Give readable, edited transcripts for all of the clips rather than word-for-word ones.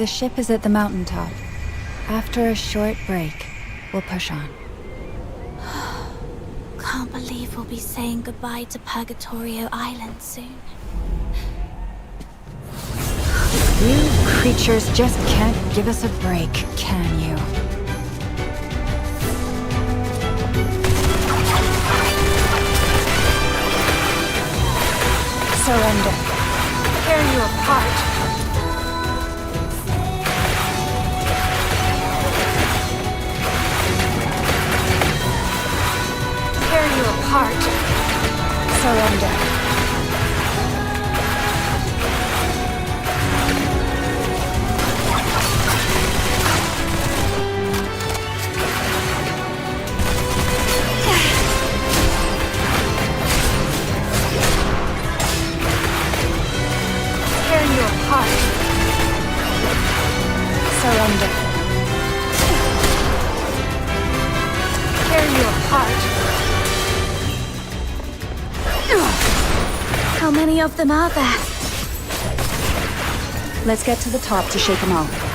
The ship is at the mountaintop. After a short break, we'll push on. Can't believe we'll be saying goodbye to Purgatorio Island soon. You creatures just can't give us a break, can you? Surrender. Tear you apart. Tear you apart. Surrender. Tear you apart. Surrender. Tear you apart. How many of them are there? Let's get to the top to shake them off.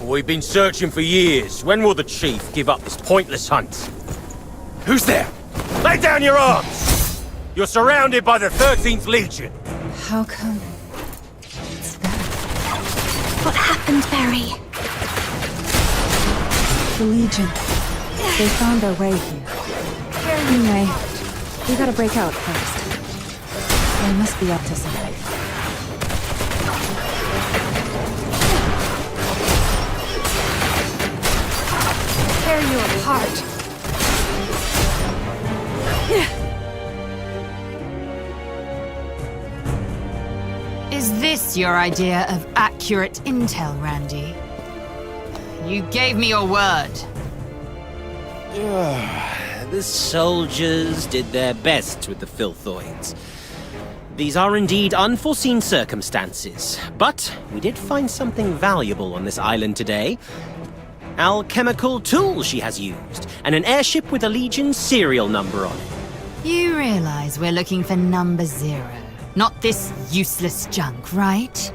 We've been searching for years. When will the Chief give up this pointless hunt? Who's there? Lay down your arms! You're surrounded by the 13th Legion. How come it's them? What happened, Barry? The Legion. They found their way here. Anyway, we gotta break out first. They must be up to something. Tear you apart. Is this your idea of accurate intel, Randy? You gave me your word. The soldiers did their best with the Filthoids. These are indeed unforeseen circumstances, but we did find something valuable on this island today. Alchemical tool she has used, and an airship with a Legion serial number on it. You realize we're looking for number 0, not this useless junk, right?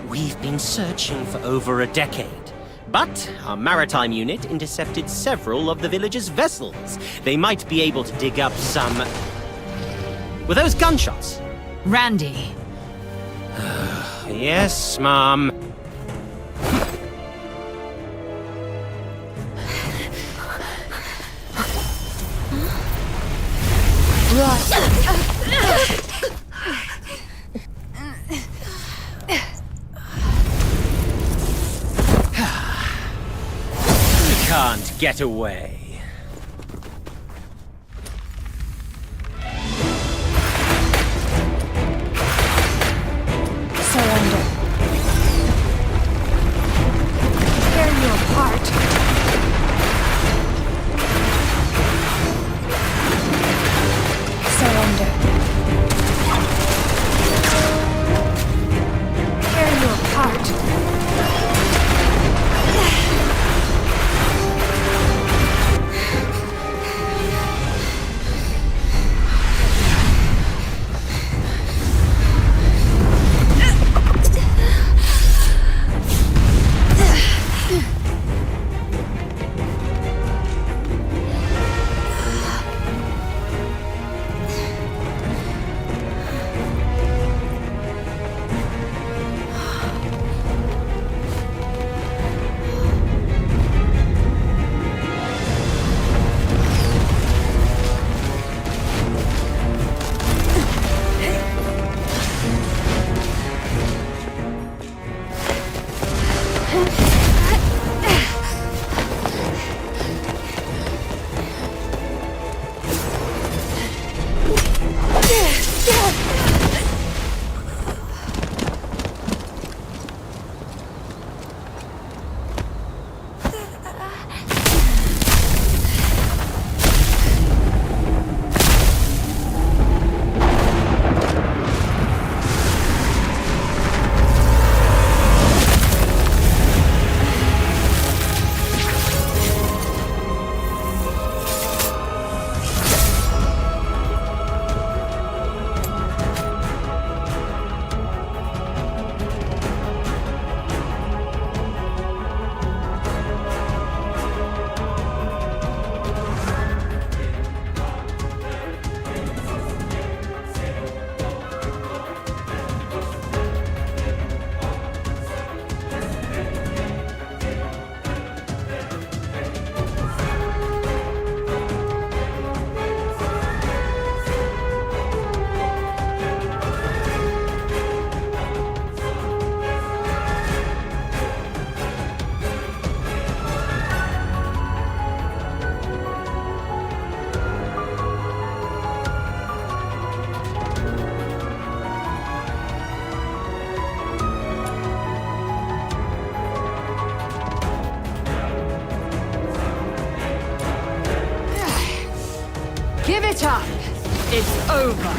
We've been searching for over a decade, but our maritime unit intercepted several of the village's vessels. They might be able to dig up some... Were those gunshots? Randy. Yes, Mom. Can't get away. Surrender. Tear you apart. Surrender. Tear you apart. it up! It's over!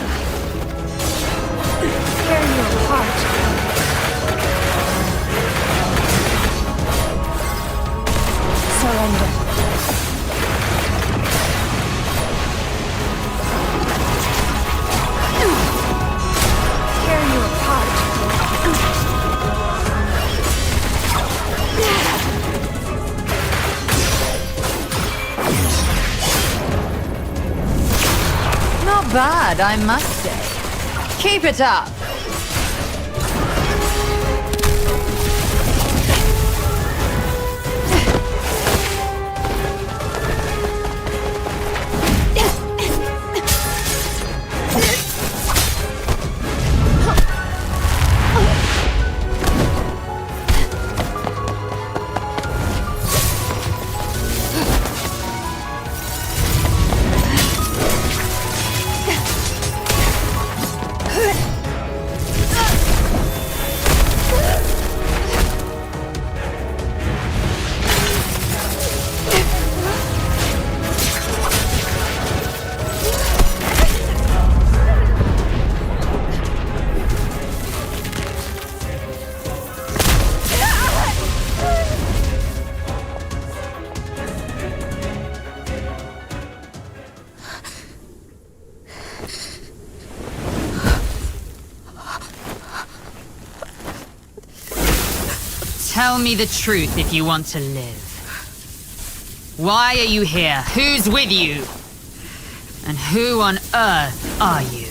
Tear you apart. Surrender. Tear you apart. Not bad, I must say. Keep it up! Tell me the truth if you want to live. Why are you here? Who's with you? And who on earth are you?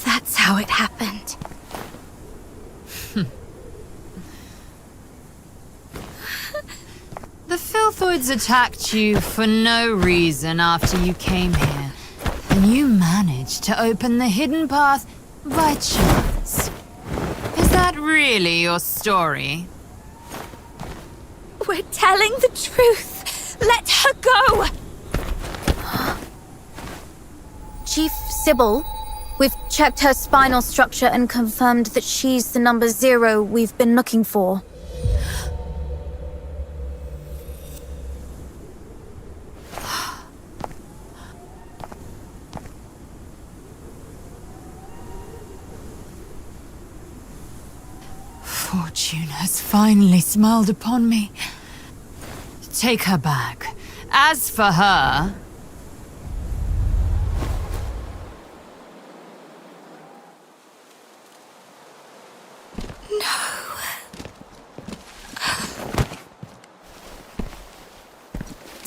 That's how it happened. The Filthoids attacked you for no reason after you came here. And you managed to open the hidden path by chance. Is that really your story? We're telling the truth. Let her go! Chief Sybil, we've checked her spinal structure and confirmed that she's the number 0 we've been looking for. Fortune has finally smiled upon me. Take her back. As for her...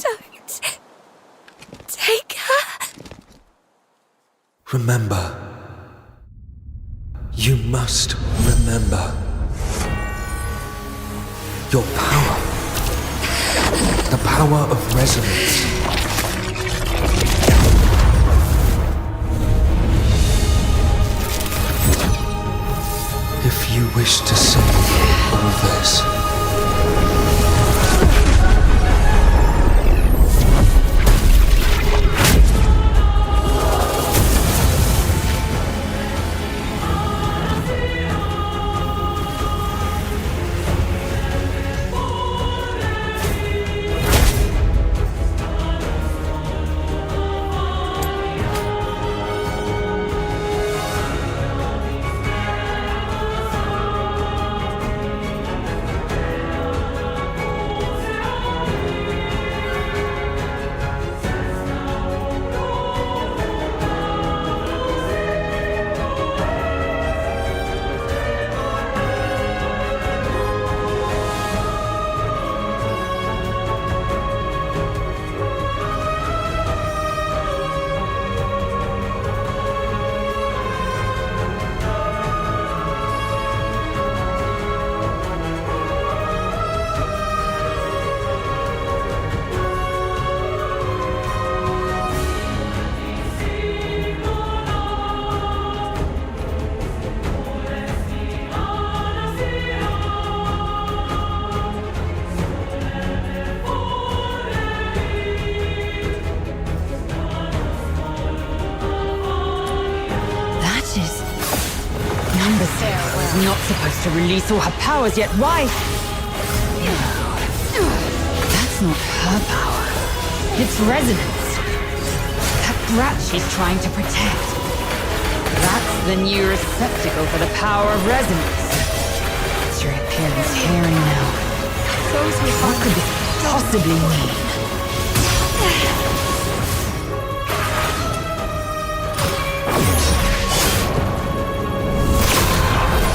Don't take her. Remember. You must remember. Your power. The power of resonance. If you wish to save all this, not supposed to release all her powers, yet why? No. That's not her power. It's resonance. That brat she's trying to protect. That's the new receptacle for the power of resonance. Its reappearance here and now. What could this possibly mean?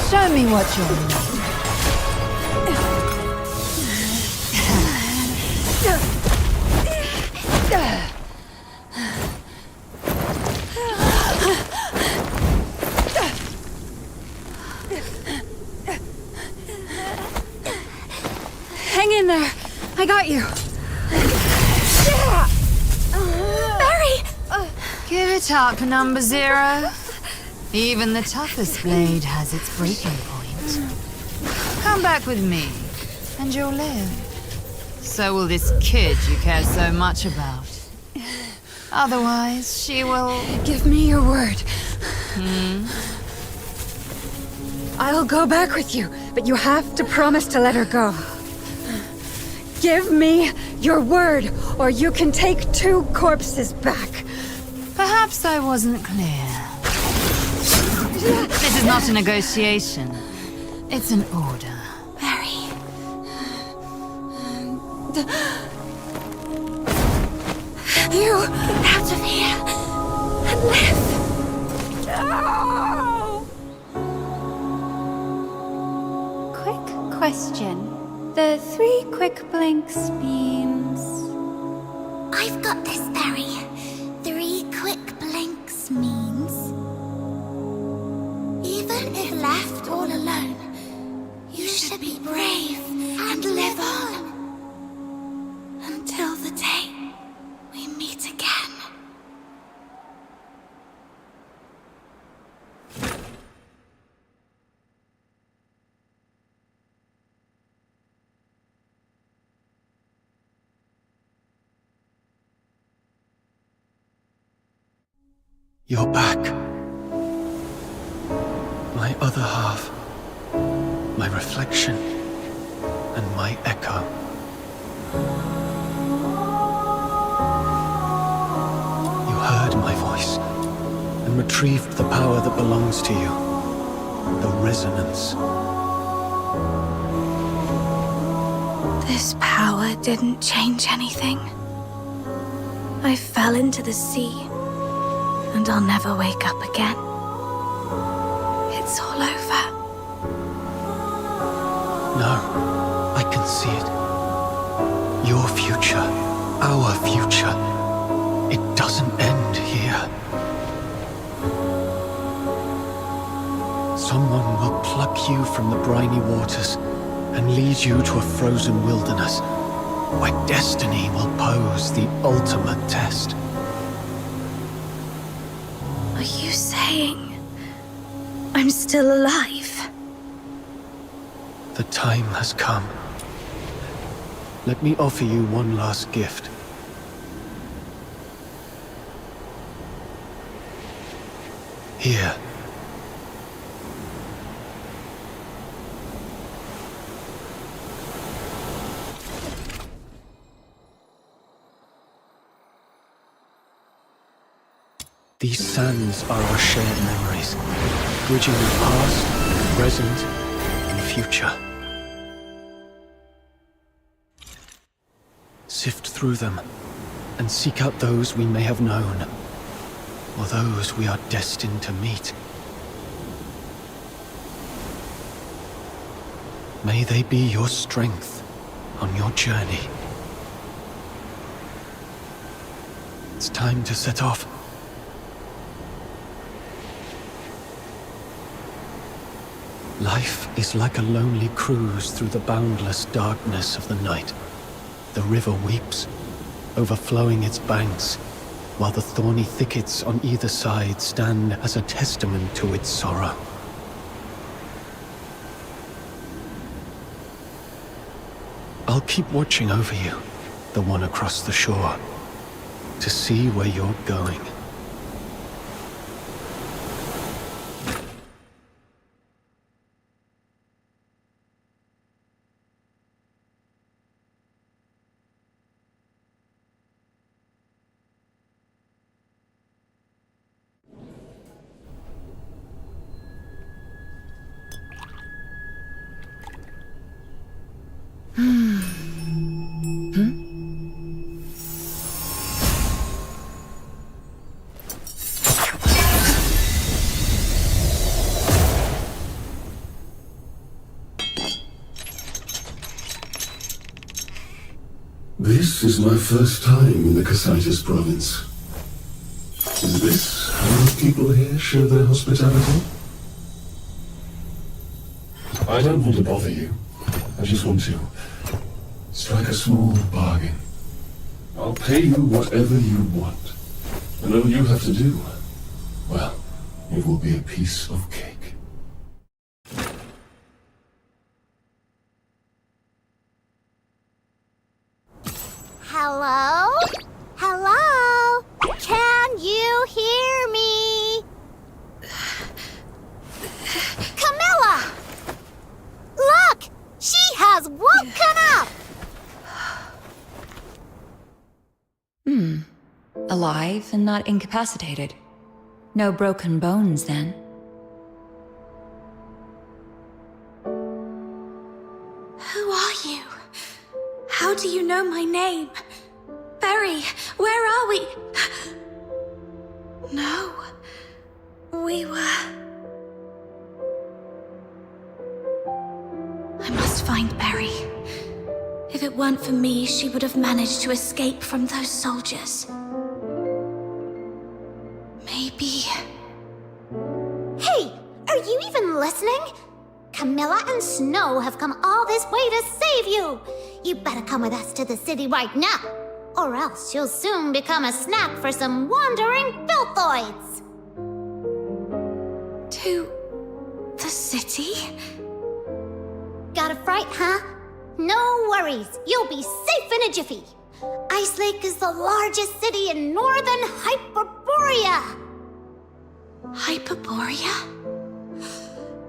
Show me what you're made. Hang in there. I got you. Barry! Give it up, number 0. Even the toughest blade has its breaking point. Come back with me, and you'll live. So will this kid you care so much about. Otherwise, she will... Give me your word. I'll go back with you, but you have to promise to let her go. Give me your word, or you can take 2 corpses back. Perhaps I wasn't clear. This is not a negotiation. It's an order. Barry. You... Out of here. And live. Quick question. The 3 quick blinks means... I've got this, Barry. 3 quick blinks means... even if left all alone, you should be brave and live on. Until the day we meet again. You're back. My other half. My reflection. And my echo. You heard my voice and retrieved the power that belongs to you. The resonance. This power didn't change anything. I fell into the sea, and I'll never wake up again. It's all over. No, I can see it. Your future, our future. It doesn't end here. Someone will pluck you from the briny waters and lead you to a frozen wilderness where destiny will pose the ultimate test. Are you saying I'm still alive? The time has come. Let me offer you one last gift. Here. These sands are our shared memories, bridging the past, present, and future. Sift through them, and seek out those we may have known, or those we are destined to meet. May they be your strength on your journey. It's time to set off. Life is like a lonely cruise through the boundless darkness of the night. The river weeps, overflowing its banks, while the thorny thickets on either side stand as a testament to its sorrow. I'll keep watching over you, the one across the shore, to see where you're going. This is my first time in the Cassitis province. Is this how the people here show their hospitality? I don't want to bother you. I just want to strike a small bargain. I'll pay you whatever you want. And all you have to do, well, it will be a piece of cake. Hello? Hello? Can you hear me? Camilla! Look! She has woken up! Alive and not incapacitated. No broken bones, then. Who are you? How do you know my name? Berry, where are we? No. We were... I must find Berry. If it weren't for me, she would have managed to escape from those soldiers. Maybe... Hey! Are you even listening? Camilla and Snow have come all this way to save you! You better come with us to the city right now, or else you'll soon become a snack for some wandering filthoids! To... the city? Got a fright, huh? No worries, you'll be safe in a jiffy! Ice Lake is the largest city in northern Hyperborea! Hyperborea?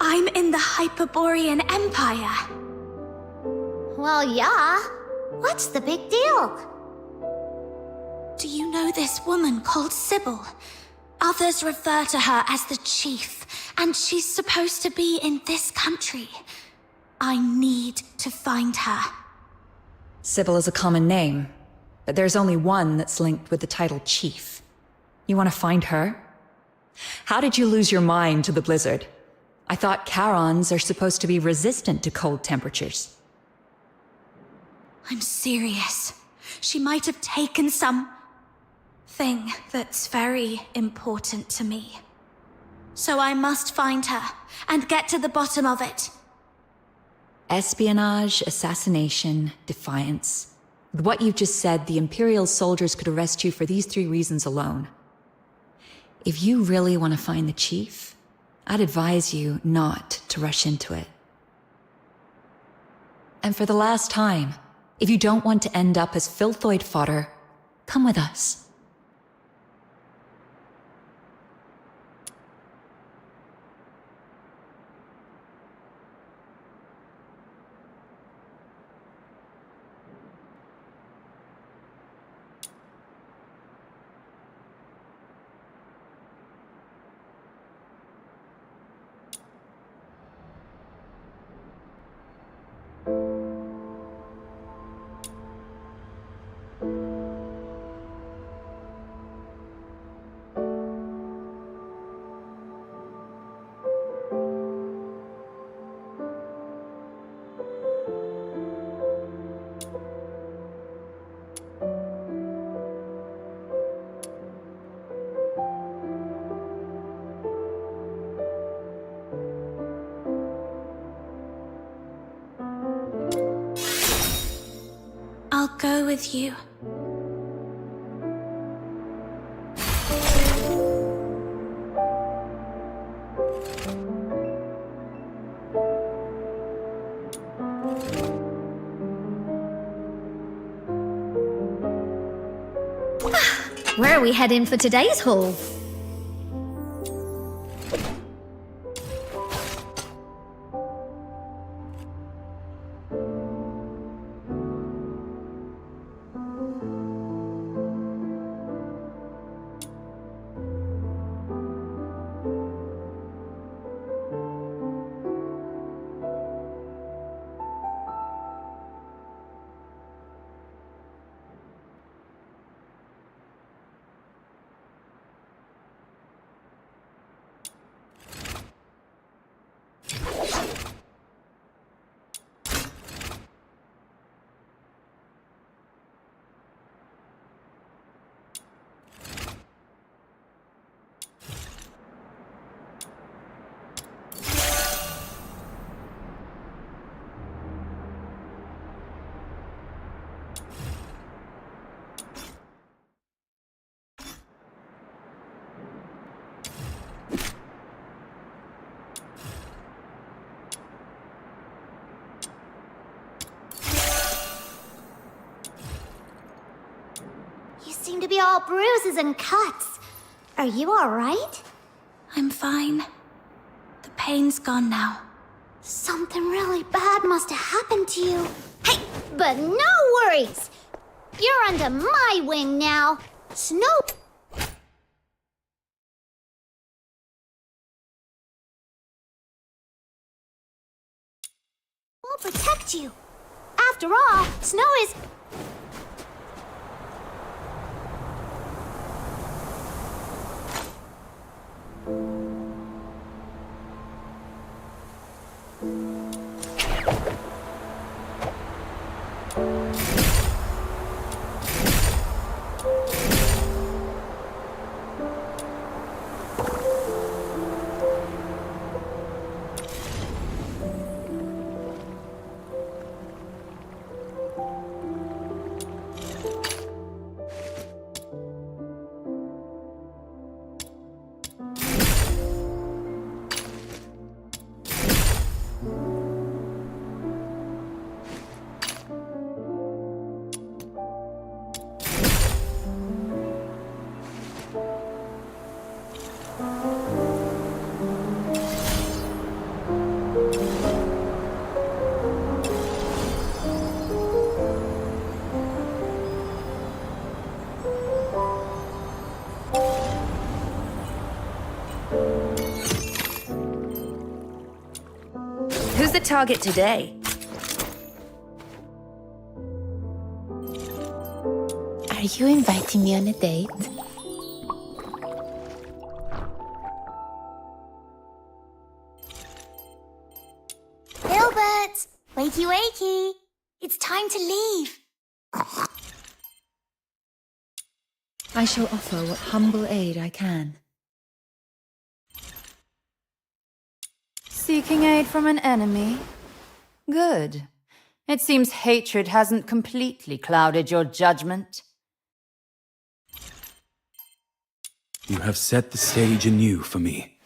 I'm in the Hyperborean Empire. Well, yeah. What's the big deal? Do you know this woman called Sybil? Others refer to her as the Chief, and she's supposed to be in this country. I need to find her. Sybil is a common name, but there's only one that's linked with the title Chief. You want to find her? How did you lose your mind to the blizzard? I thought Charons are supposed to be resistant to cold temperatures. I'm serious. She might have taken some... thing that's very important to me. So I must find her, and get to the bottom of it. Espionage, assassination, defiance. With what you've just said, the Imperial soldiers could arrest you for these 3 reasons alone. If you really want to find the Chief, I'd advise you not to rush into it. And for the last time, if you don't want to end up as filthoid fodder, come with us. I'll go with you. Where are we heading for today's haul? bruises and cuts. Are you alright? I'm fine. The pain's gone now. Something really bad must have happened to you. Hey, but no worries! You're under my wing now. Snow... will protect you. After all, Snow is... Who's the target today? Are you inviting me on a date? Gilbert! Wakey wakey! It's time to leave. I shall offer what humble aid I can. Seeking aid from an enemy? Good. It seems hatred hasn't completely clouded your judgment. You have set the stage anew for me.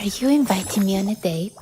Are you inviting me on a date?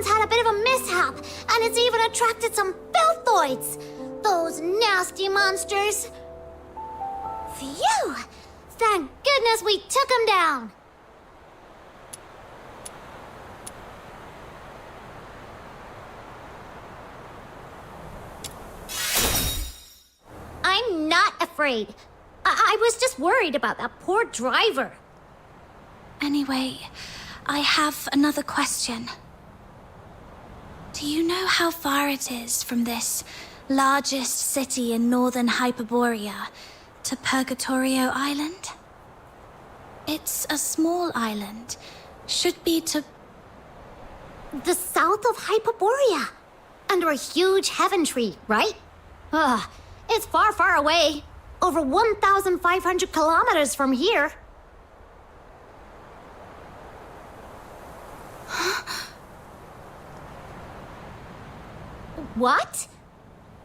island's had a bit of a mishap, and it's even attracted some filthoids. Those nasty monsters. Phew! Thank goodness we took them down. I'm not afraid. I was just worried about that poor driver. Anyway, I have another question. Do you know how far it is from this largest city in northern Hyperborea to Purgatorio Island? It's a small island. Should be to... The south of Hyperborea. Under a huge heaven tree, right? Ugh, it's far, far away. Over 1,500 kilometers from here. What?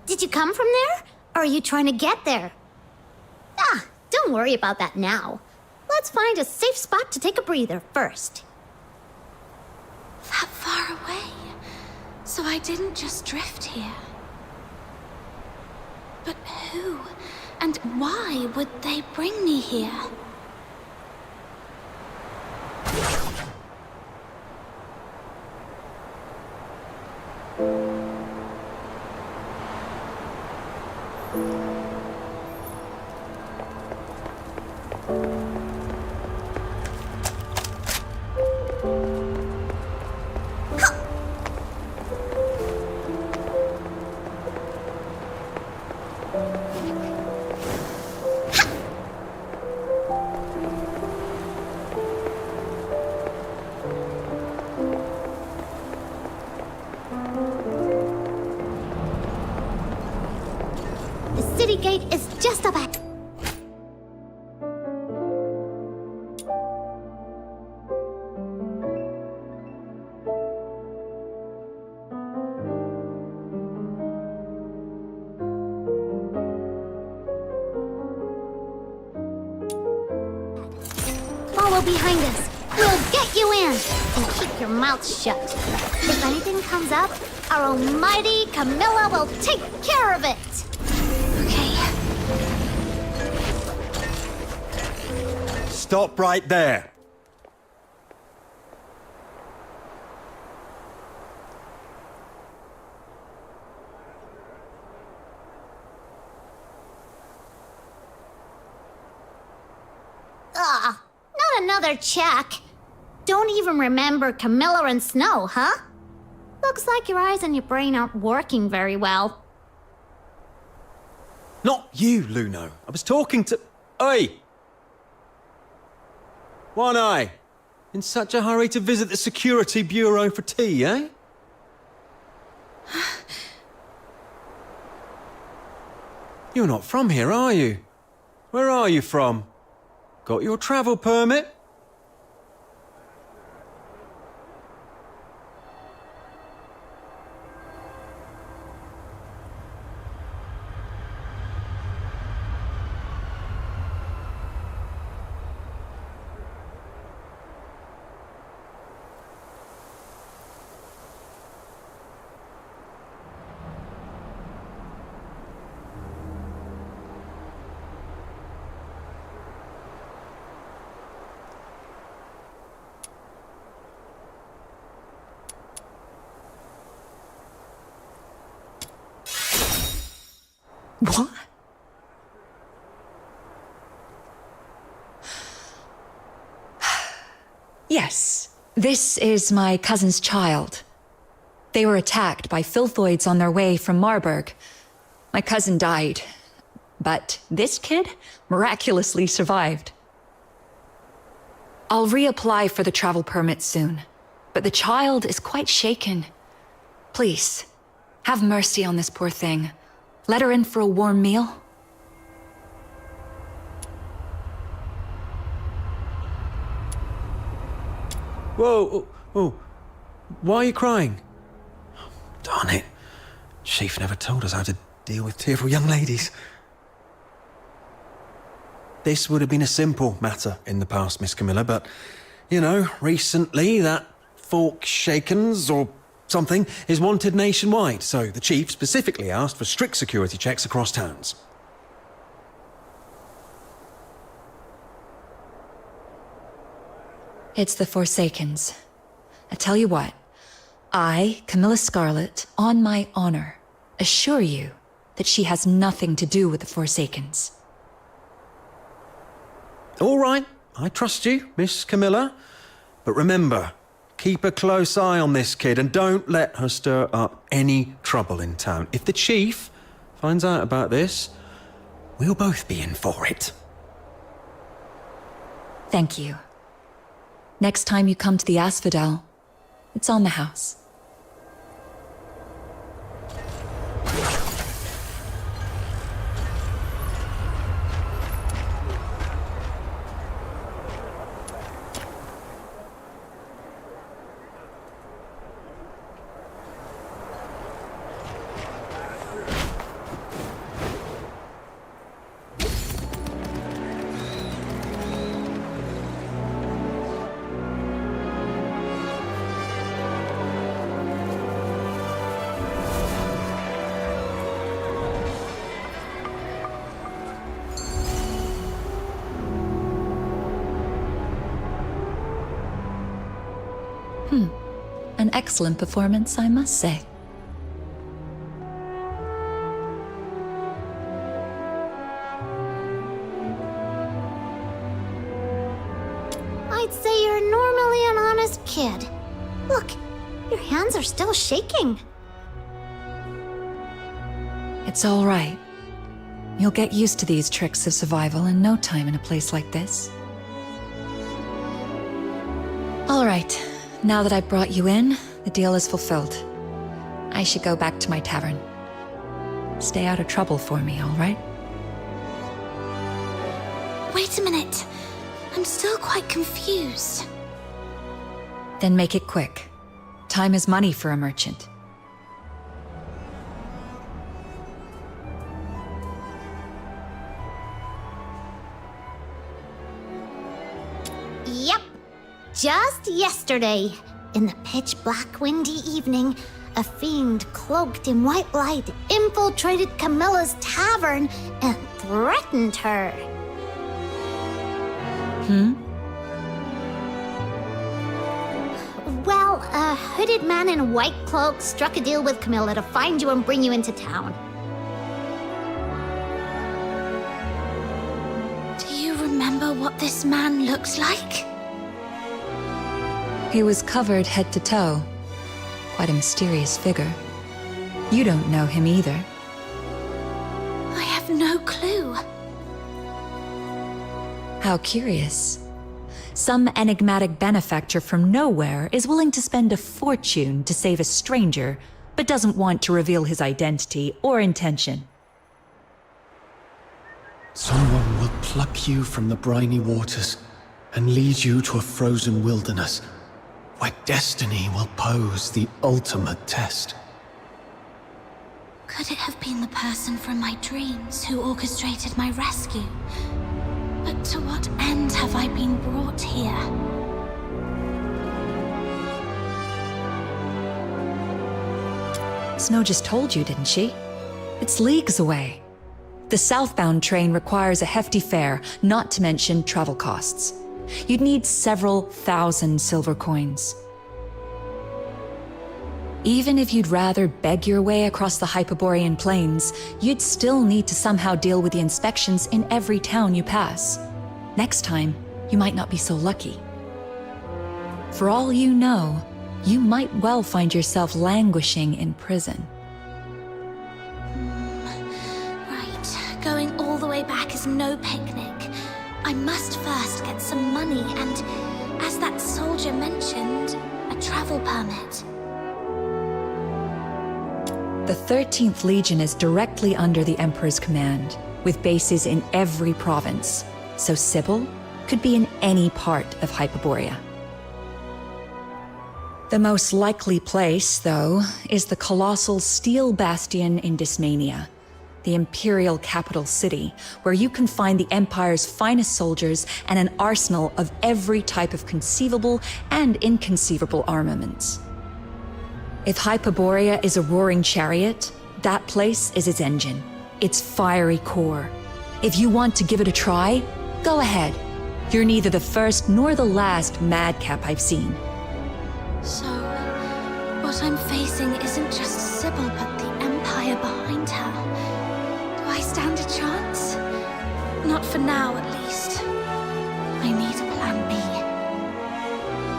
Did you come from there? Or are you trying to get there? Ah, don't worry about that now. Let's find a safe spot to take a breather first. That far away? So I didn't just drift here. But who and why would they bring me here? The city gate is just up ahead. Follow behind us. We'll get you in. And keep your mouth shut. If anything comes up, our almighty Camilla will take care of it. Stop right there. Ah, not another check. Don't even remember Camilla and Snow, huh? Looks like your eyes and your brain aren't working very well. Not you, Luno. I was talking to... Oi! One Eye. In such a hurry to visit the Security Bureau for tea, eh? You're not from here, are you? Where are you from? Got your travel permit? What? Yes, this is my cousin's child. They were attacked by filthoids on their way from Marburg. My cousin died, but this kid miraculously survived. I'll reapply for the travel permit soon, but the child is quite shaken. Please, have mercy on this poor thing. Let her in for a warm meal. Whoa, oh, why are you crying? Darn it. Chief never told us how to deal with tearful young ladies. This would have been a simple matter in the past, Miss Camilla, but, you know, recently that fork shakens or something is wanted nationwide, so the chief specifically asked for strict security checks across towns. It's the Forsakens. I tell you what, I, Camilla Scarlet, on my honor, assure you that she has nothing to do with the Forsakens. All right, I trust you, Miss Camilla. But remember, keep a close eye on this kid and don't let her stir up any trouble in town. If the chief finds out about this, we'll both be in for it. Thank you. Next time you come to the Asphodel, it's on the house. An excellent performance, I must say. I'd say you're normally an honest kid. Look, your hands are still shaking. It's all right. You'll get used to these tricks of survival in no time in a place like this. All right. Now that I've brought you in, the deal is fulfilled. I should go back to my tavern. Stay out of trouble for me, all right? Wait a minute. I'm still quite confused. Then make it quick. Time is money for a merchant. Yep. Just yesterday, in the pitch-black windy evening, a fiend cloaked in white light infiltrated Camilla's tavern and threatened her. Well, a hooded man in a white cloak struck a deal with Camilla to find you and bring you into town. Do you remember what this man looked like? He was covered head to toe. Quite a mysterious figure. You don't know him either. I have no clue. How curious. Some enigmatic benefactor from nowhere is willing to spend a fortune to save a stranger, but doesn't want to reveal his identity or intention. Someone will pluck you from the briny waters and lead you to a frozen wilderness, where destiny will pose the ultimate test. Could it have been the person from my dreams who orchestrated my rescue? But to what end have I been brought here? Snow just told you, didn't she? It's leagues away. The southbound train requires a hefty fare, not to mention travel costs. You'd need several thousand silver coins. Even if you'd rather beg your way across the Hyperborean plains, you'd still need to somehow deal with the inspections in every town you pass. Next time, you might not be so lucky. For all you know, you might well find yourself languishing in prison. Right, going all the way back is no picnic. I must first get some money and, as that soldier mentioned, a travel permit. The 13th Legion is directly under the Emperor's command, with bases in every province, so Sybil could be in any part of Hyperborea. The most likely place, though, is the colossal Steel Bastion in Dysmania, the Imperial capital city, where you can find the Empire's finest soldiers and an arsenal of every type of conceivable and inconceivable armaments. If Hyperborea is a roaring chariot, that place is its engine, its fiery core. If you want to give it a try, go ahead. You're neither the first nor the last madcap I've seen. So, what I'm facing isn't just Sybil, but the Empire behind her. Do I stand a chance? Not for now, at least. I need a plan B.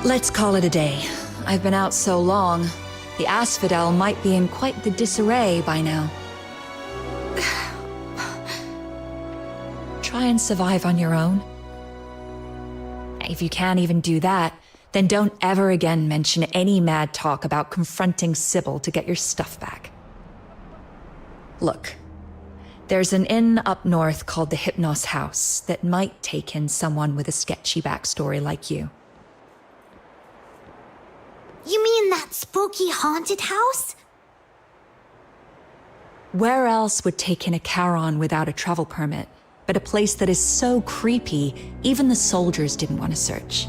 Let's call it a day. I've been out so long. The Asphodel might be in quite the disarray by now. Try and survive on your own. If you can't even do that, then don't ever again mention any mad talk about confronting Sybil to get your stuff back. Look, there's an inn up north called the Hypnos House that might take in someone with a sketchy backstory like you. You mean that spooky haunted house? Where else would take in a Charon without a travel permit, but a place that is so creepy, even the soldiers didn't want to search?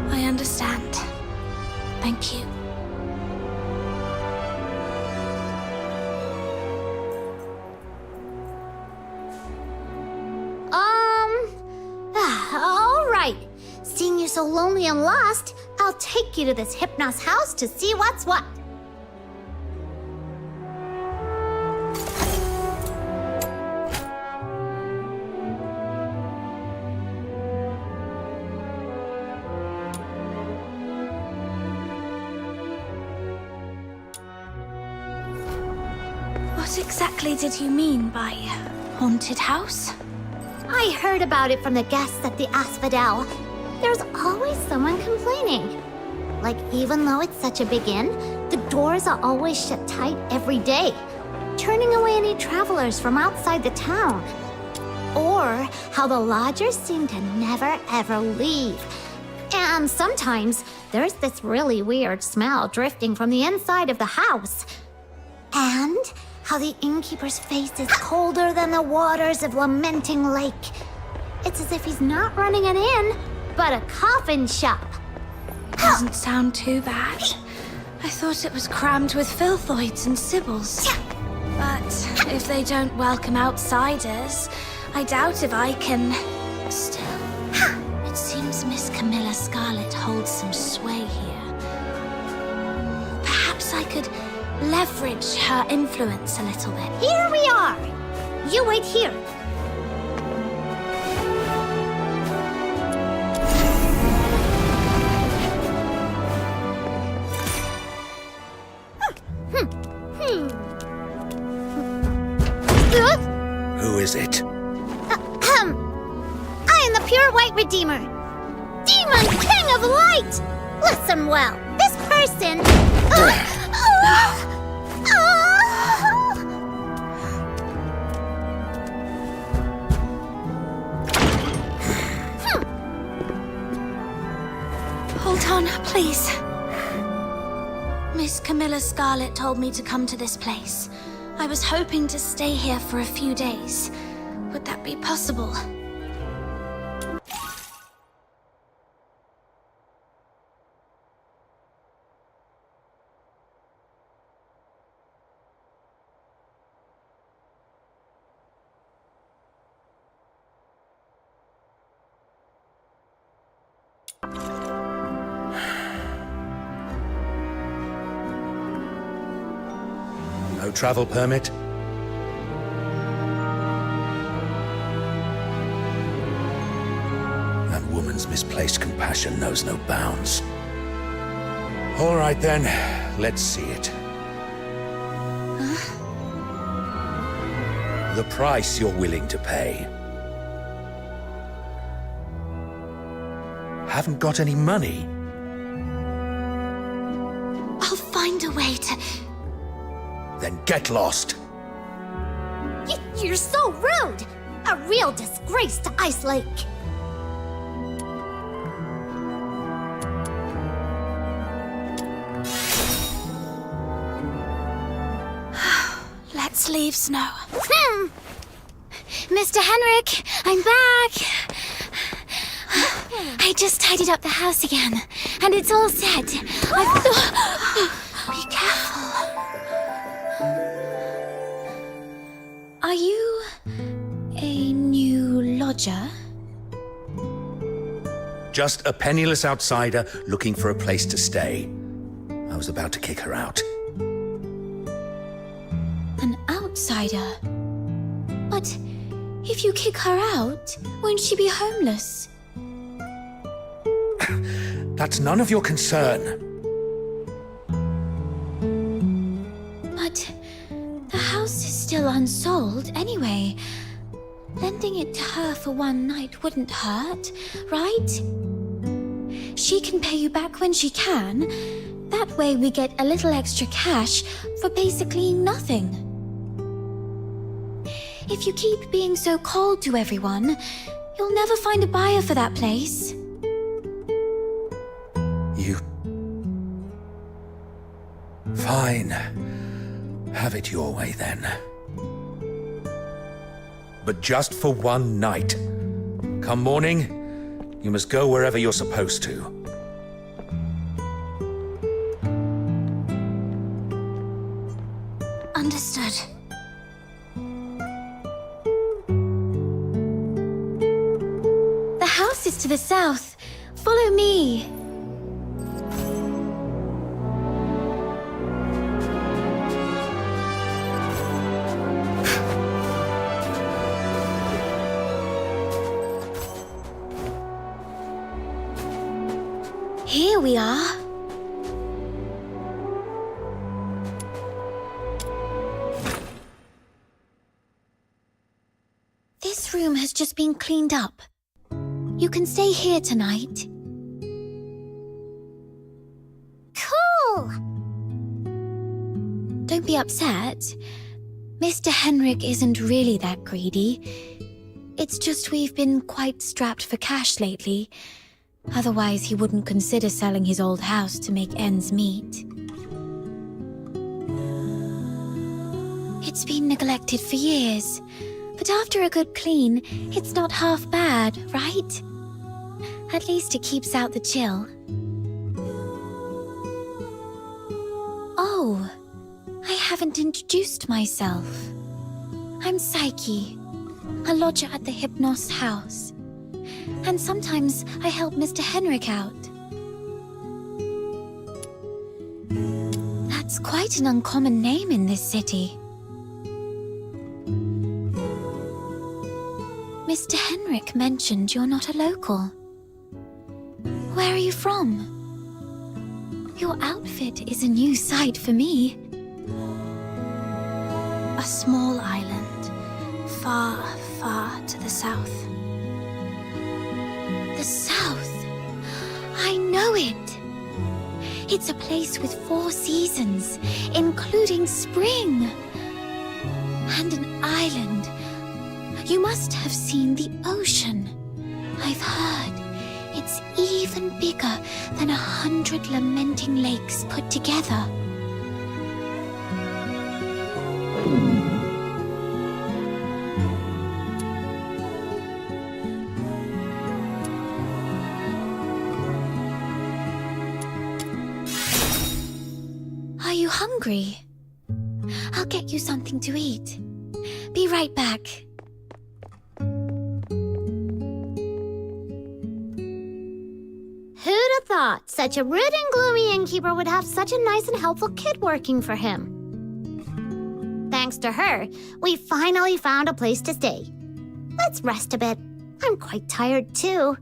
I understand. Thank you. All right. Seeing you so lonely and lost, I'll take you to this Hypnos house to see what's what. What exactly did you mean by haunted house? I heard about it from the guests at the Asphodel. There's always someone complaining. Like, even though it's such a big inn, the doors are always shut tight every day, turning away any travelers from outside the town. Or how the lodgers seem to never ever leave. And sometimes there's this really weird smell drifting from the inside of the house. And how the innkeeper's face is colder than the waters of Lamenting Lake. It's as if he's not running an inn, but a coffin shop. Doesn't sound too bad. I thought it was crammed with filthoids and Sibyls. But if they don't welcome outsiders, I doubt if I can... Still, it seems Miss Camilla Scarlet holds some sway here. Perhaps I could leverage her influence a little bit. Here we are! You wait here. Who is it? I am the pure white redeemer. Demon king of light! Listen well, this person... Hold on, please. Miss Camilla Scarlet told me to come to this place. I was hoping to stay here for a few days. Would that be possible? No travel permit? That woman's misplaced compassion knows no bounds. All right then, let's see it. Huh? The price you're willing to pay. Haven't got any money? I'll find a way to... Then get lost. You're so rude! A real disgrace to Ice Lake. Let's leave, Snow. Mr. Henrik, I'm back! I just tidied up the house again, and it's all set. Be careful. Are you a new lodger? Just a penniless outsider looking for a place to stay. I was about to kick her out. An outsider? But if you kick her out, won't she be homeless? That's none of your concern. But the house is still unsold anyway. Lending it to her for one night wouldn't hurt, right? She can pay you back when she can. That way we get a little extra cash for basically nothing. If you keep being so cold to everyone, you'll never find a buyer for that place. You... Fine. Have it your way then. But just for one night. Come morning, you must go wherever you're supposed to. Understood. The house is to the south. Follow me. Here we are. This room has just been cleaned up. You can stay here tonight. Cool! Don't be upset. Mr. Henrik isn't really that greedy. It's just we've been quite strapped for cash lately. Otherwise, he wouldn't consider selling his old house to make ends meet. It's been neglected for years, but after a good clean, it's not half bad, right? At least it keeps out the chill. Oh, I haven't introduced myself. I'm Psyche, a lodger at the Hypnos house. And sometimes I help Mr. Henrik out. That's quite an uncommon name in this city. Mr. Henrik mentioned you're not a local. Where are you from? Your outfit is a new sight for me. A small island, far, far to the south. The south. I know it. It's a place with 4 seasons, including spring. And an island. You must have seen the ocean. I've heard it's even bigger than 100 lamenting lakes put together. Are you hungry? I'll get you something to eat. Be right back. Who'd have thought such a rude and gloomy innkeeper would have such a nice and helpful kid working for him? Thanks to her, we finally found a place to stay. Let's rest a bit. I'm quite tired too.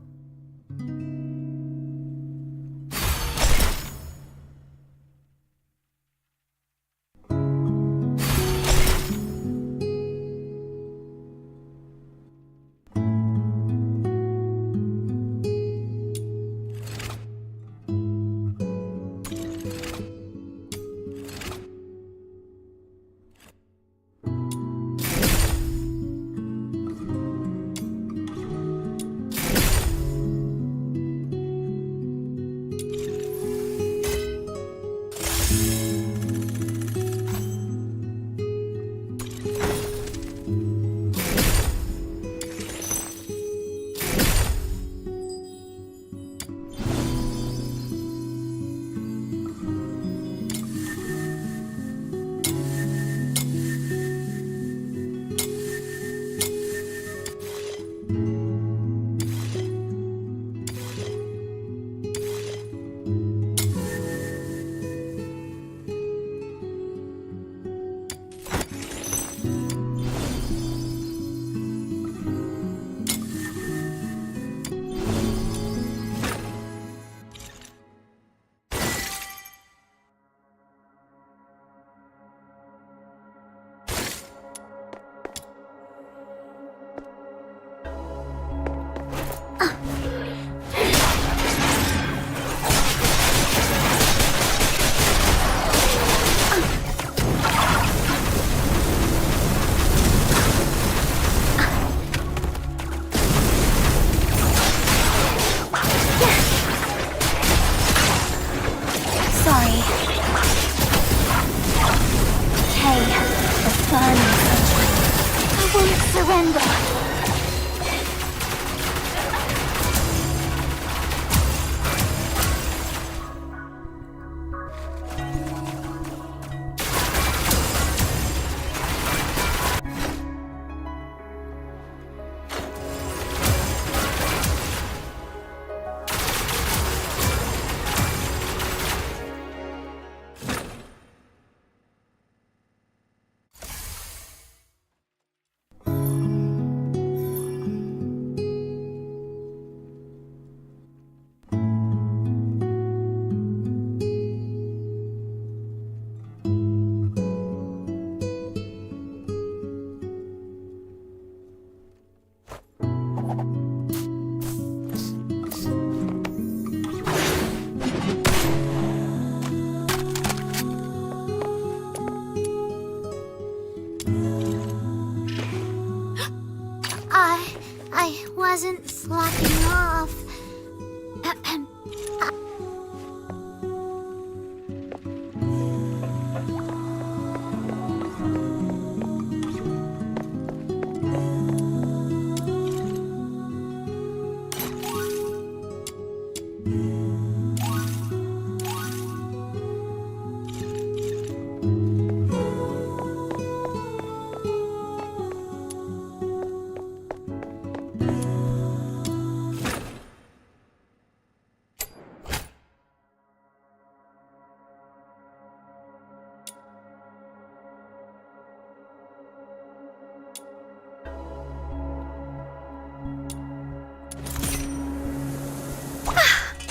surrender. I wasn't slacking off.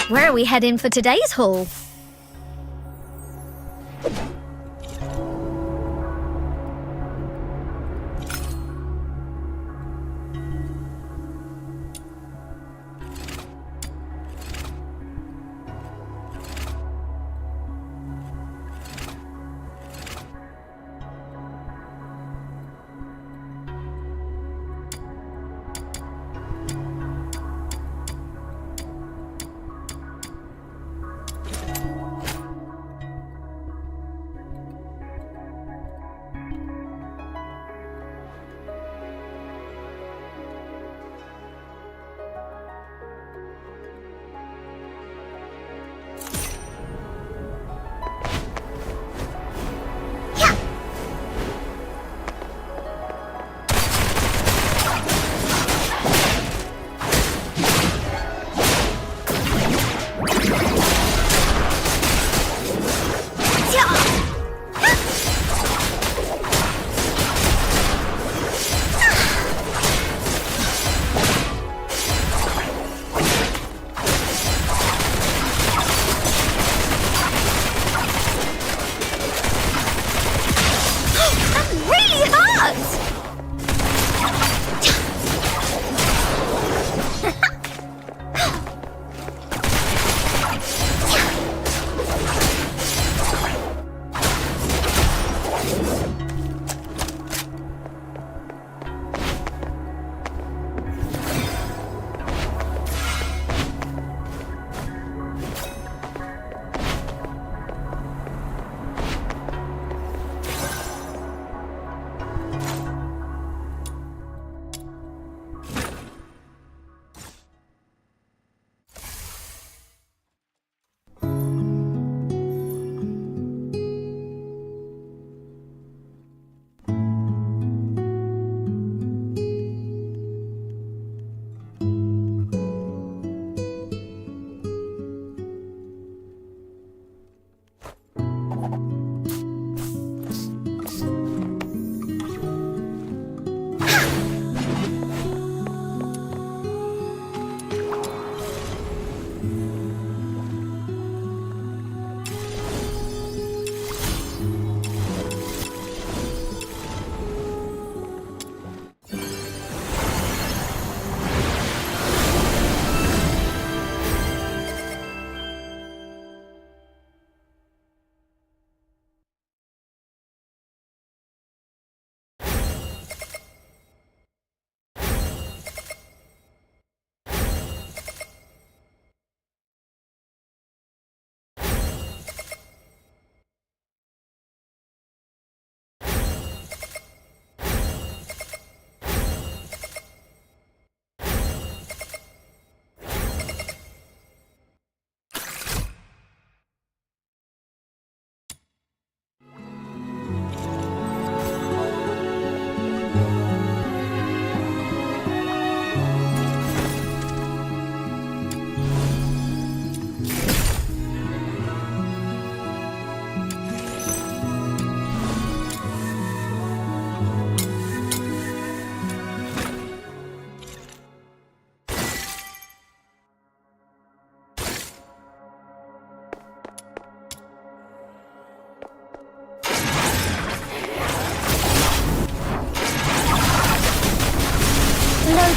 Where are we heading for today's haul?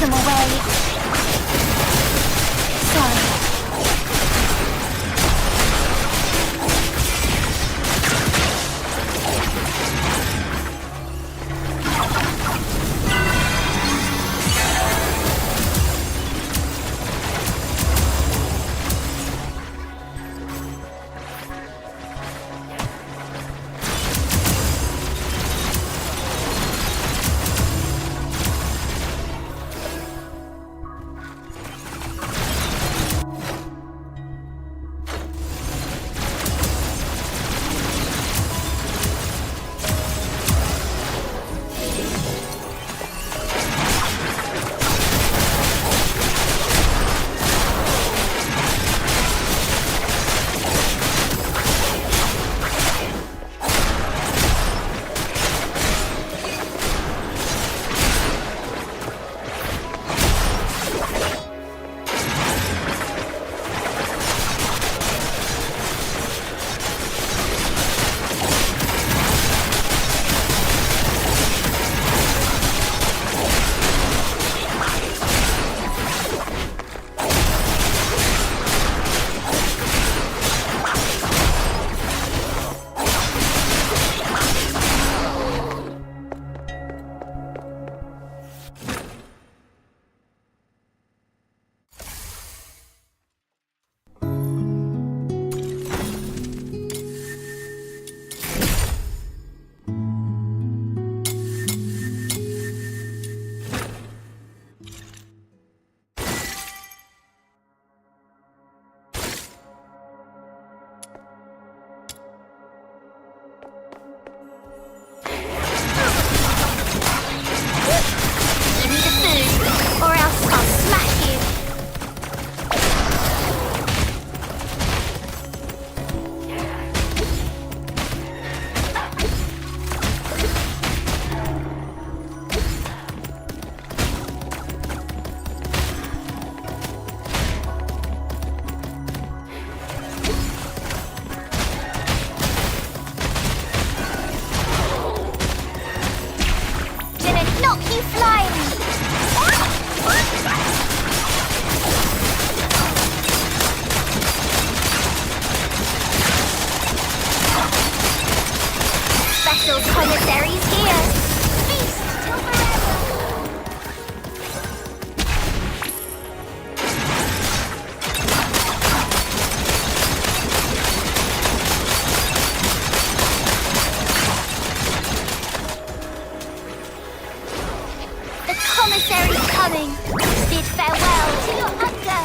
them away. Sorry. Commissaries here. Feast till forever. The commissary's coming. Bid farewell to your hunger.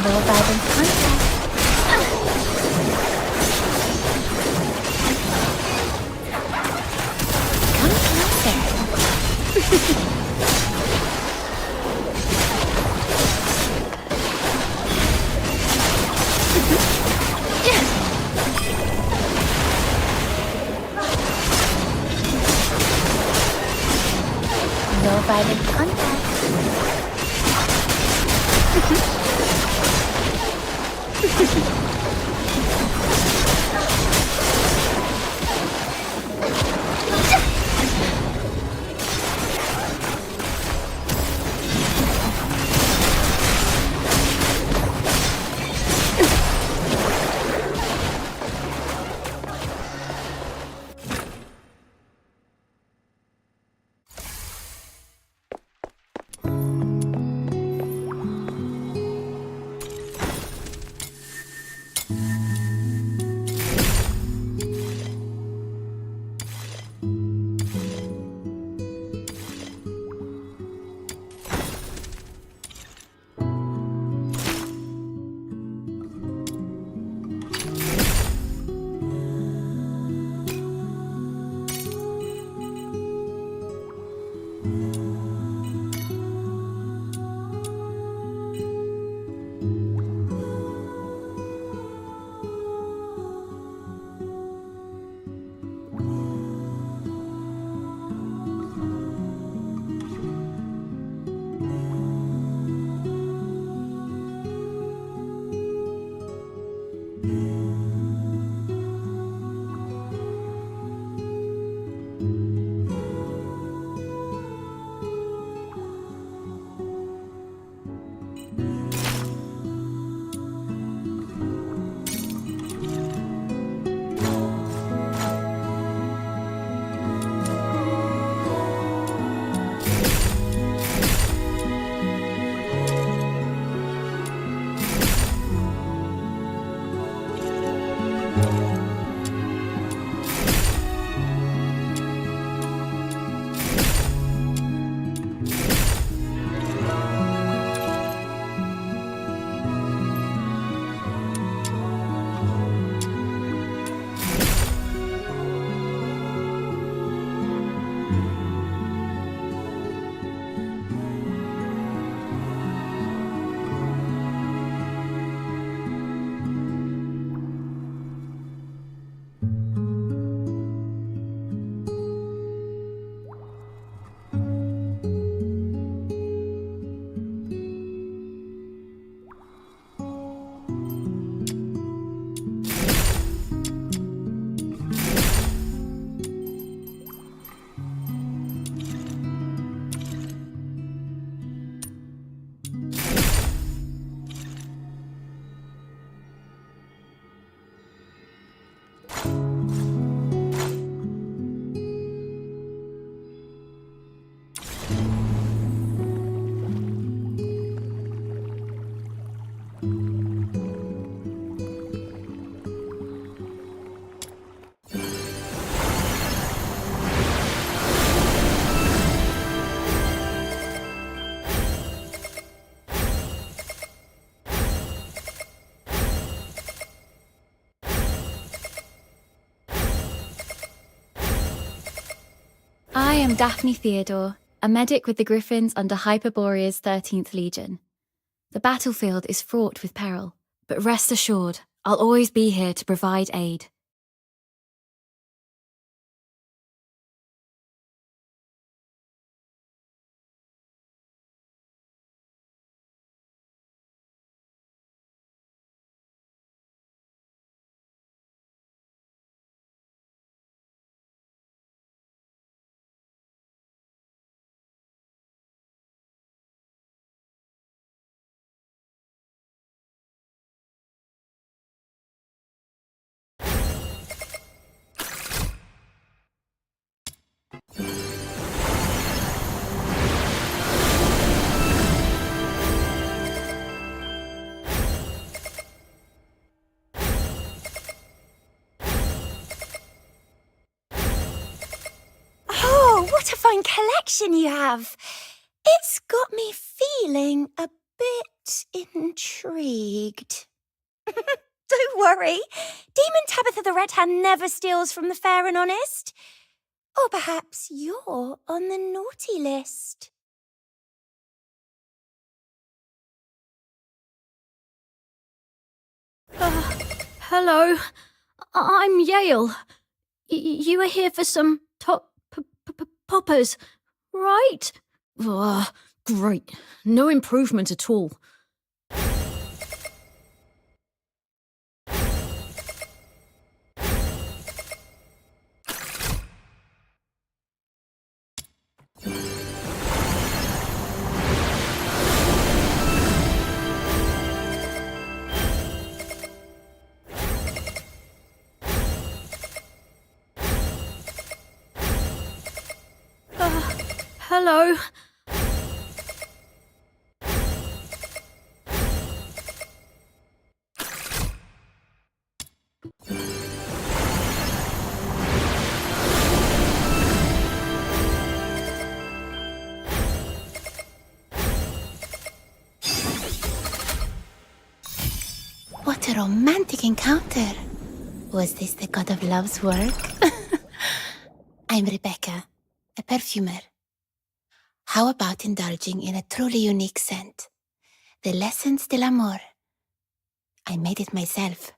Law-abiding contact. violent contact. I am Daphne Theodore, a medic with the Griffins under Hyperborea's 13th Legion. The battlefield is fraught with peril, but rest assured, I'll always be here to provide aid. Oh, what a fine collection you have! It's got me feeling a bit intrigued. Don't worry, Demon Tabitha the Red Hand never steals from the fair and honest. Or perhaps you're on the naughty list. Hello, I'm Yale. You are here for some poppers, right? Ugh, great. No improvement at all. Hello? What a romantic encounter. Was this the god of love's work? I'm Rebecca, a perfumer. How about indulging in a truly unique scent? The l'essence de l'amour. I made it myself.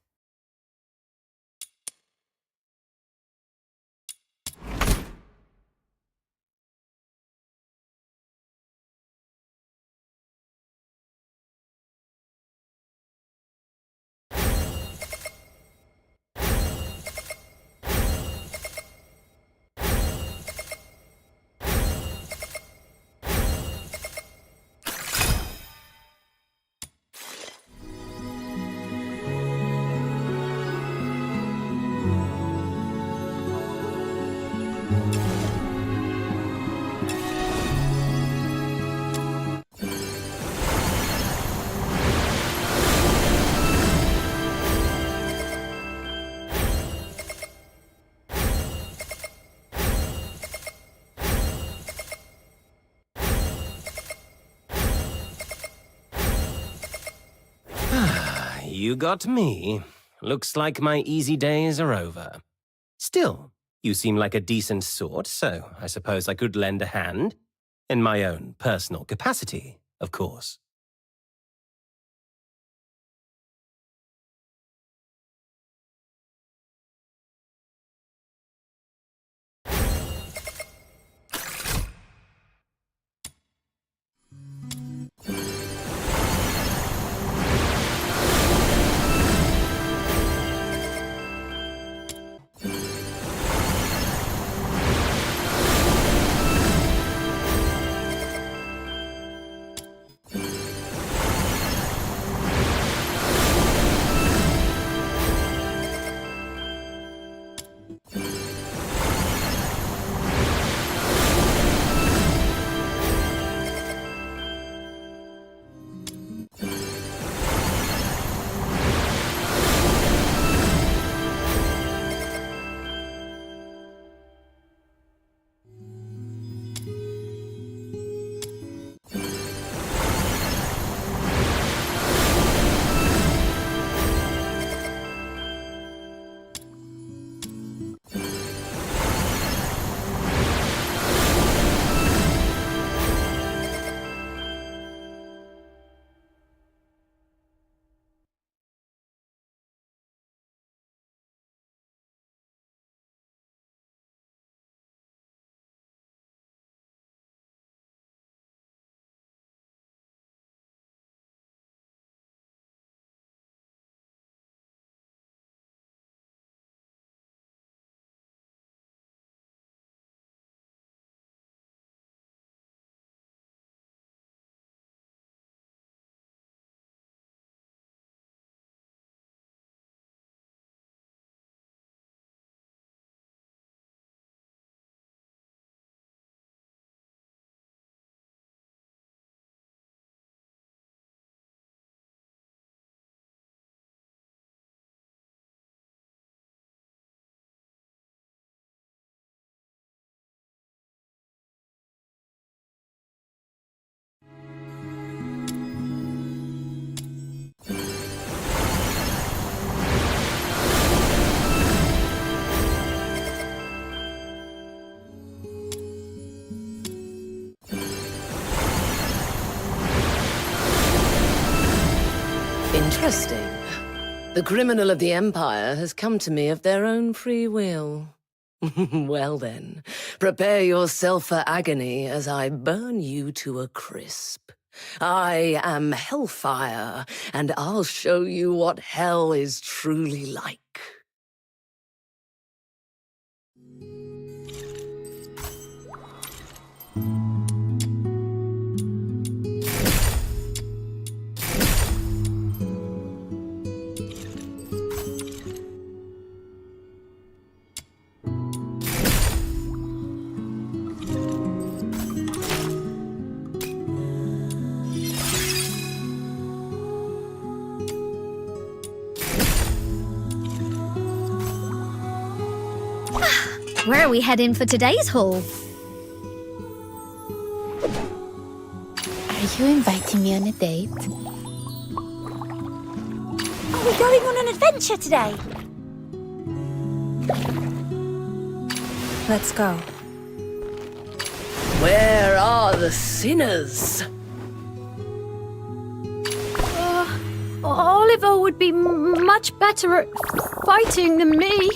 You got me. Looks like my easy days are over. Still, you seem like a decent sort, so I suppose I could lend a hand. In my own personal capacity, of course. Interesting. The criminal of the Empire has come to me of their own free will. Well then, prepare yourself for agony as I burn you to a crisp. I am Hellfire, and I'll show you what hell is truly like. Where are we heading for today's haul? Are you inviting me on a date? Are we going on an adventure today? Let's go. Where are the sinners? Oliver would be much better at fighting than me.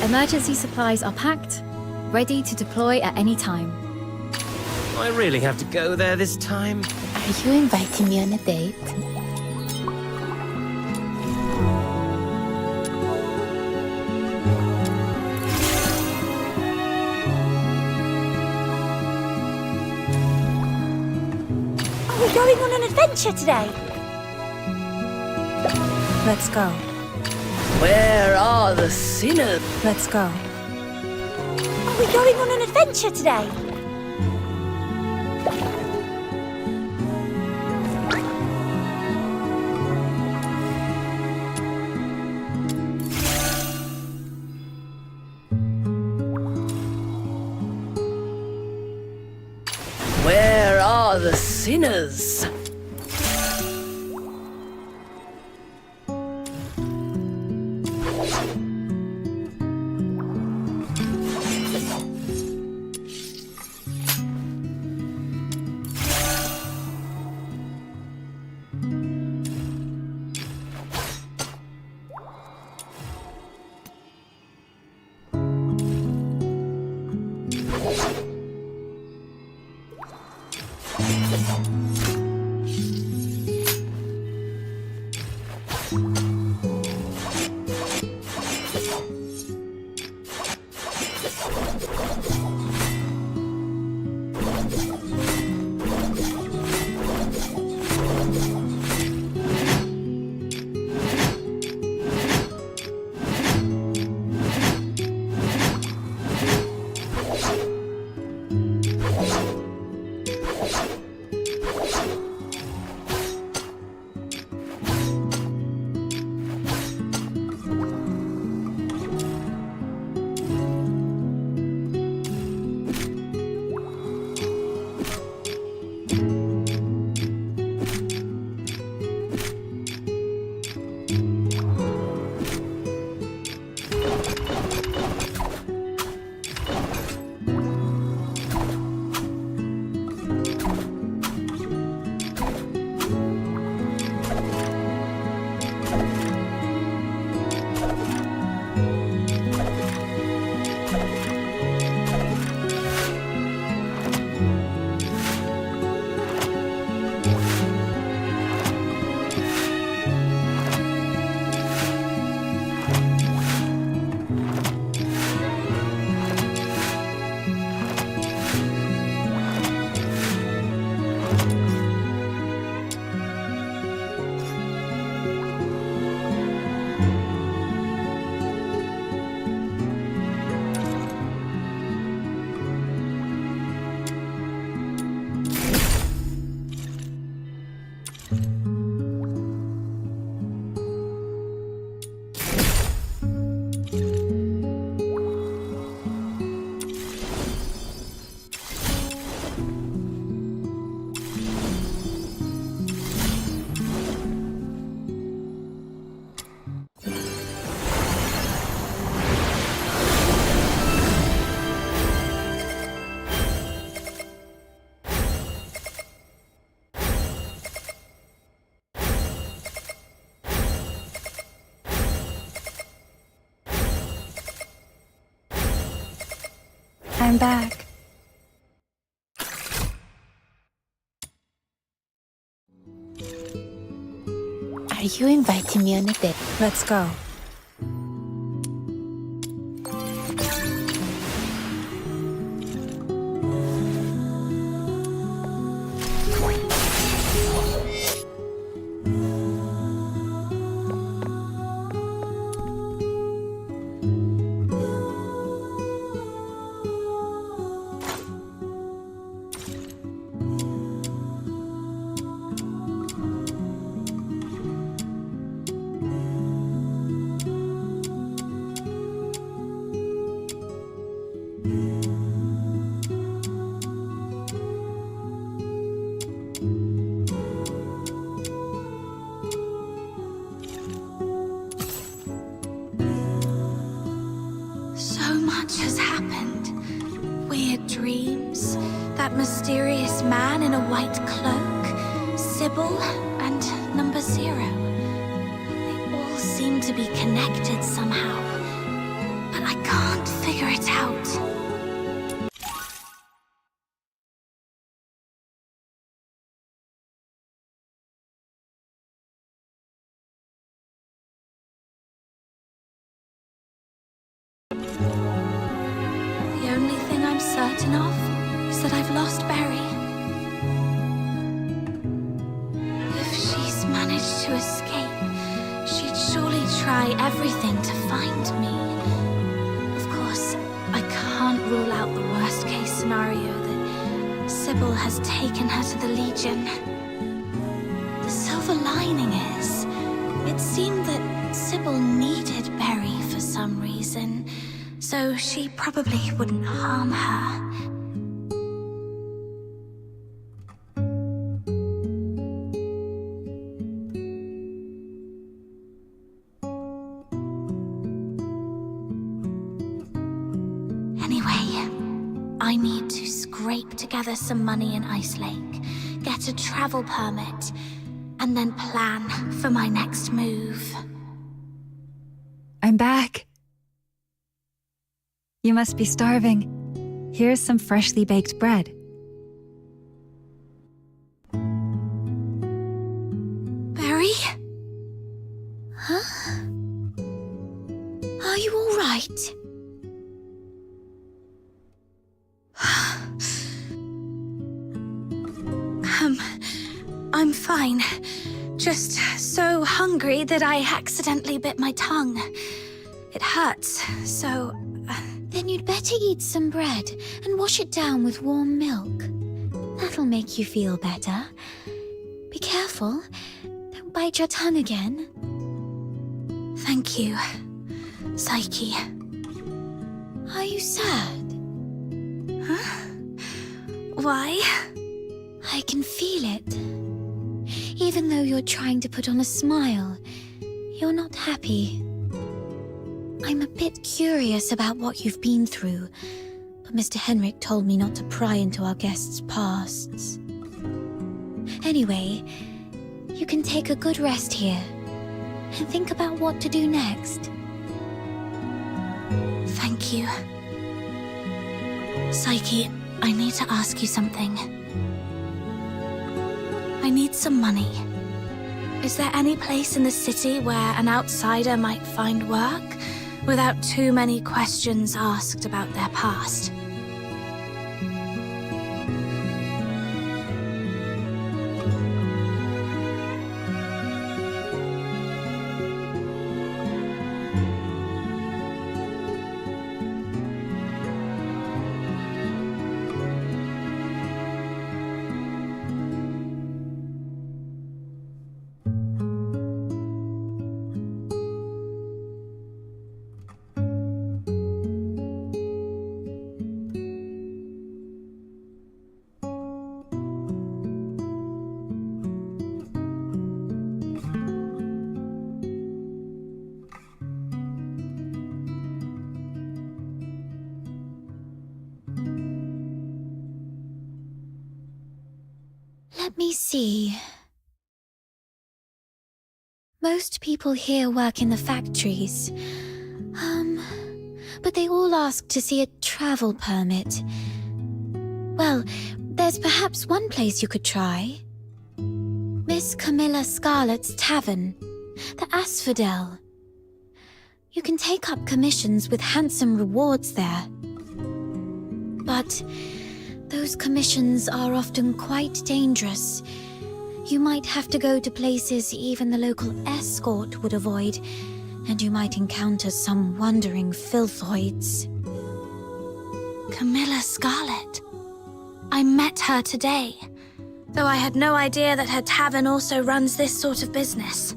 Emergency supplies are packed, ready to deploy at any time. I really have to go there this time. Are you inviting me on a date? Are we going on an adventure today? Let's go. Where are the sinners? Let's go. Are we going on an adventure today? Where are the sinners? I'm back. Are you inviting me on a date? Let's go. So much has happened. Weird dreams, that mysterious man in a white cloak, Sybil, and Number Zero. They all seem to be connected somehow, but I can't figure it out. The only thing I'm certain of is that I've lost Berry. If she's managed to escape, she'd surely try everything to find me. Of course, I can't rule out the worst-case scenario that Sybil has taken her to the Legion. The silver lining is, it seemed that Sybil needed Berry for some reason, so she probably wouldn't harm her. Anyway, I need to scrape together some money in Ice Lake, get a travel permit, and then plan for my next move. I'm back. You must be starving. Here's some freshly baked bread. Berry? Huh? Are you all right? I'm fine. Just so hungry that I accidentally bit my tongue. It hurts, so... Then you'd better eat some bread and wash it down with warm milk. That'll make you feel better. Be careful. Don't bite your tongue again. Thank you, Psyche. Are you sad? Huh? Why? I can feel it. Even though you're trying to put on a smile, you're not happy. I'm a bit curious about what you've been through, but Mr. Henrik told me not to pry into our guests' pasts. Anyway, you can take a good rest here and think about what to do next. Thank you. Psyche, I need to ask you something. I need some money. Is there any place in the city where an outsider might find work without too many questions asked about their past? Let me see. Most people here work in the factories. but they all ask to see a travel permit. Well, there's perhaps one place you could try. Miss Camilla Scarlet's Tavern, the Asphodel. You can take up commissions with handsome rewards there. But those commissions are often quite dangerous. You might have to go to places even the local escort would avoid, and you might encounter some wandering filthoids. Camilla Scarlet. I met her today, though I had no idea that her tavern also runs this sort of business.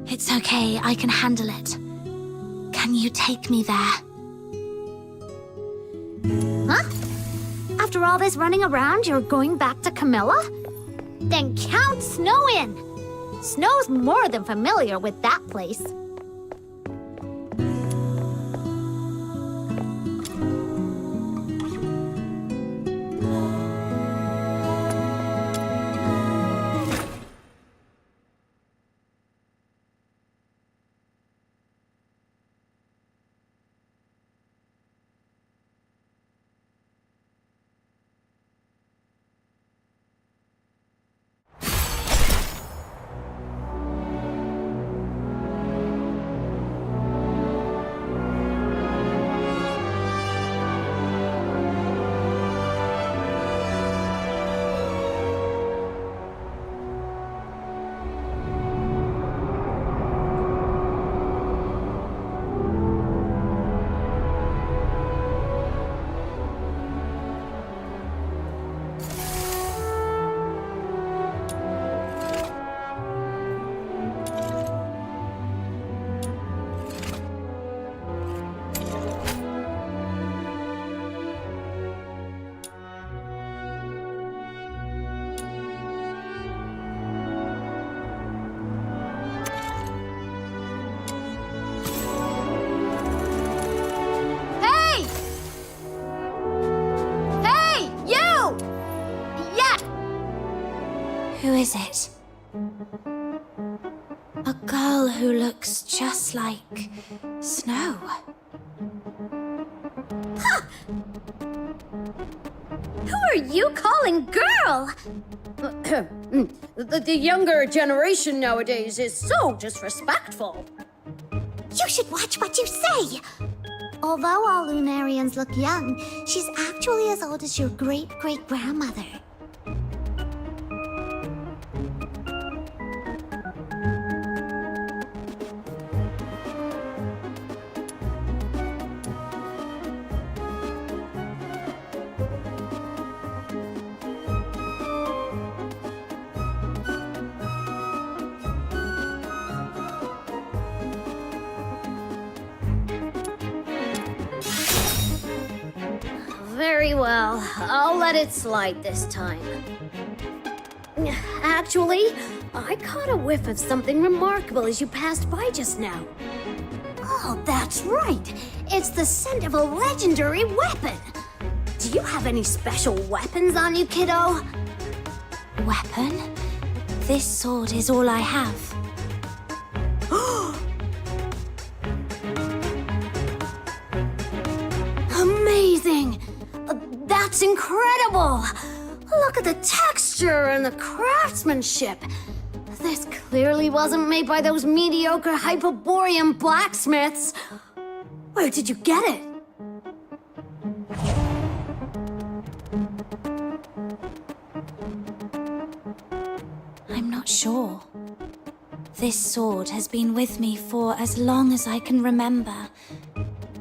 It's okay, I can handle it. Can you take me there? Huh? After all this running around, you're going back to Camilla? Then count Snow in! Snow's more than familiar with that place. Who is it? A girl who looks just like Snow. Who are you calling girl? The younger generation nowadays is so disrespectful. You should watch what you say! Although all Lunarians look young, she's actually as old as your great-great-grandmother. Very well, I'll let it slide this time. Actually, I caught a whiff of something remarkable as you passed by just now. Oh, that's right. It's the scent of a legendary weapon. Do you have any special weapons on you, kiddo? Weapon? This sword is all I have. Amazing! That's incredible! Look at the texture and the craftsmanship. This clearly wasn't made by those mediocre Hyperborean blacksmiths. Where did you get it? I'm not sure. This sword has been with me for as long as I can remember.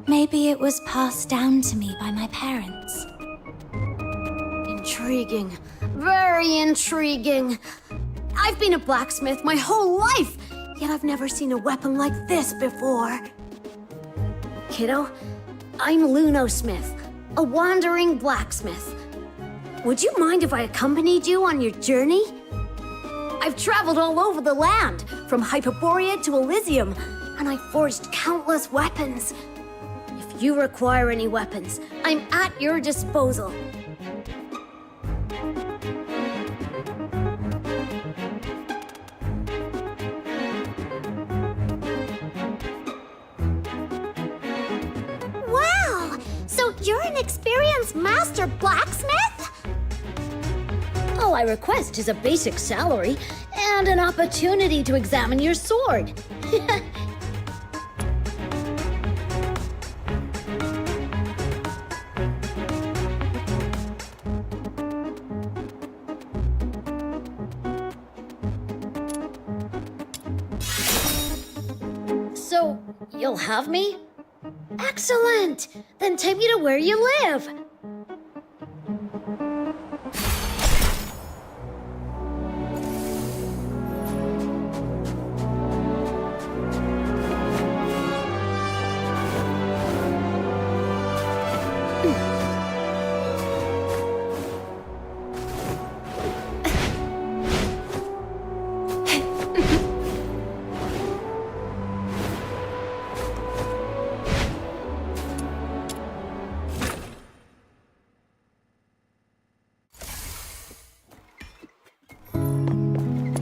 Maybe it was passed down to me by my parents. Intriguing. Very intriguing. I've been a blacksmith my whole life, yet I've never seen a weapon like this before. Kiddo, I'm Lunosmith, a wandering blacksmith. Would you mind if I accompanied you on your journey? I've traveled all over the land, from Hyperborea to Elysium, and I've forged countless weapons. If you require any weapons, I'm at your disposal. an experienced master blacksmith? All I request is a basic salary and an opportunity to examine your sword. So, you'll have me? Excellent! Then take me to where you live.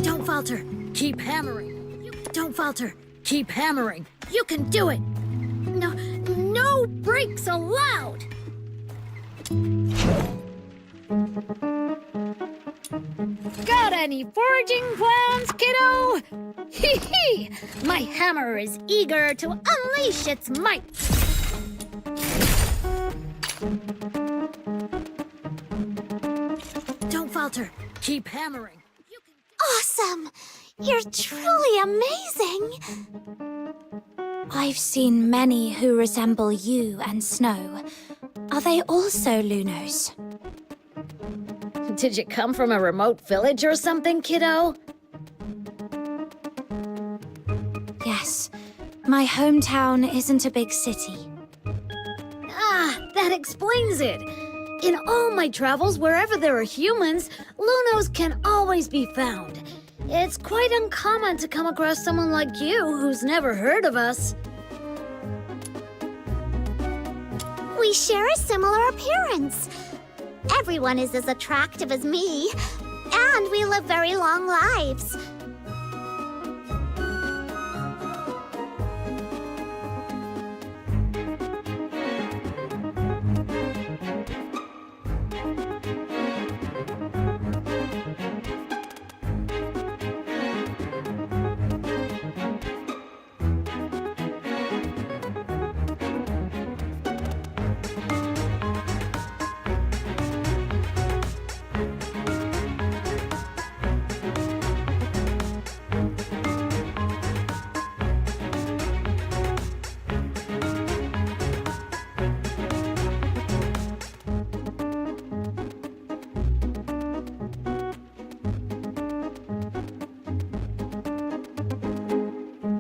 Don't falter. Keep hammering. Don't falter. Keep hammering. You can do it. No breaks allowed. Got any foraging plans, kiddo? Hee hee! My hammer is eager to unleash its might. Don't falter. Keep hammering. Awesome! You're truly amazing! I've seen many who resemble you and Snow. Are they also Lunos? Did you come from a remote village or something, kiddo? Yes. My hometown isn't a big city. Ah, that explains it. In all my travels, wherever there are humans, Lunos can always be found. It's quite uncommon to come across someone like you who's never heard of us. We share a similar appearance. Everyone is as attractive as me, and we live very long lives.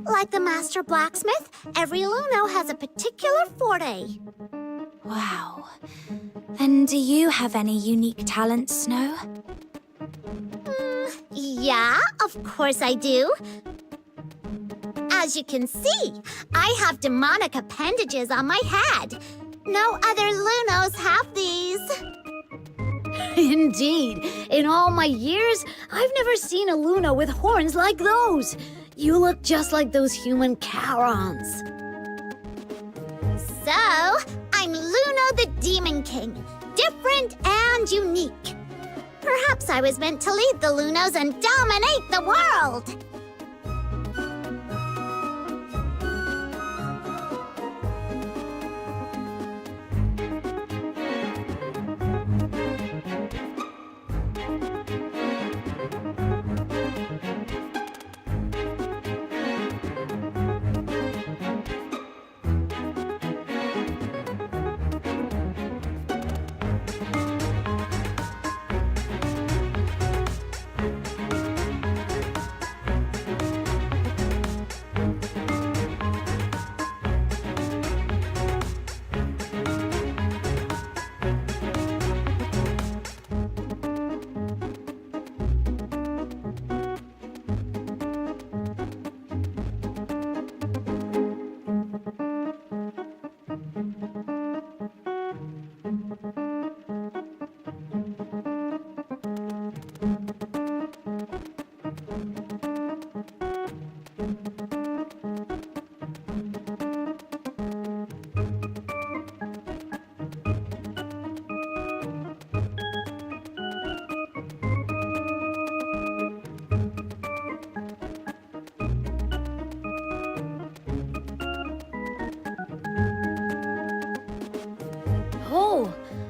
Like the master blacksmith, every Luno has a particular forte. Wow. Then do you have any unique talents, Snow? Yeah, of course I do. As you can see, I have demonic appendages on my head. No other Lunos have these. Indeed. In all my years, I've never seen a Luno with horns like those. You look just like those human Charons. So, I'm Luno the Demon King. Different and unique. Perhaps I was meant to lead the Lunos and dominate the world.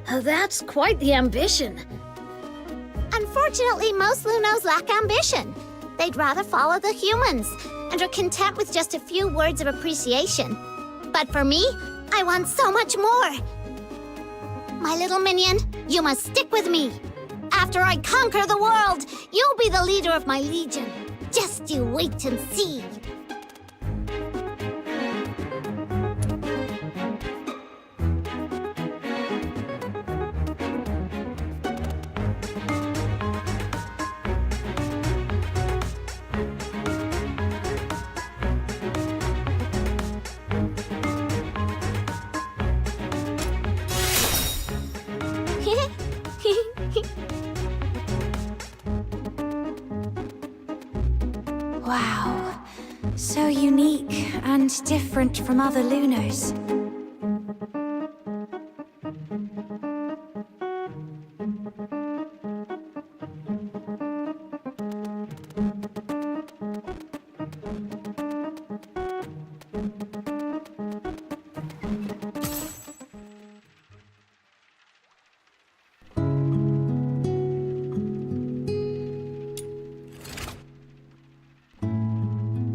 That's quite the ambition. Unfortunately, most Lunos lack ambition. They'd rather follow the humans, and are content with just a few words of appreciation. But for me, I want so much more. My little minion, you must stick with me. After I conquer the world, you'll be the leader of my legion. Just you wait and see. Wow. So unique and different from other Lunos.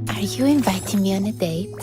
Are you inviting me on a date?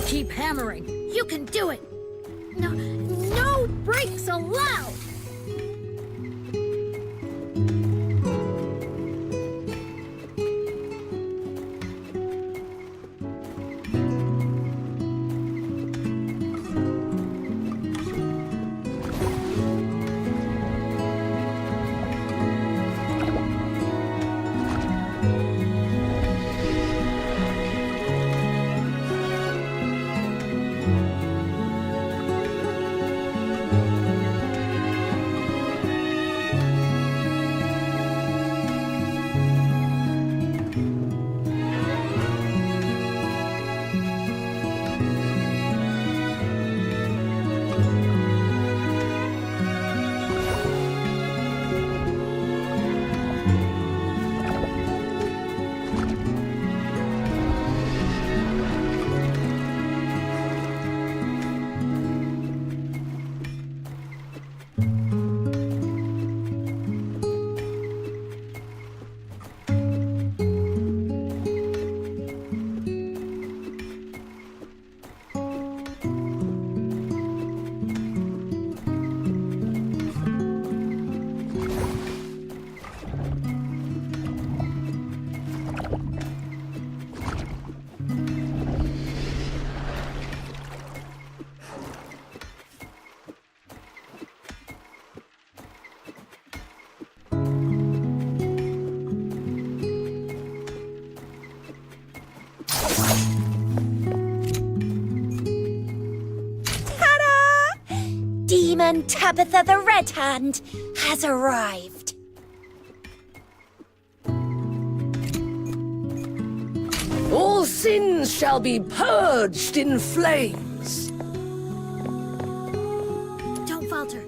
Keep hammering. You can do it. No, no breaks allowed. woman Tabitha the Red Hand has arrived. All sins shall be purged in flames. Don't falter.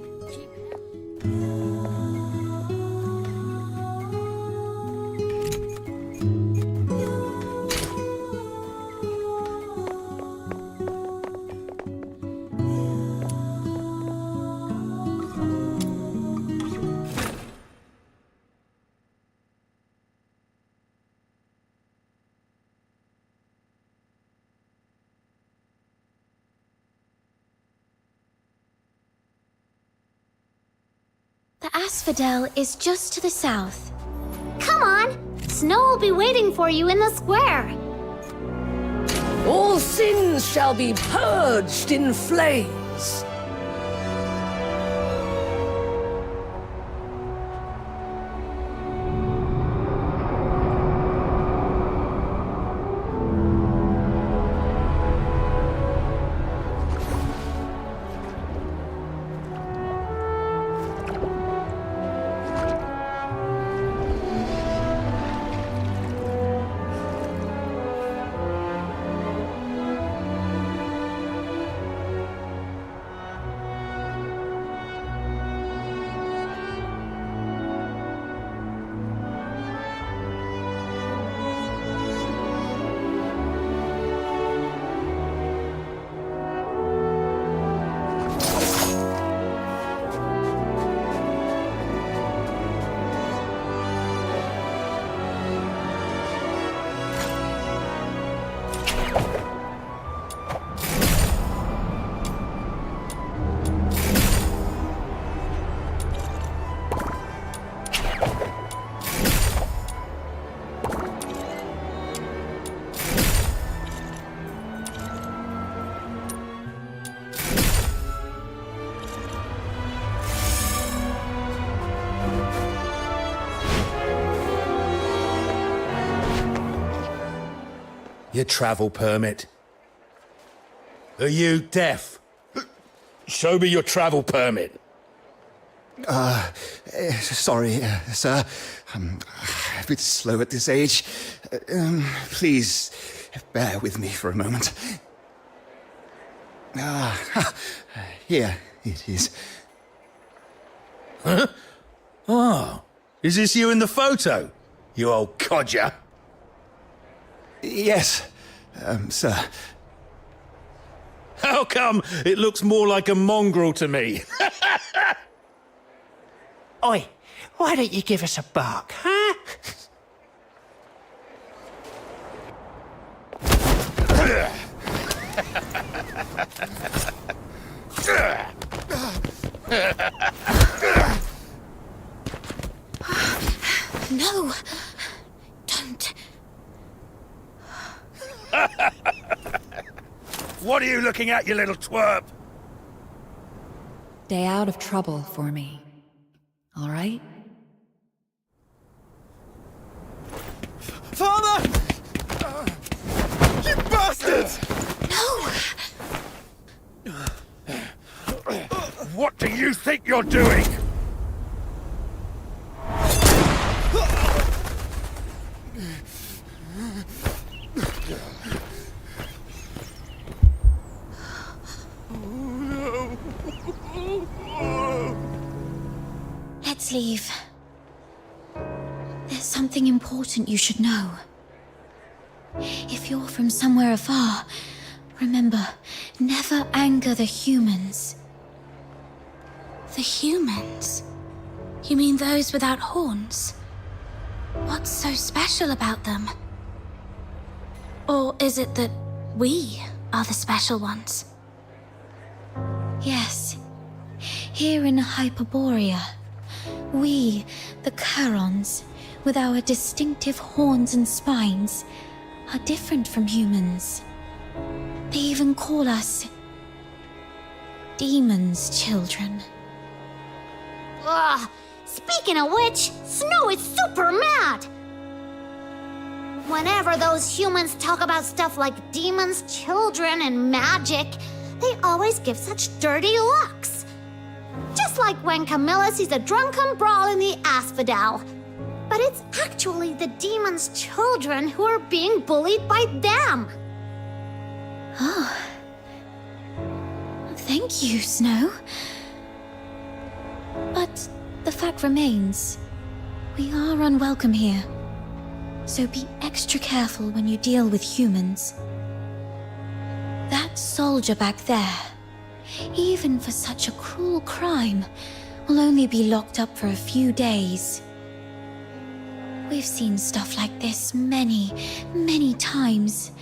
The asphodel is just to the south. Come on! Snow will be waiting for you in the square. All sins shall be purged in flames. Your travel permit. Are you deaf? Show me your travel permit. Sorry, sir. I'm a bit slow at this age. Please, bear with me for a moment. Here it is. Huh? Oh, is this you in the photo? You old codger. Yes, sir. How come it looks more like a mongrel to me? Oi, why don't you give us a bark, huh? No, don't. What are you looking at, you little twerp? Stay out of trouble for me. All right? Father! You bastards! No! What do you think you're doing? Let's leave. There's something important you should know. If you're from somewhere afar, remember, never anger the humans. The humans? You mean those without horns? What's so special about them? Or is it that we are the special ones? Yes. Here in Hyperborea, we, the Charons, with our distinctive horns and spines, are different from humans. They even call us demons' children. Ugh! Speaking of which, Snow is super mad! Whenever those humans talk about stuff like demons, children, and magic, they always give such dirty looks. like when Camilla sees a drunken brawl in the asphodel. But it's actually the demon's children who are being bullied by them. Oh. Thank you, Snow. But the fact remains, we are unwelcome here. So be extra careful when you deal with humans. That soldier back there, even for such a cruel crime, will only be locked up for a few days. We've seen stuff like this many, many times,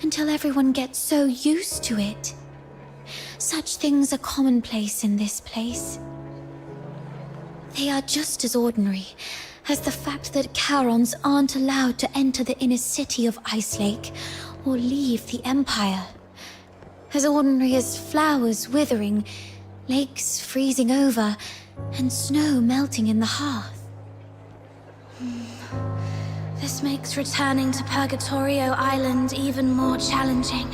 until everyone gets so used to it. Such things are commonplace in this place. They are just as ordinary as the fact that Charons aren't allowed to enter the inner city of Ice Lake or leave the Empire. As ordinary as flowers withering, lakes freezing over, and snow melting in the hearth. This makes returning to Purgatorio Island even more challenging.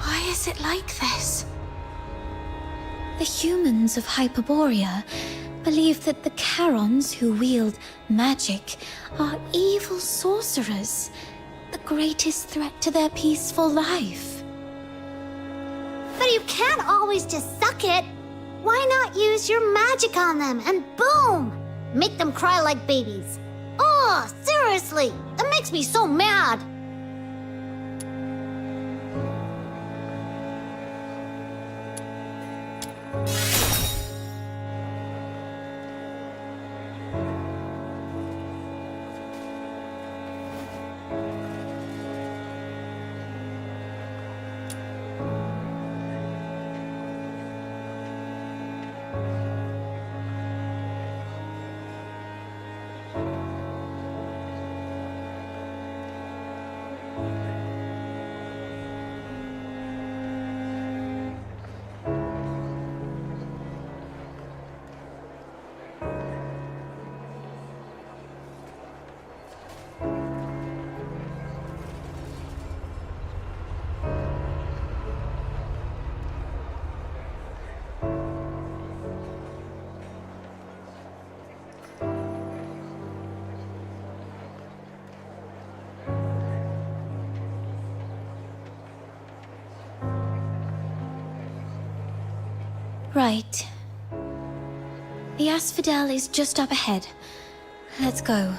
Why is it like this? The humans of Hyperborea believe that the Charons who wield magic are evil sorcerers, the greatest threat to their peaceful life. But you can't always just suck it. Why not use your magic on them and boom! Make them cry like babies. Oh, seriously, that makes me so mad. Right. The asphodel is just up ahead. Let's go.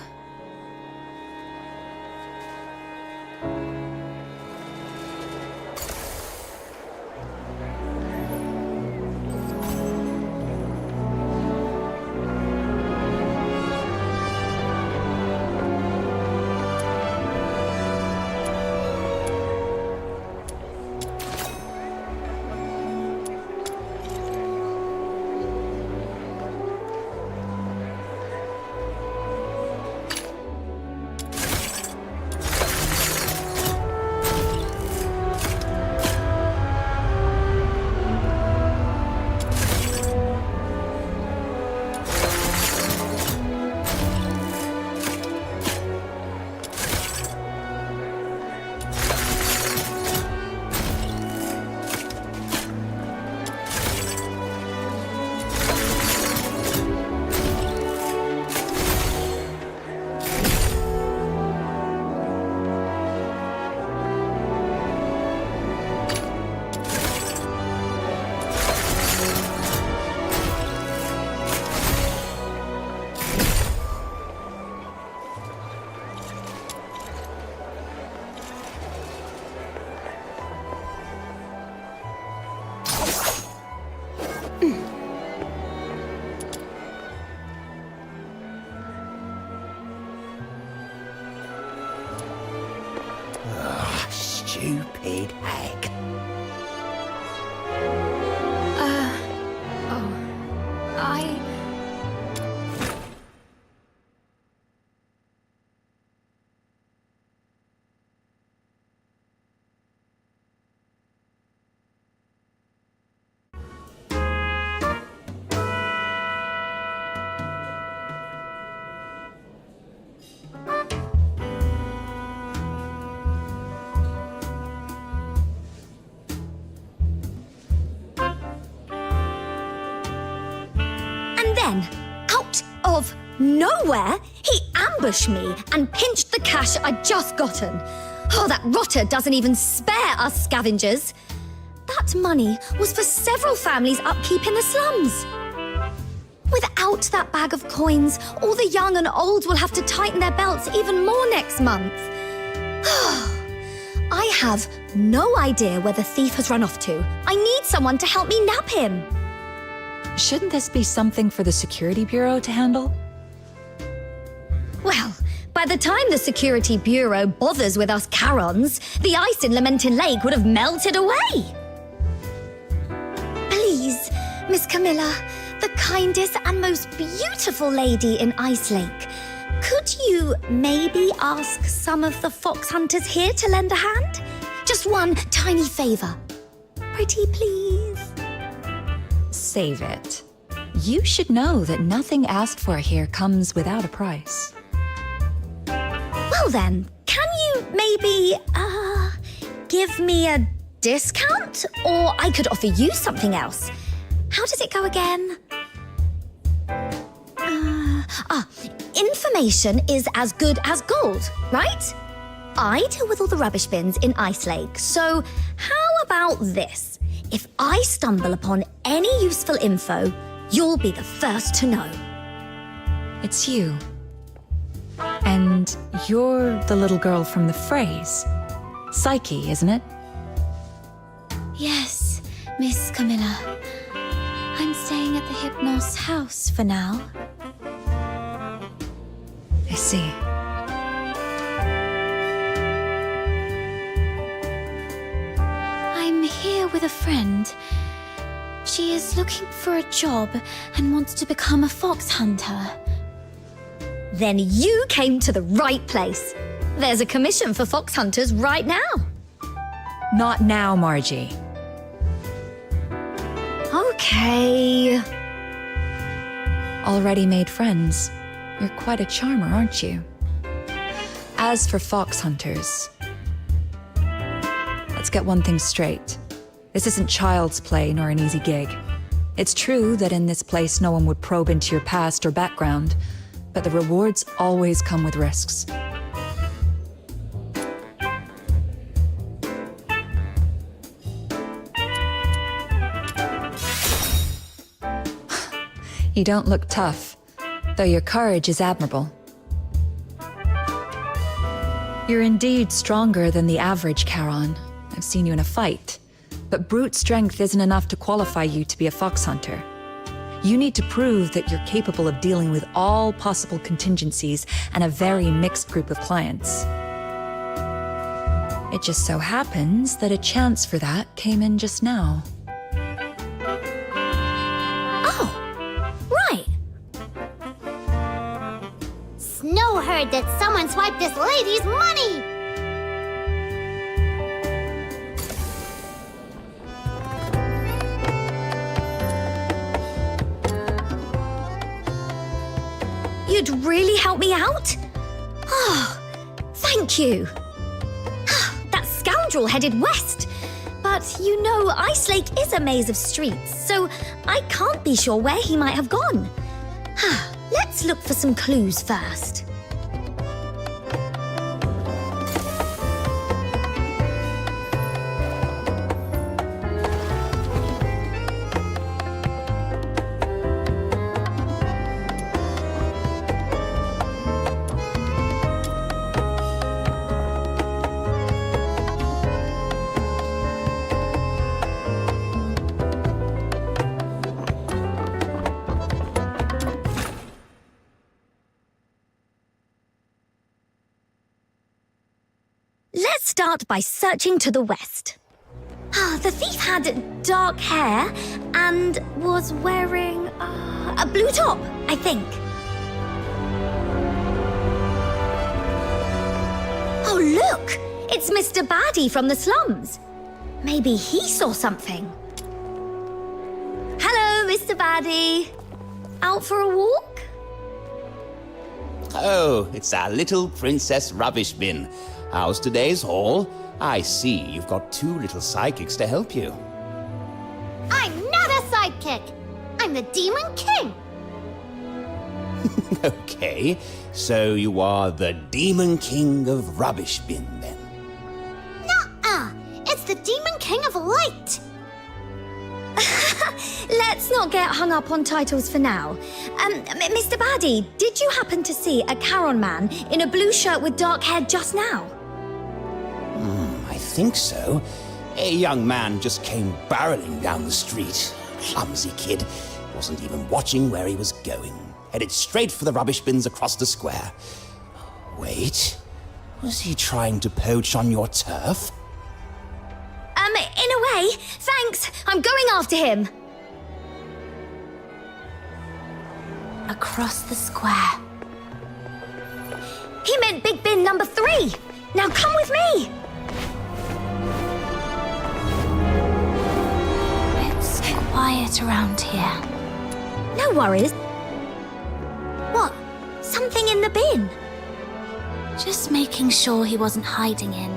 then, out of nowhere, he ambushed me and pinched the cash I'd just gotten. Oh, that rotter doesn't even spare us scavengers. That money was for several families' upkeep in the slums. Without that bag of coins, all the young and old will have to tighten their belts even more next month. I have no idea where the thief has run off to. I need someone to help me nab him. Shouldn't this be something for the Security Bureau to handle? Well, by the time the Security Bureau bothers with us Charons, the ice in Lamentin Lake would have melted away. Please, Miss Camilla, the kindest and most beautiful lady in Ice Lake, could you maybe ask some of the fox hunters here to lend a hand? Just one tiny favor. Pretty please. Save it. You should know that nothing asked for here comes without a price. Well then, can you maybe, give me a discount? Or I could offer you something else. How does it go again? Information is as good as gold, right? I deal with all the rubbish bins in Ice Lake, so how about this? If I stumble upon any useful info, you'll be the first to know. It's you. And you're the little girl from the phrase. Psyche, isn't it? Yes, Miss Camilla. I'm staying at the Hypnos house for now. I see. I'm here with a friend. She is looking for a job and wants to become a fox hunter. Then you came to the right place. There's a commission for fox hunters right now. Not now, Margie. Okay. Already made friends. You're quite a charmer, aren't you? As for fox hunters, let's get one thing straight. This isn't child's play nor an easy gig. It's true that in this place no one would probe into your past or background, but the rewards always come with risks. You don't look tough, though your courage is admirable. You're indeed stronger than the average Charon. I've seen you in a fight. But brute strength isn't enough to qualify you to be a fox hunter. You need to prove that you're capable of dealing with all possible contingencies and a very mixed group of clients. It just so happens that a chance for that came in just now. Snow heard that someone swiped this lady's money! You'd really help me out? Oh, thank you. That scoundrel headed west. But you know, Ice Lake is a maze of streets, so I can't be sure where he might have gone. Let's look for some clues first. Let's start by searching to the west. The thief had dark hair and was wearing a blue top, I think. Oh, look! It's Mr. Baddie from the slums. Maybe he saw something. Hello, Mr. Baddie. Out for a walk? Oh, it's our little princess rubbish bin. How's today's haul? I see you've got two little psychics to help you. I'm not a sidekick! I'm the Demon King! Okay, so you are the Demon King of Rubbish Bin, then? Nuh-uh! It's the Demon King of Light! Let's not get hung up on titles for now. Mr. Baddie, did you happen to see a Charon man in a blue shirt with dark hair just now? I think so. A young man just came barreling down the street. Clumsy kid. Wasn't even watching where he was going. Headed straight for the rubbish bins across the square. Wait, was he trying to poach on your turf? In a way, thanks. I'm going after him. Across the square. He meant Big Bin number 3. Now come with me. It's quiet around here. No worries. What? Something in the bin? Just making sure he wasn't hiding in.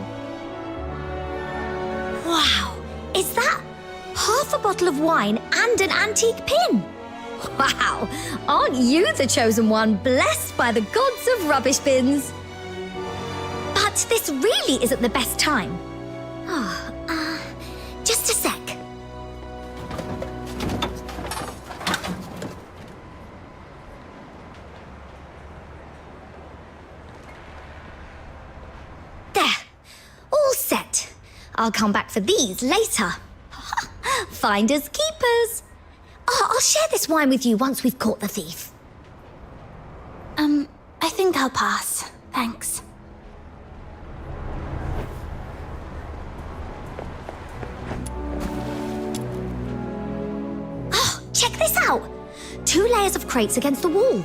Wow, is that half a bottle of wine and an antique pin? Wow, aren't you the chosen one, blessed by the gods of rubbish bins? But this really isn't the best time. Just a sec. There, all set. I'll come back for these later. Finders keepers. I'll share this wine with you once we've caught the thief. I think I'll pass. Thanks. Oh, check this out. 2 layers of crates against the wall.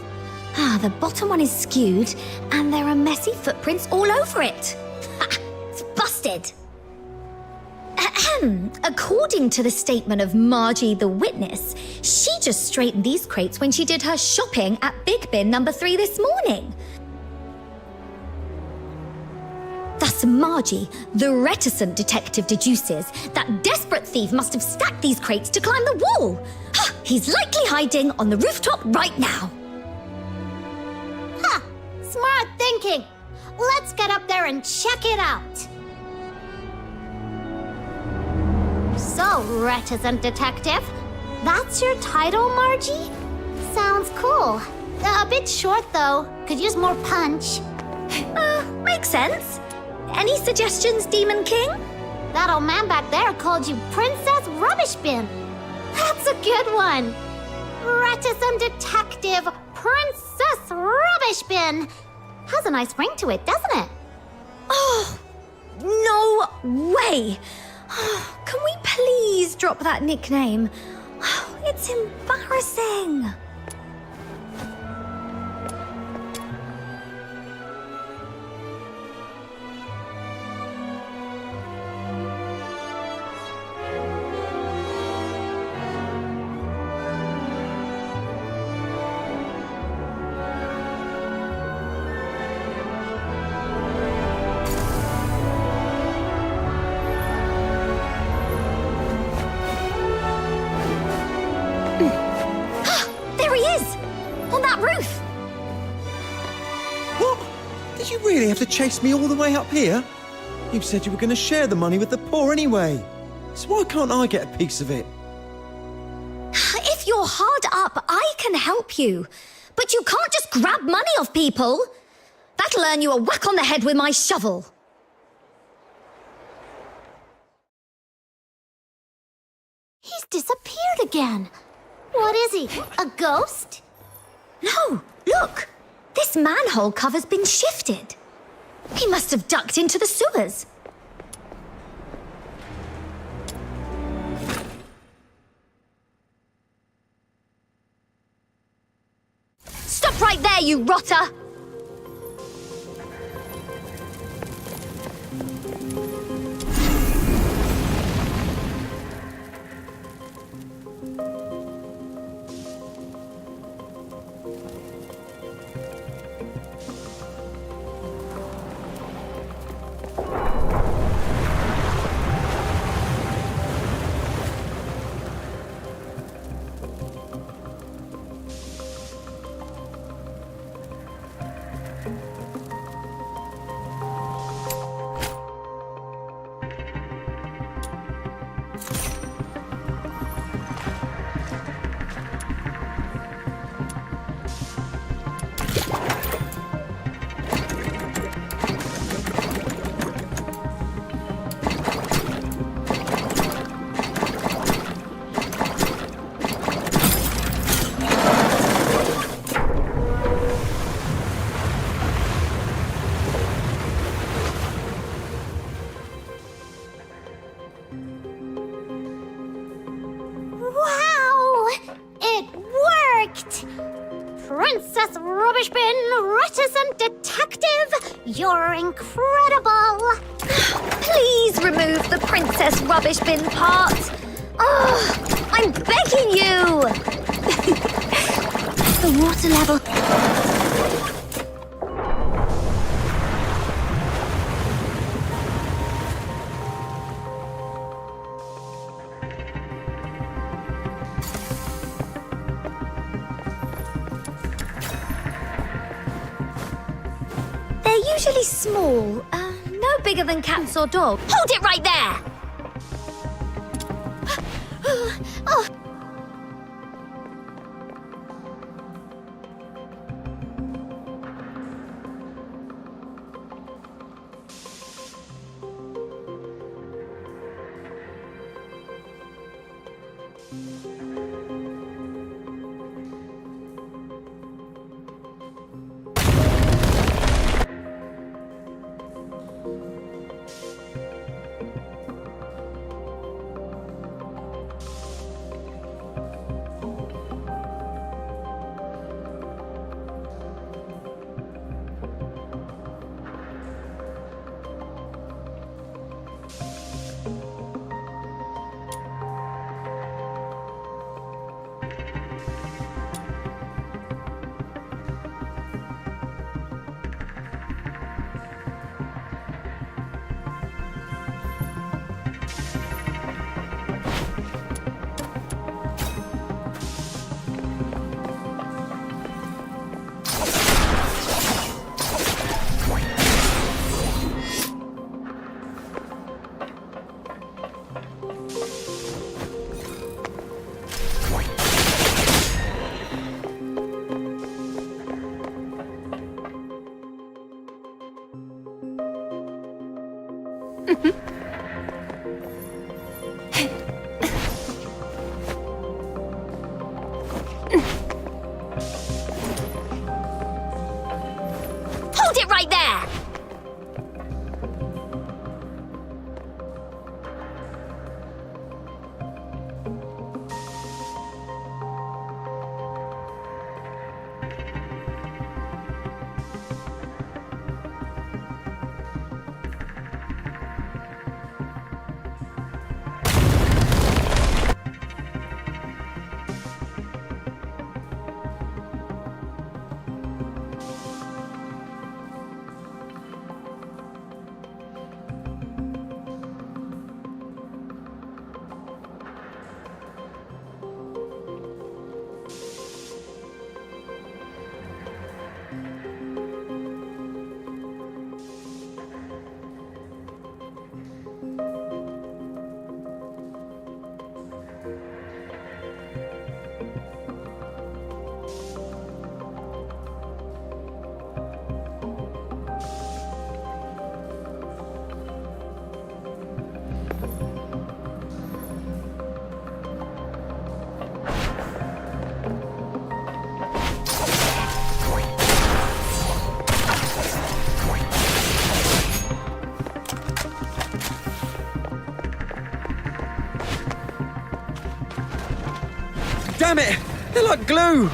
The bottom one is skewed, and there are messy footprints all over it. It's busted. According to the statement of Margie the witness, she just straightened these crates when she did her shopping at Big Bin number 3 this morning. Thus Margie, the reticent detective, deduces that desperate thief must have stacked these crates to climb the wall. He's likely hiding on the rooftop right now. Ha! Smart thinking! Let's get up there and check it out! So, reticent detective, that's your title, Margie? Sounds cool. A bit short, though. Could use more punch. Makes sense. Any suggestions, Demon King? That old man back there called you Princess Rubbish Bin. That's a good one. Reticent detective, Princess Rubbish Bin. Has a nice ring to it, doesn't it? Oh, no way. Can we please drop that nickname? It's embarrassing. Did you really have to chase me all the way up here? You said you were going to share the money with the poor anyway. So why can't I get a piece of it? If you're hard up, I can help you. But you can't just grab money off people. That'll earn you a whack on the head with my shovel. He's disappeared again. What is he, a ghost? No, look. This manhole cover's been shifted. He must have ducked into the sewers. Stop right there, you rotter! Princess Rubbish Bin, reticent detective, you're incredible! Please remove the Princess Rubbish Bin part. Oh, I'm begging you! The water level... They're usually small, no bigger than cats or dogs. Hold it right there! Oh. Hold it right there! Damn it! They're like glue!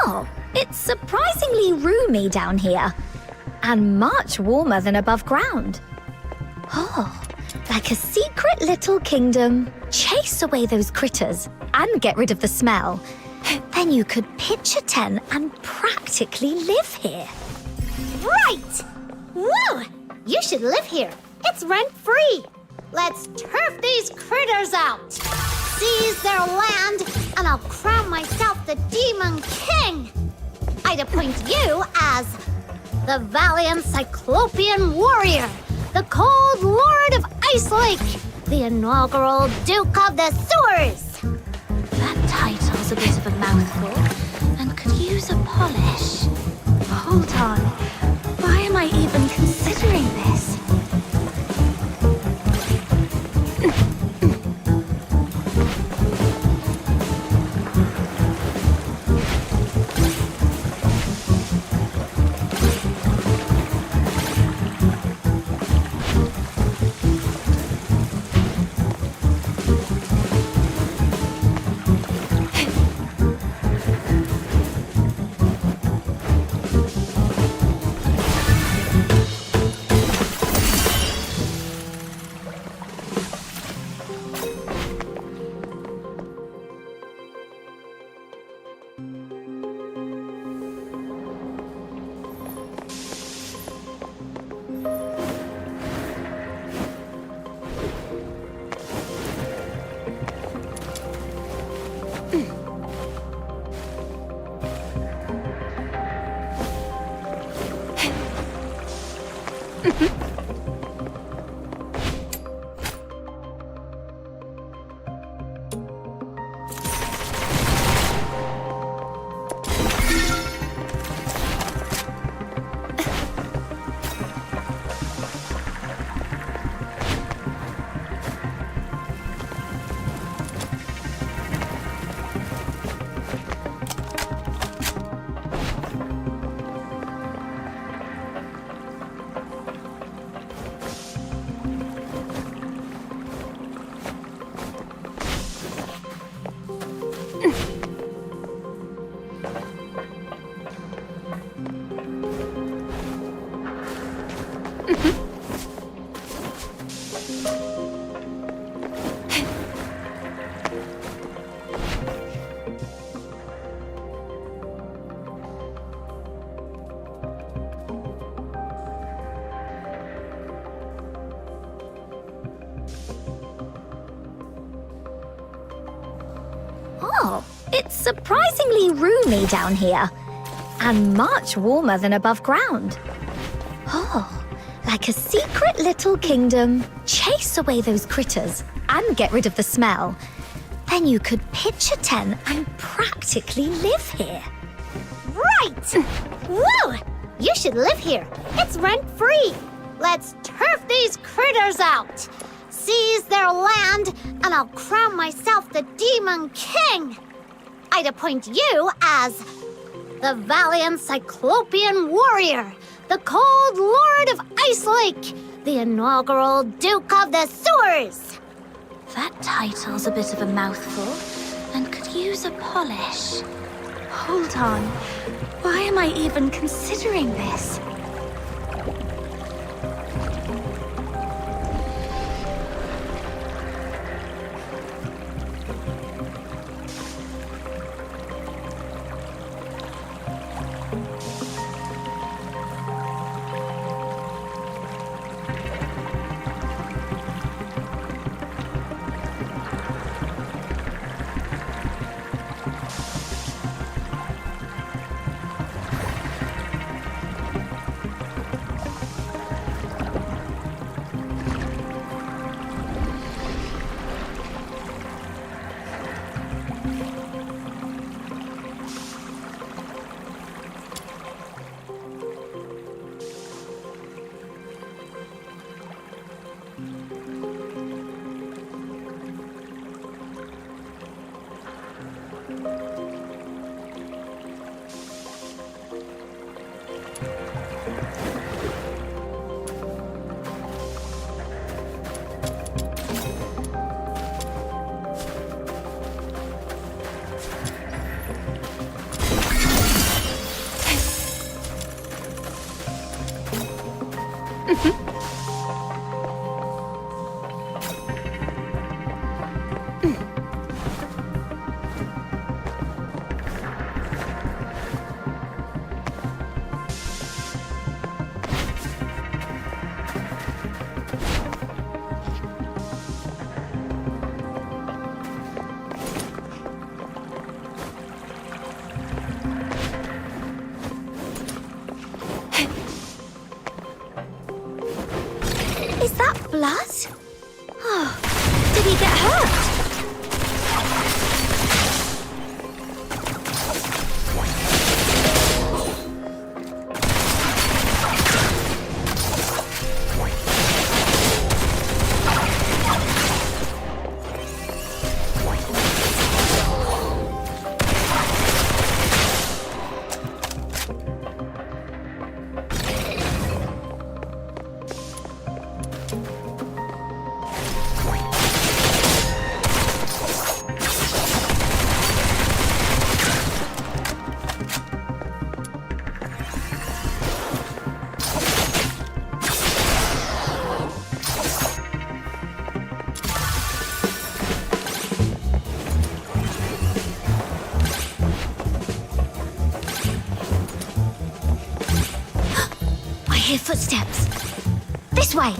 Oh, it's surprisingly roomy down here. And much warmer than above ground. Oh, like a secret little kingdom. Chase away those critters and get rid of the smell. Then you could pitch a tent and practically live here. Right! Woo! You should live here. It's rent-free. Let's turf these critters out. Seize their land, and I'll crown myself the Demon King. I'd appoint you as the valiant Cyclopean warrior, the cold lord of Ice Lake, the inaugural Duke of the Sewers. That title's a bit of a mouthful and could use a polish. Hold on. Why am I even considering this? Oh, it's surprisingly roomy down here. And much warmer than above ground. Oh, like a secret little kingdom. Chase away those critters and get rid of the smell. Then you could pitch a tent and practically live here. Right! Woo! You should live here. It's rent-free. Let's turf these critters out. Seize their land, and I'll crown myself the Demon King. I'd appoint you as the valiant Cyclopean warrior, the cold lord of Ice Lake, the inaugural Duke of the Sewers. That title's a bit of a mouthful and could use a polish. Hold on. Why am I even considering this? Is that blood? Oh, did he get hurt? I hear footsteps. This way.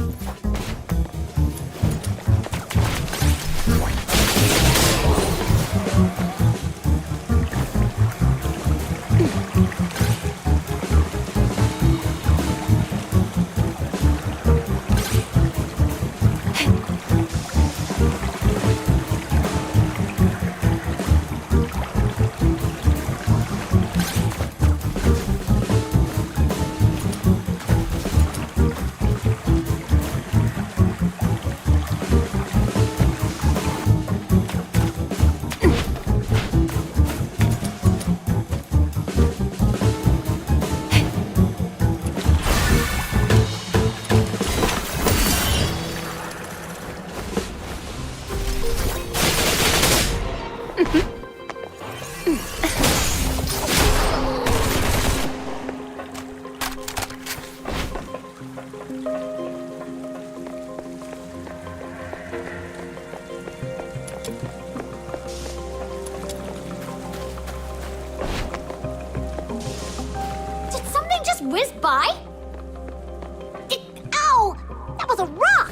Whizzed by? Ow! That was a rock!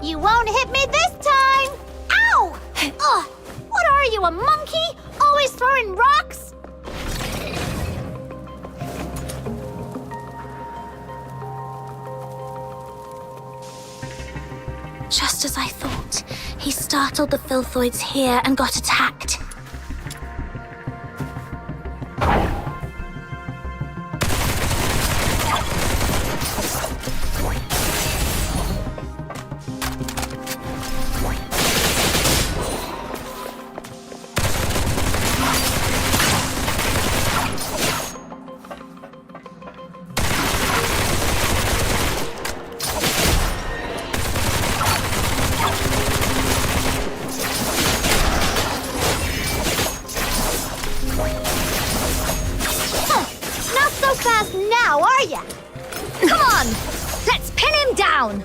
You won't hit me this time! Ow! Ugh! What are you, a monkey? Always throwing rocks? Just as I thought, he startled the Filthoids here and got attacked. Now, are ya? Come on! Let's pin him down!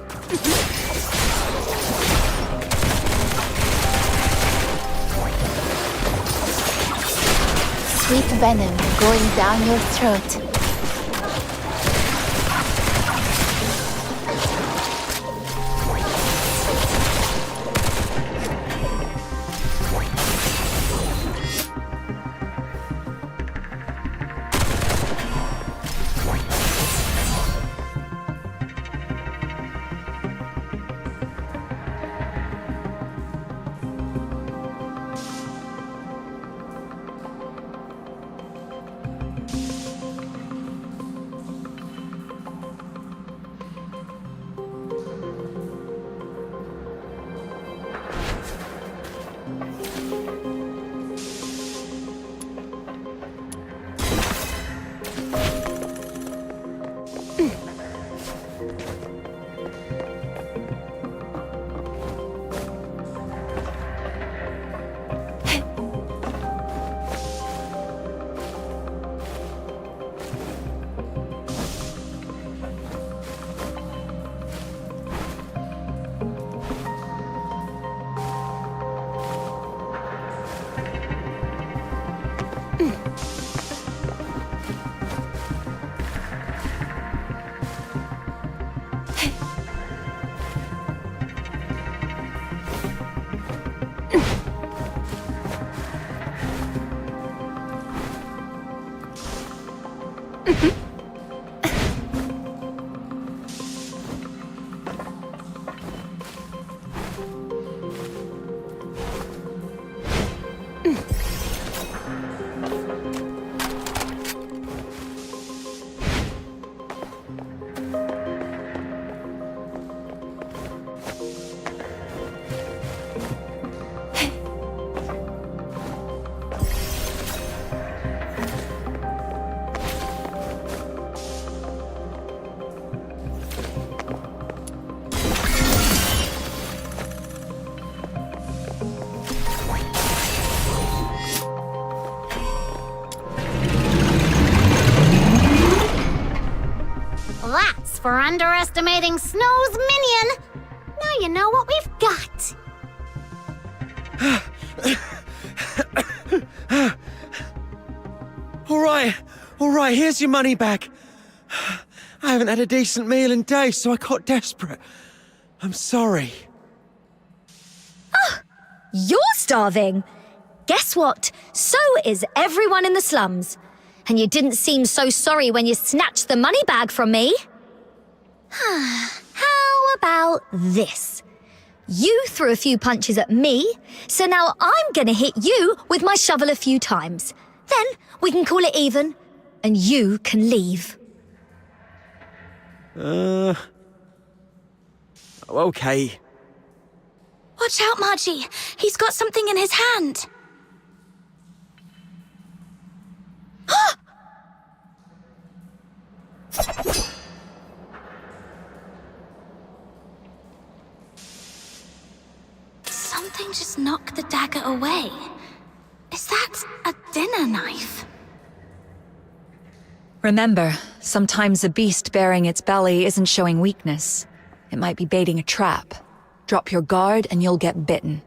Sweet venom going down your throat. That's for underestimating Snow's minion. Now you know what we've got. All right, here's your money back. I haven't had a decent meal in days, so I got desperate. I'm sorry. Oh, you're starving. Guess what? So is everyone in the slums. And you didn't seem so sorry when you snatched the money bag from me. How about this? You threw a few punches at me, so now I'm gonna hit you with my shovel a few times. Then we can call it even, and you can leave. Okay. Watch out, Margie. He's got something in his hand. Something just knocked the dagger away. Is that a dinner knife? Remember, sometimes a beast bearing its belly isn't showing weakness. It might be baiting a trap. Drop your guard and you'll get bitten.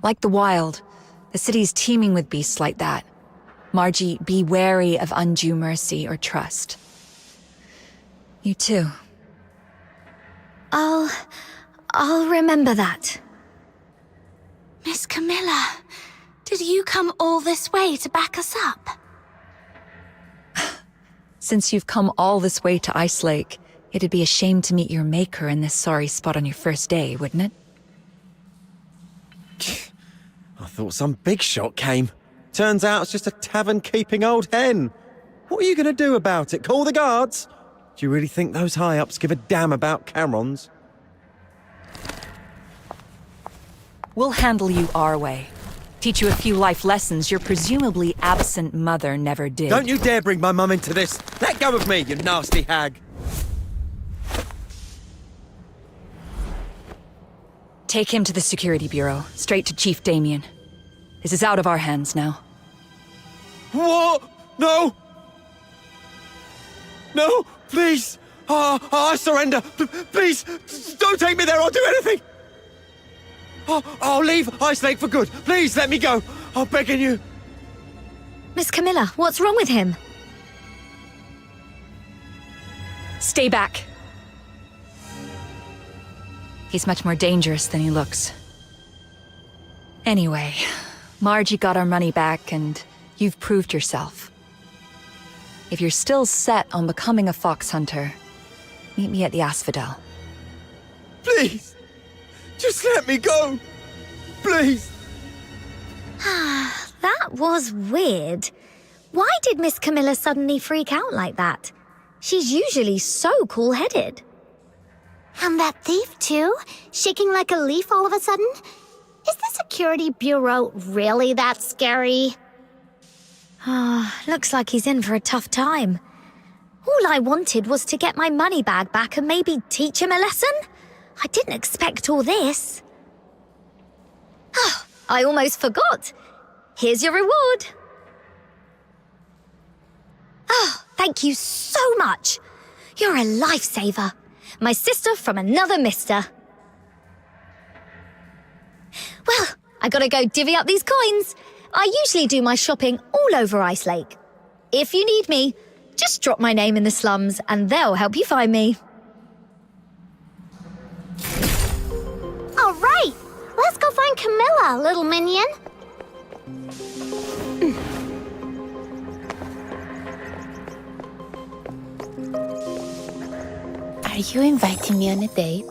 Like the wild, the city's teeming with beasts like that. Margie, be wary of undue mercy or trust. You too. I'll remember that. Miss Camilla, did you come all this way to back us up? Since you've come all this way to Ice Lake, it'd be a shame to meet your maker in this sorry spot on your first day, wouldn't it? I thought some big shot came. Turns out it's just a tavern-keeping old hen. What are you going to do about it? Call the guards? Do you really think those high-ups give a damn about Carons? We'll handle you our way. Teach you a few life lessons your presumably absent mother never did. Don't you dare bring my mum into this! Let go of me, you nasty hag! Take him to the Security Bureau, straight to Chief Damien. This is out of our hands now. What? No! No, please! I surrender! Please, don't take me there or do anything! I'll leave Ice Lake for good. Please, let me go. I'm begging you. Miss Camilla, what's wrong with him? Stay back. He's much more dangerous than he looks. Anyway, Margie got our money back and you've proved yourself. If you're still set on becoming a fox hunter, meet me at the Asphodel. Please, just let me go. Please. That was weird. Why did Miss Camilla suddenly freak out like that? She's usually so cool-headed. And that thief, too? Shaking like a leaf all of a sudden? Is the Security Bureau really that scary? Looks like he's in for a tough time. All I wanted was to get my money bag back and maybe teach him a lesson. I didn't expect all this. I almost forgot. Here's your reward. Oh, thank you so much. You're a lifesaver. My sister from another mister. Well, I gotta go divvy up these coins. I usually do my shopping all over Ice Lake. If you need me, just drop my name in the slums and they'll help you find me. All right, let's go find Camilla, little minion. Are you inviting me on a date?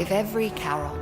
Give every carol.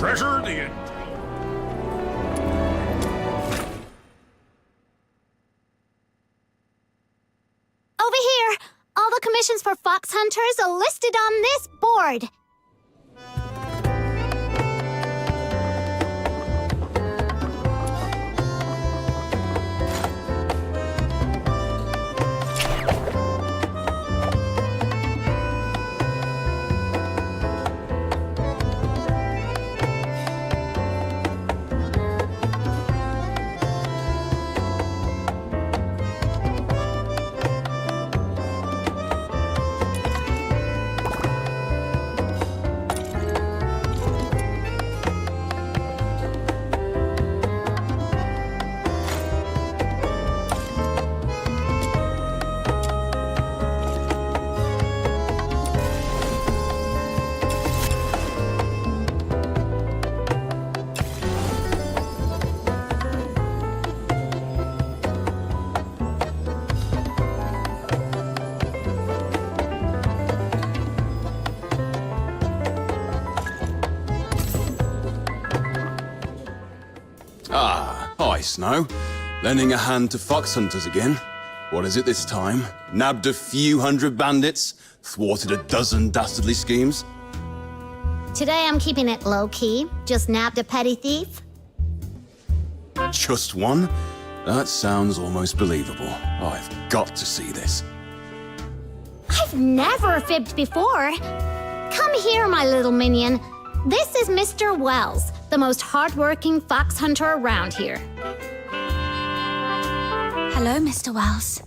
Treasure the end. Over here! All the commissions for fox hunters are listed on this board. Ah, hi, Snow. Lending a hand to fox hunters again. What is it this time? Nabbed a few hundred bandits? Thwarted a dozen dastardly schemes? Today I'm keeping it low-key. Just nabbed a petty thief. Just one? That sounds almost believable. I've got to see this. I've never fibbed before. Come here, my little minion. This is Mr. Wells, the most hardworking fox hunter around here. Hello, Mr. Wells.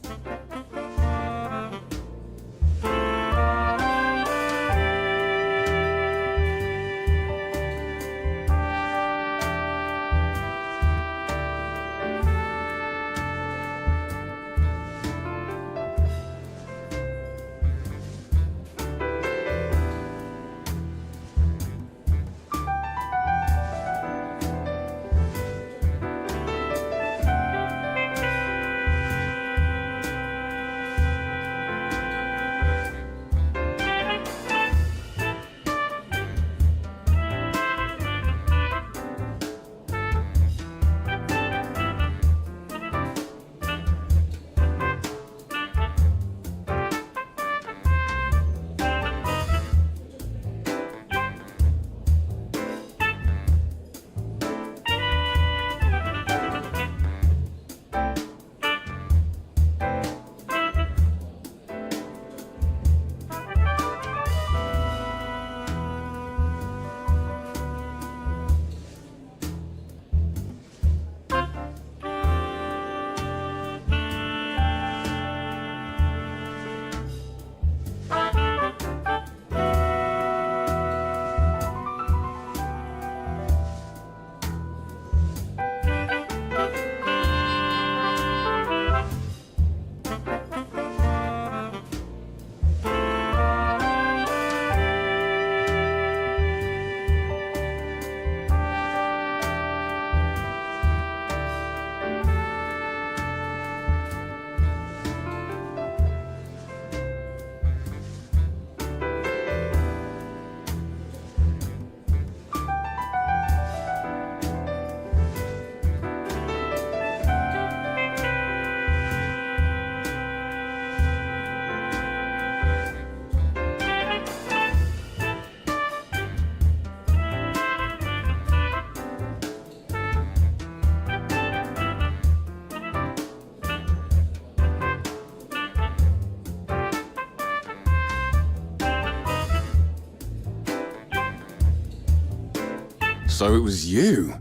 So it was you.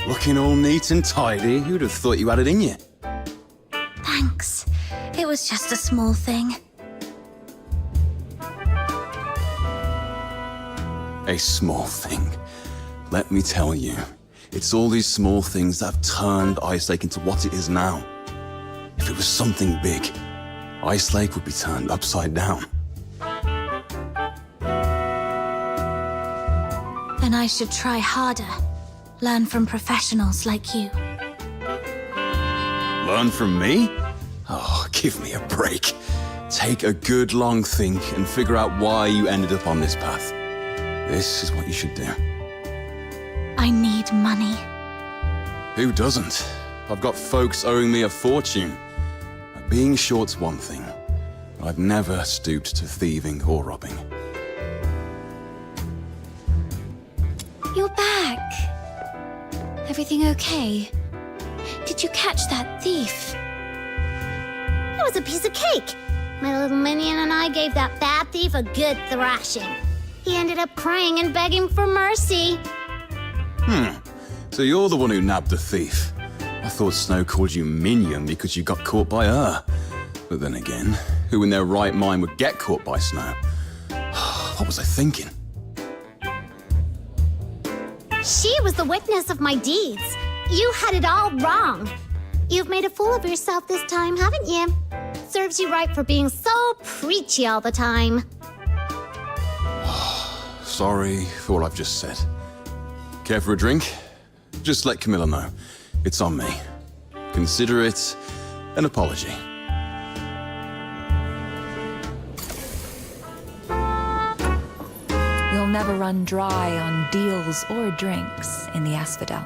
Looking all neat and tidy. Who'd have thought you had it in you? Thanks. It was just a small thing. A small thing. Let me tell you, it's all these small things that have turned Ice Lake into what it is now. If it was something big, Ice Lake would be turned upside down. Then I should try harder. Learn from professionals like you. Learn from me? Oh, give me a break. Take a good long think and figure out why you ended up on this path. This is what you should do. I need money. Who doesn't? I've got folks owing me a fortune. Being short's one thing. I've never stooped to thieving or robbing. You're back. Everything okay? Did you catch that thief? It was a piece of cake. My little minion and I gave that bad thief a good thrashing. He ended up crying and begging for mercy. So you're the one who nabbed the thief. I thought Snow called you minion because you got caught by her. But then again, who in their right mind would get caught by Snow? What was I thinking? She was the witness of my deeds. You had it all wrong. You've made a fool of yourself this time, haven't you? Serves you right for being so preachy all the time. Sorry for what I've just said. Care for a drink? Just let Camilla know. It's on me. Consider it an apology. You'll never run dry on deals or drinks in the Asphodel.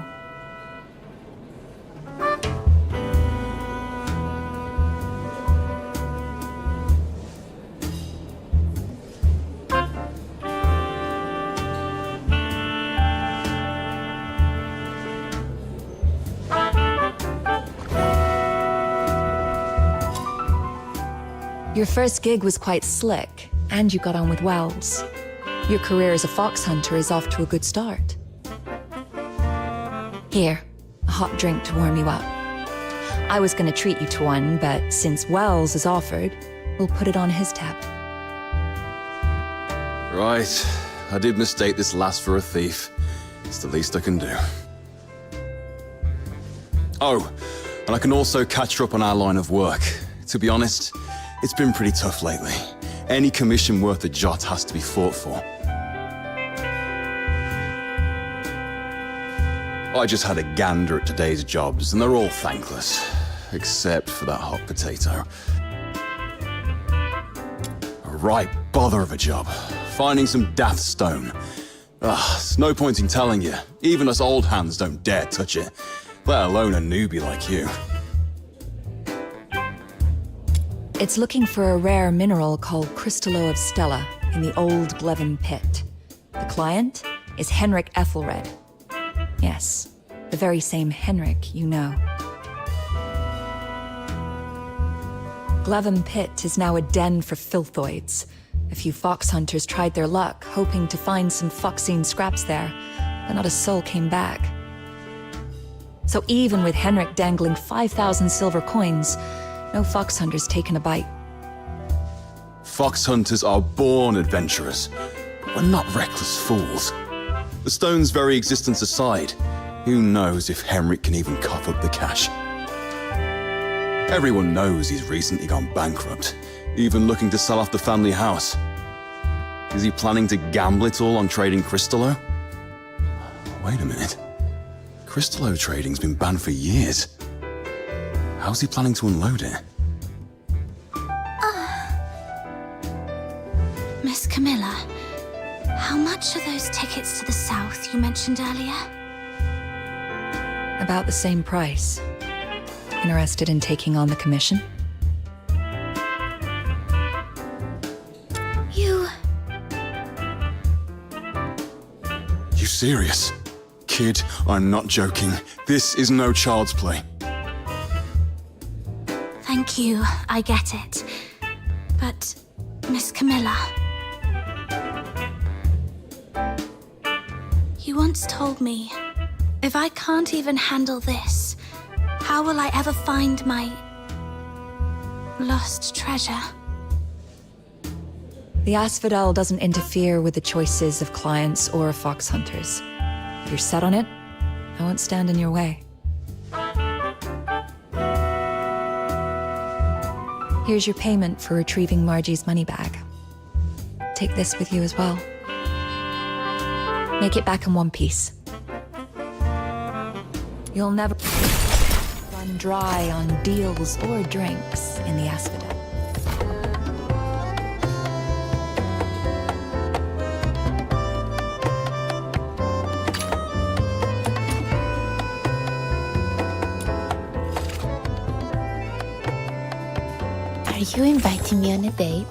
Your first gig was quite slick, and you got on with Wells. Your career as a fox hunter is off to a good start. Here, a hot drink to warm you up. I was gonna treat you to one, but since Wells has offered, we'll put it on his tab. Right. I did mistake this lass for a thief. It's the least I can do. Oh, and I can also catch her up on our line of work. To be honest, it's been pretty tough lately. Any commission worth a jot has to be fought for. I just had a gander at today's jobs, and they're all thankless. Except for that hot potato. A right bother of a job. Finding some daft stone. It's no point in telling you. Even us old hands don't dare touch it. Let alone a newbie like you. It's looking for a rare mineral called Crystallo of Stella in the old Glevin pit. The client is Henrik Ethelred. Yes, the very same Henrik you know. Glevin pit is now a den for filthoids. A few fox hunters tried their luck, hoping to find some foxine scraps there, but not a soul came back. So even with Henrik dangling 5,000 silver coins, no fox hunter's taken a bite. Fox hunters are born adventurers, but we're not reckless fools. The stone's very existence aside, who knows if Henrik can even cough up the cash? Everyone knows he's recently gone bankrupt, even looking to sell off the family house. Is he planning to gamble it all on trading Crystallo? Wait a minute. Crystallo trading's been banned for years. How's he planning to unload it? Miss Camilla, how much are those tickets to the south you mentioned earlier? About the same price. Interested in taking on the commission? You serious? Kid, I'm not joking. This is no child's play. Thank you, I get it. But, Miss Camilla, you You once told me, if I can't even handle this, how will I ever find my lost treasure? The asphodel doesn't interfere with the choices of clients or fox hunters. If you're set on it, I won't stand in your way. Here's your payment for retrieving Margie's money bag. Take this with you as well. Make it back in one piece. You'll never run dry on deals or drinks in the asphodel. Are you inviting me on a date?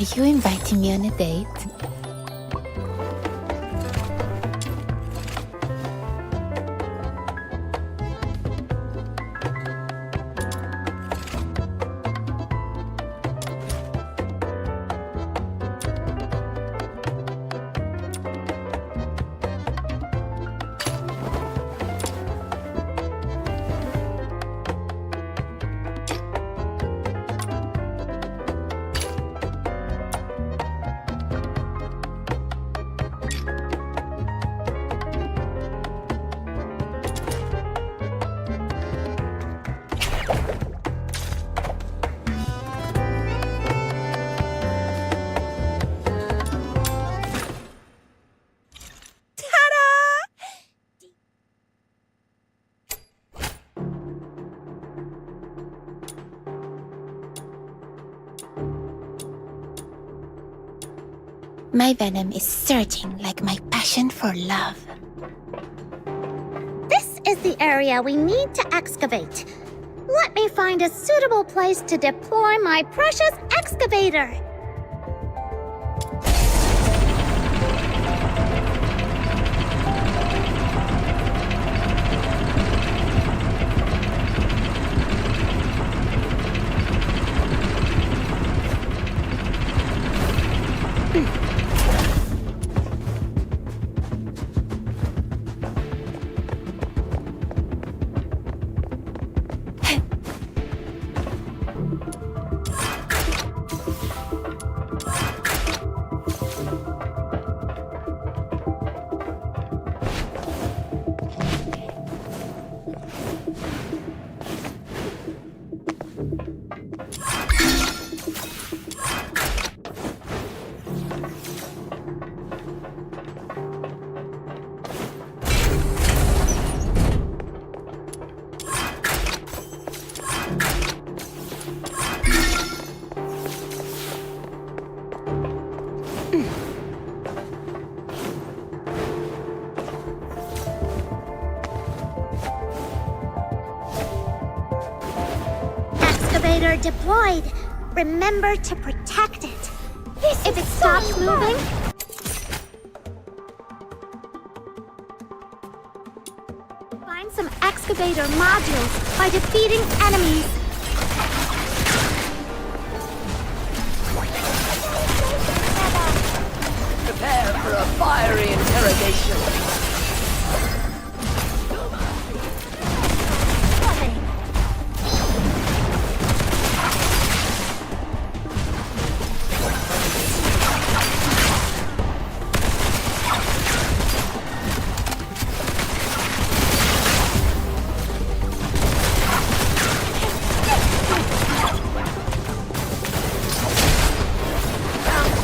you inviting me on a date? My venom is surging like my passion for love. This is the area we need to excavate. Let me find a suitable place to deploy my precious excavator. Excavator deployed. Remember to protect it. If it stops moving, find some excavator modules by defeating enemies. Prepare for a fiery interrogation.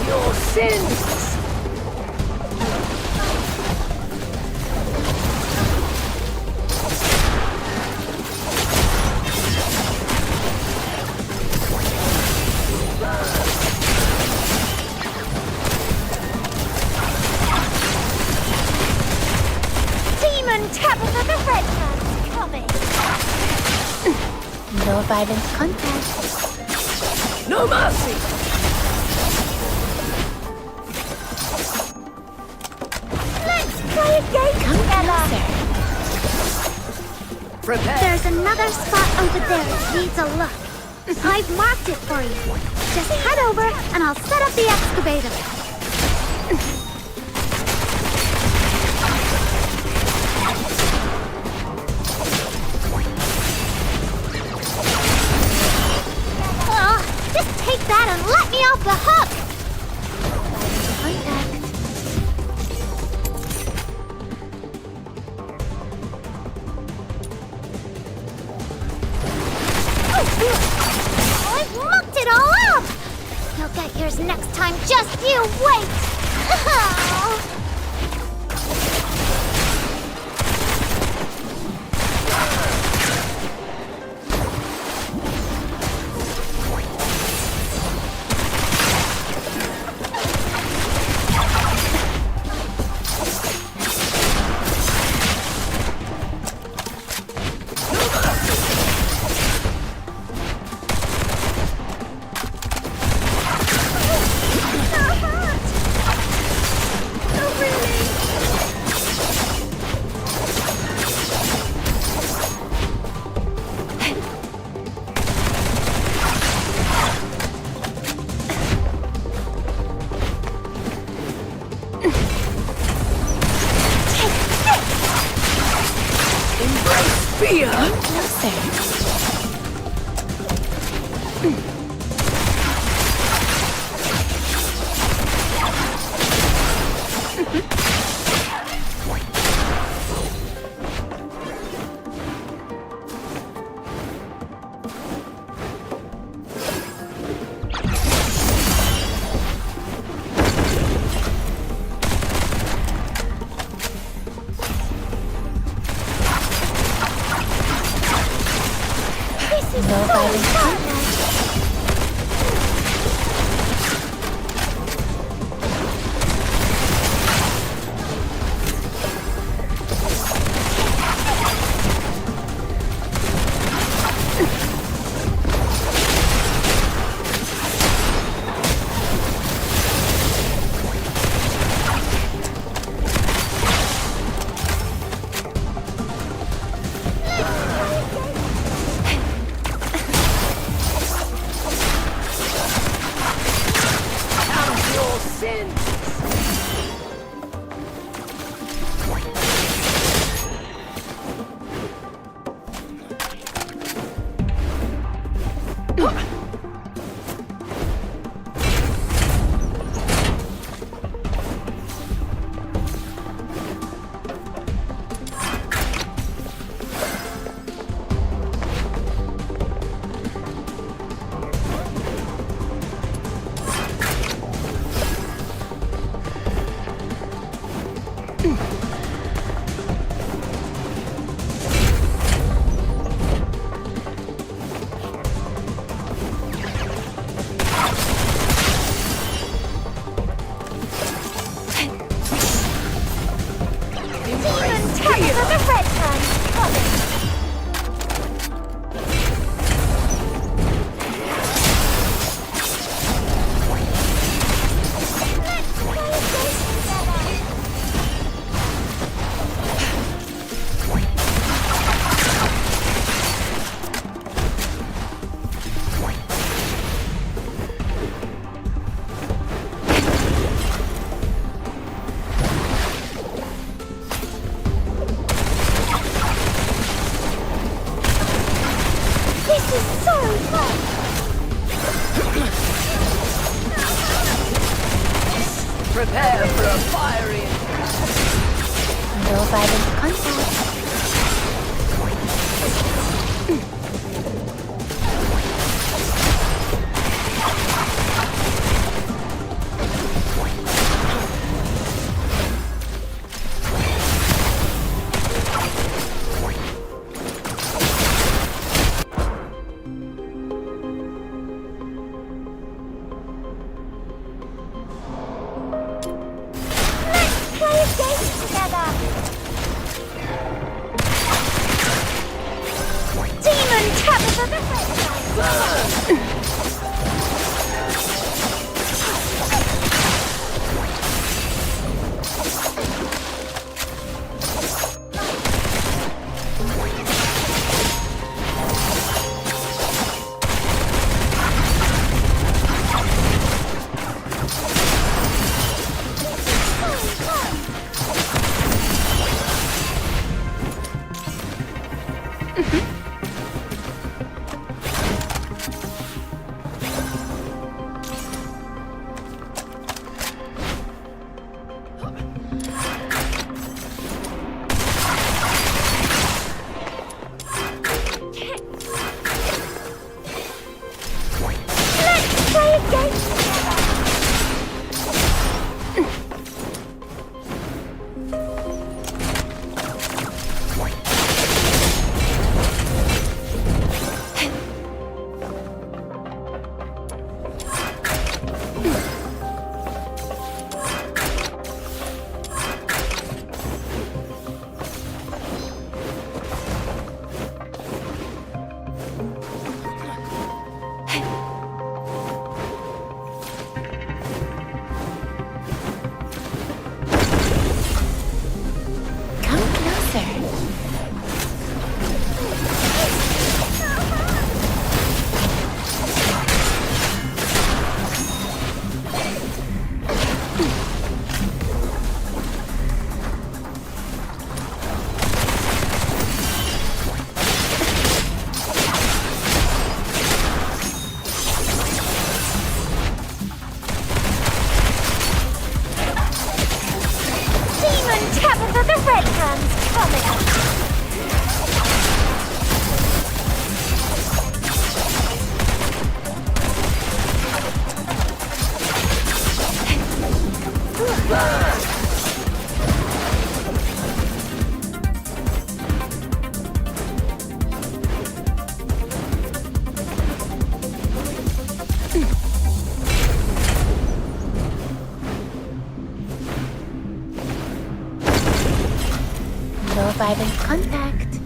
Your sins! Demon Tabitha the Red Man's coming. No violent contact. No mercy! Play a game together. Prepare. There's another spot over there that needs a look. I've marked it for you. Just head over and I'll set up the excavator. Just take that and let me off the hook. I've mucked it all up! You'll get yours next time, just you wait! Prepare for a fiery... No violent contact. violent contact.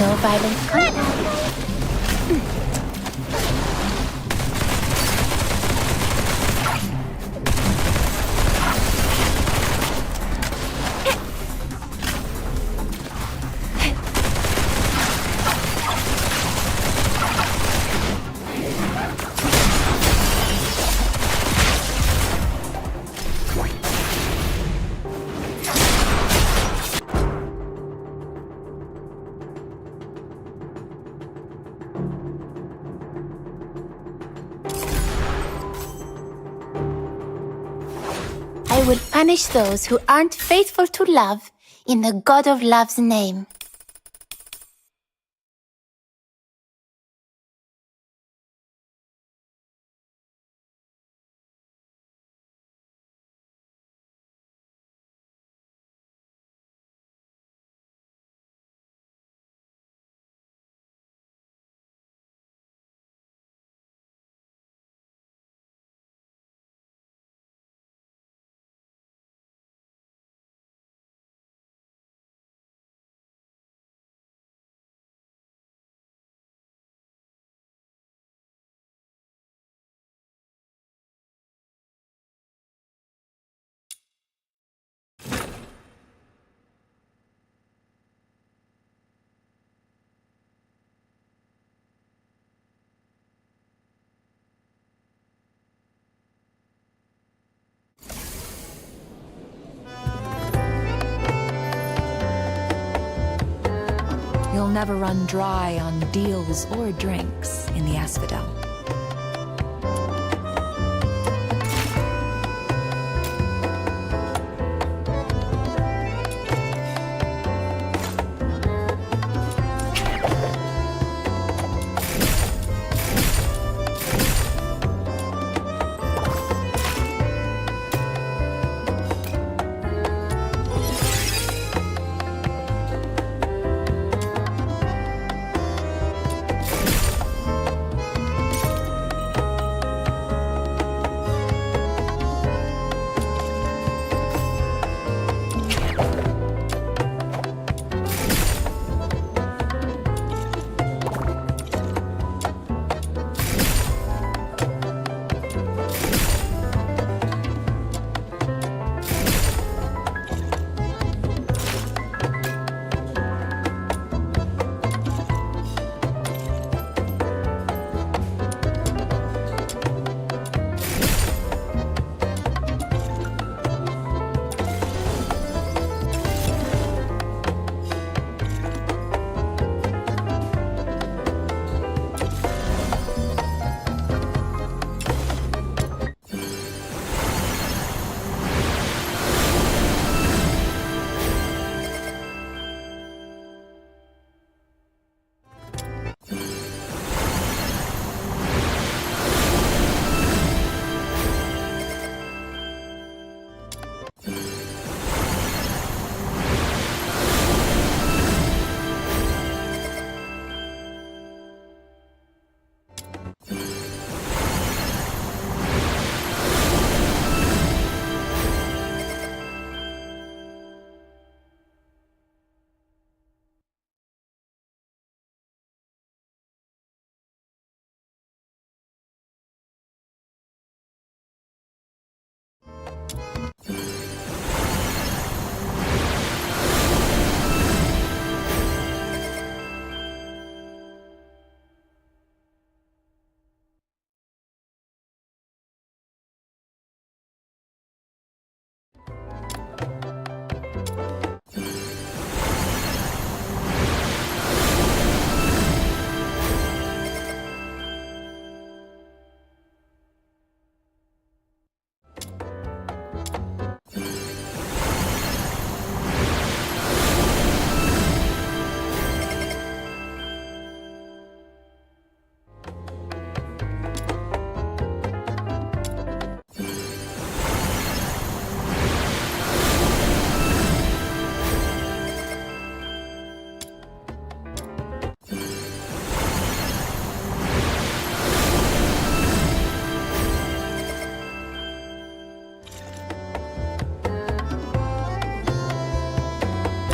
No violent contact. I will punish those who aren't faithful to love in the God of Love's name. you'll never run dry on deals or drinks in the Asphodel.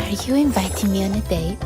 Are you inviting me on a date?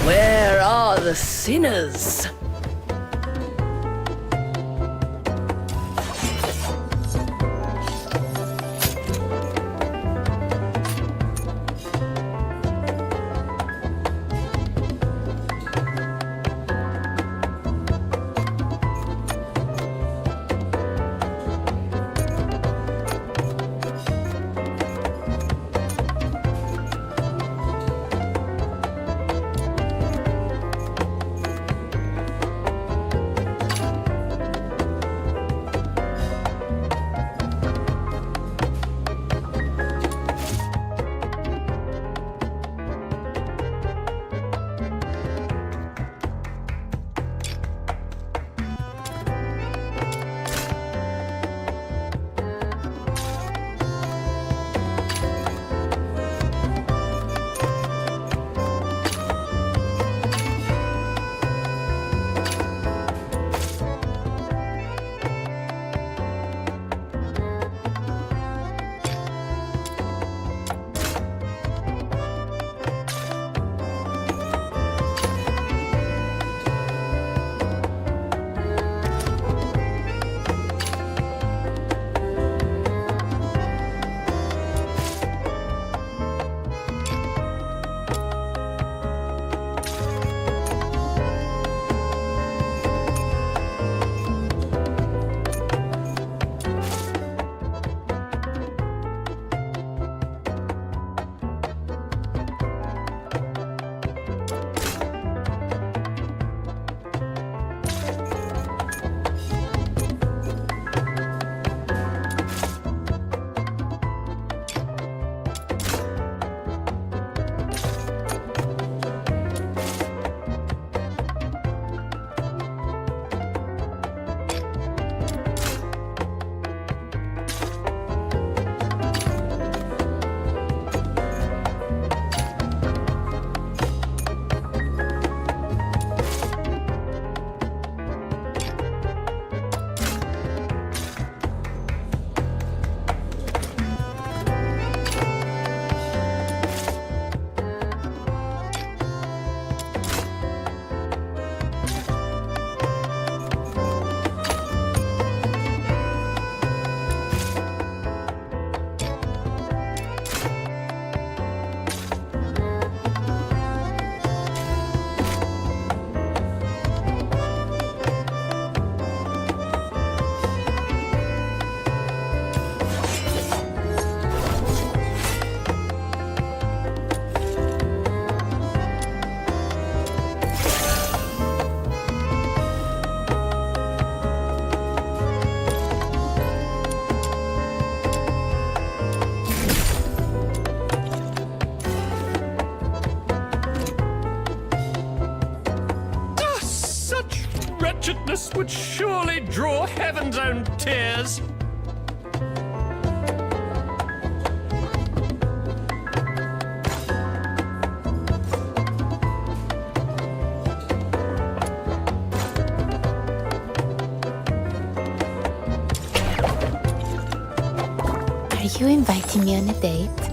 Where are the sinners? This would surely draw heaven's own tears. Are you inviting me on a date?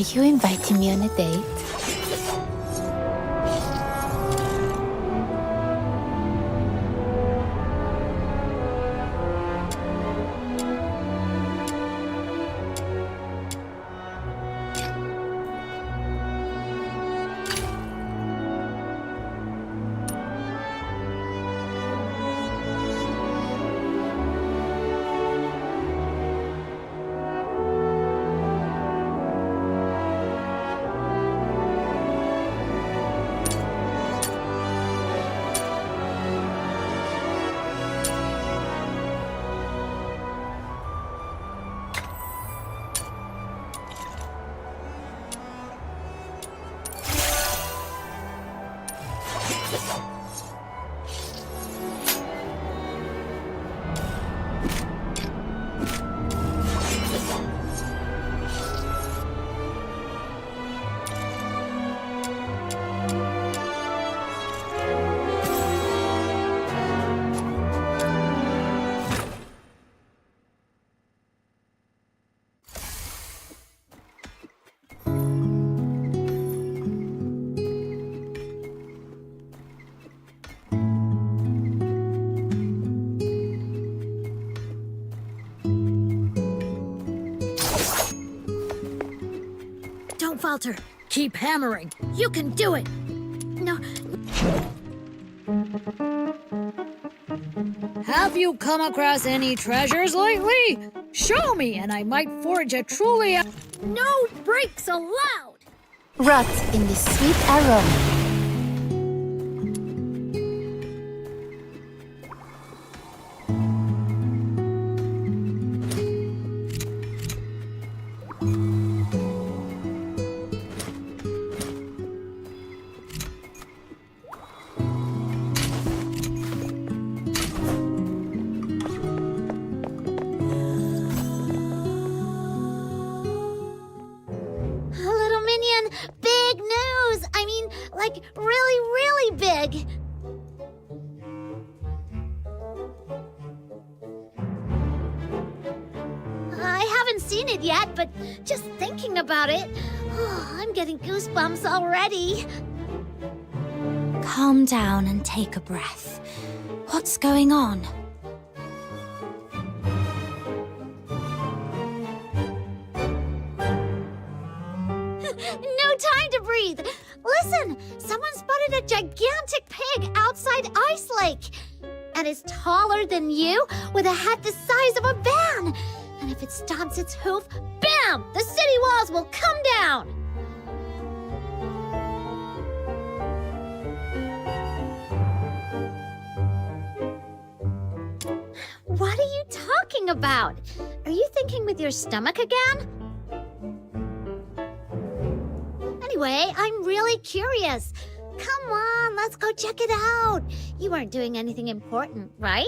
you inviting me on a date? Don't falter. Keep hammering. You can do it. No. Have you come across any treasures lately? Show me, and I might forge a truly. No breaks allowed. Rot in the sweet aroma. Little minion, big news! I mean, like, really, really big! I haven't seen it yet, but just thinking about it, I'm getting goosebumps already. Calm down and take a breath. What's going on? No time to breathe! Listen! Someone spotted a gigantic pig outside Ice Lake! And it's taller than you, with a head the size of a van! And if it stomps its hoof, bam! The city walls will come down! What are you talking about? Are you thinking with your stomach again? Anyway, I'm really curious. Come on, let's go check it out. You weren't doing anything important, right?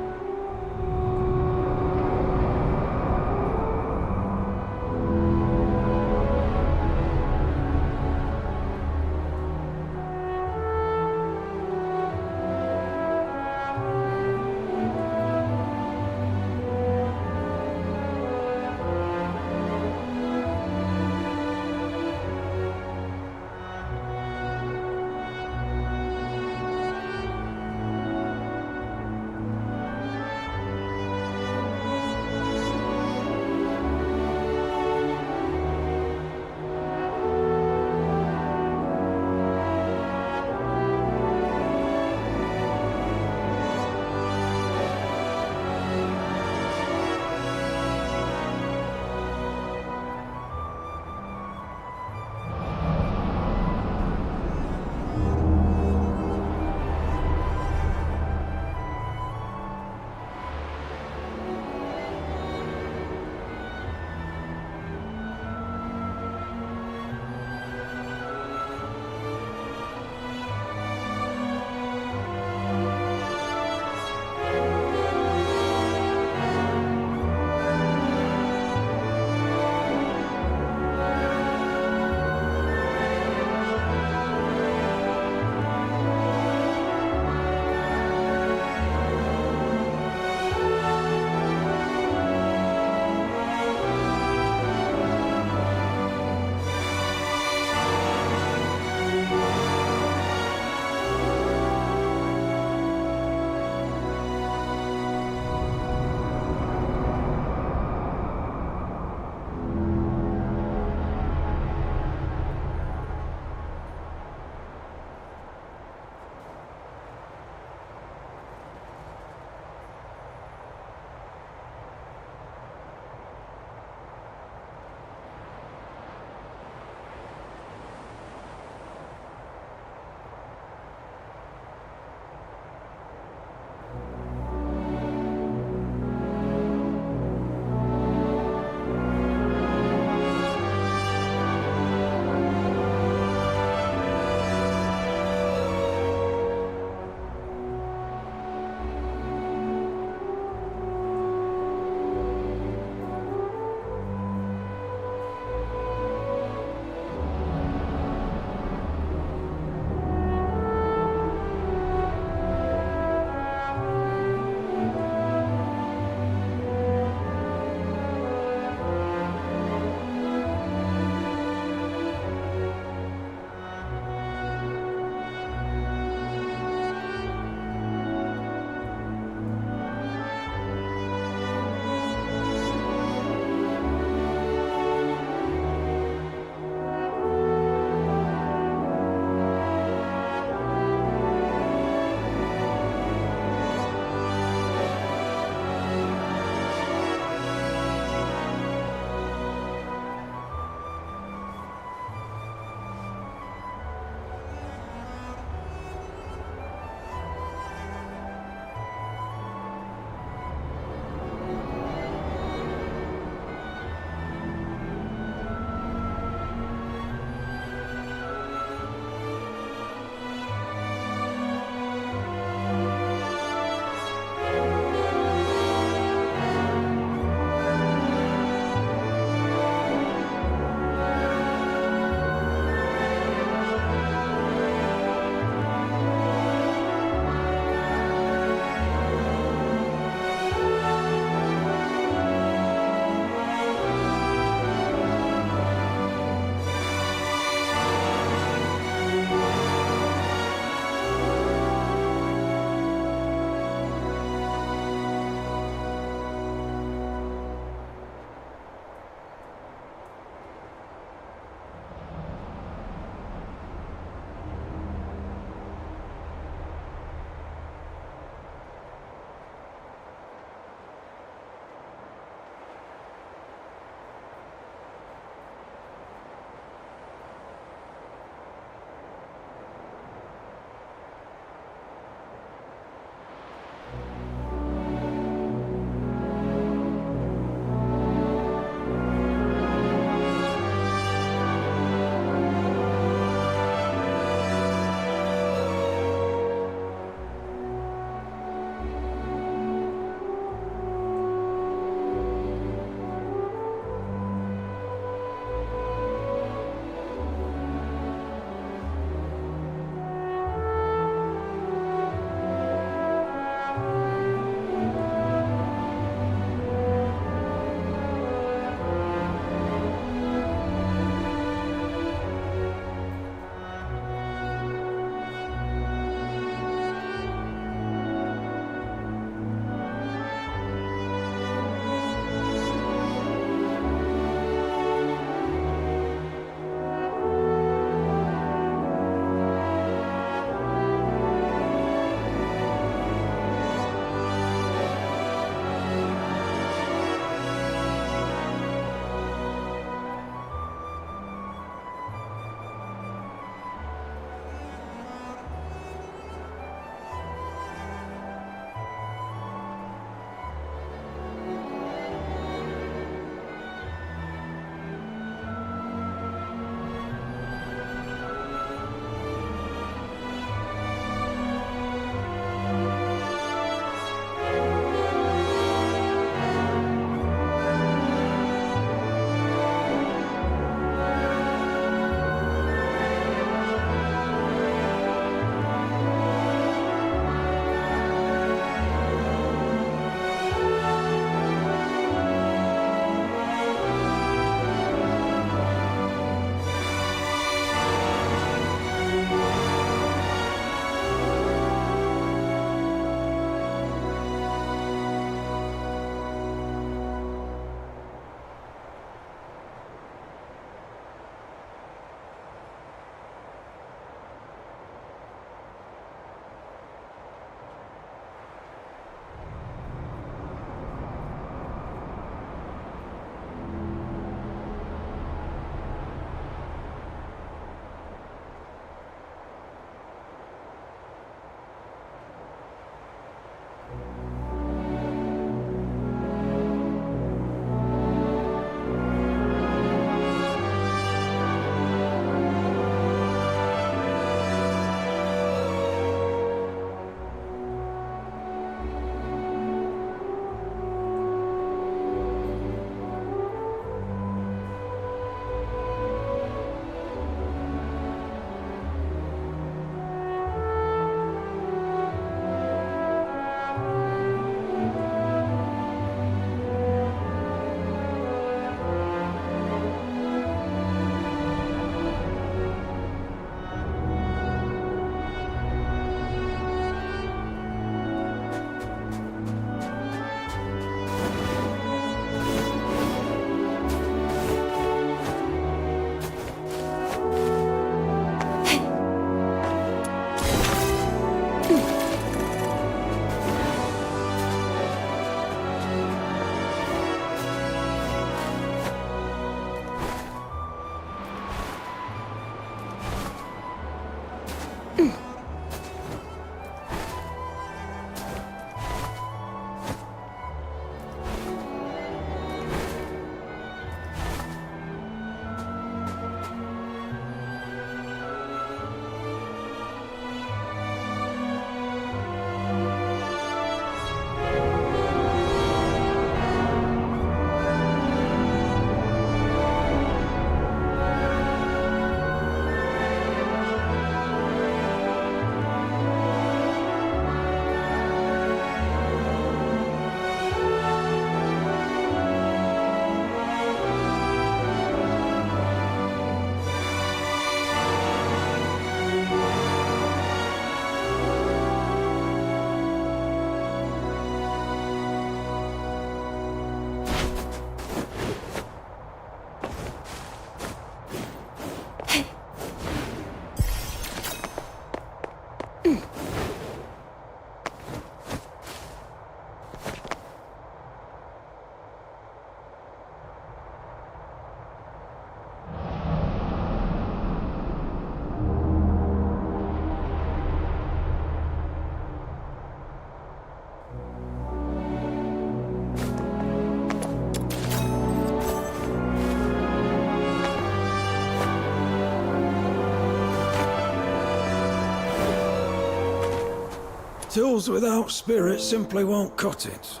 Tools without spirit simply won't cut it.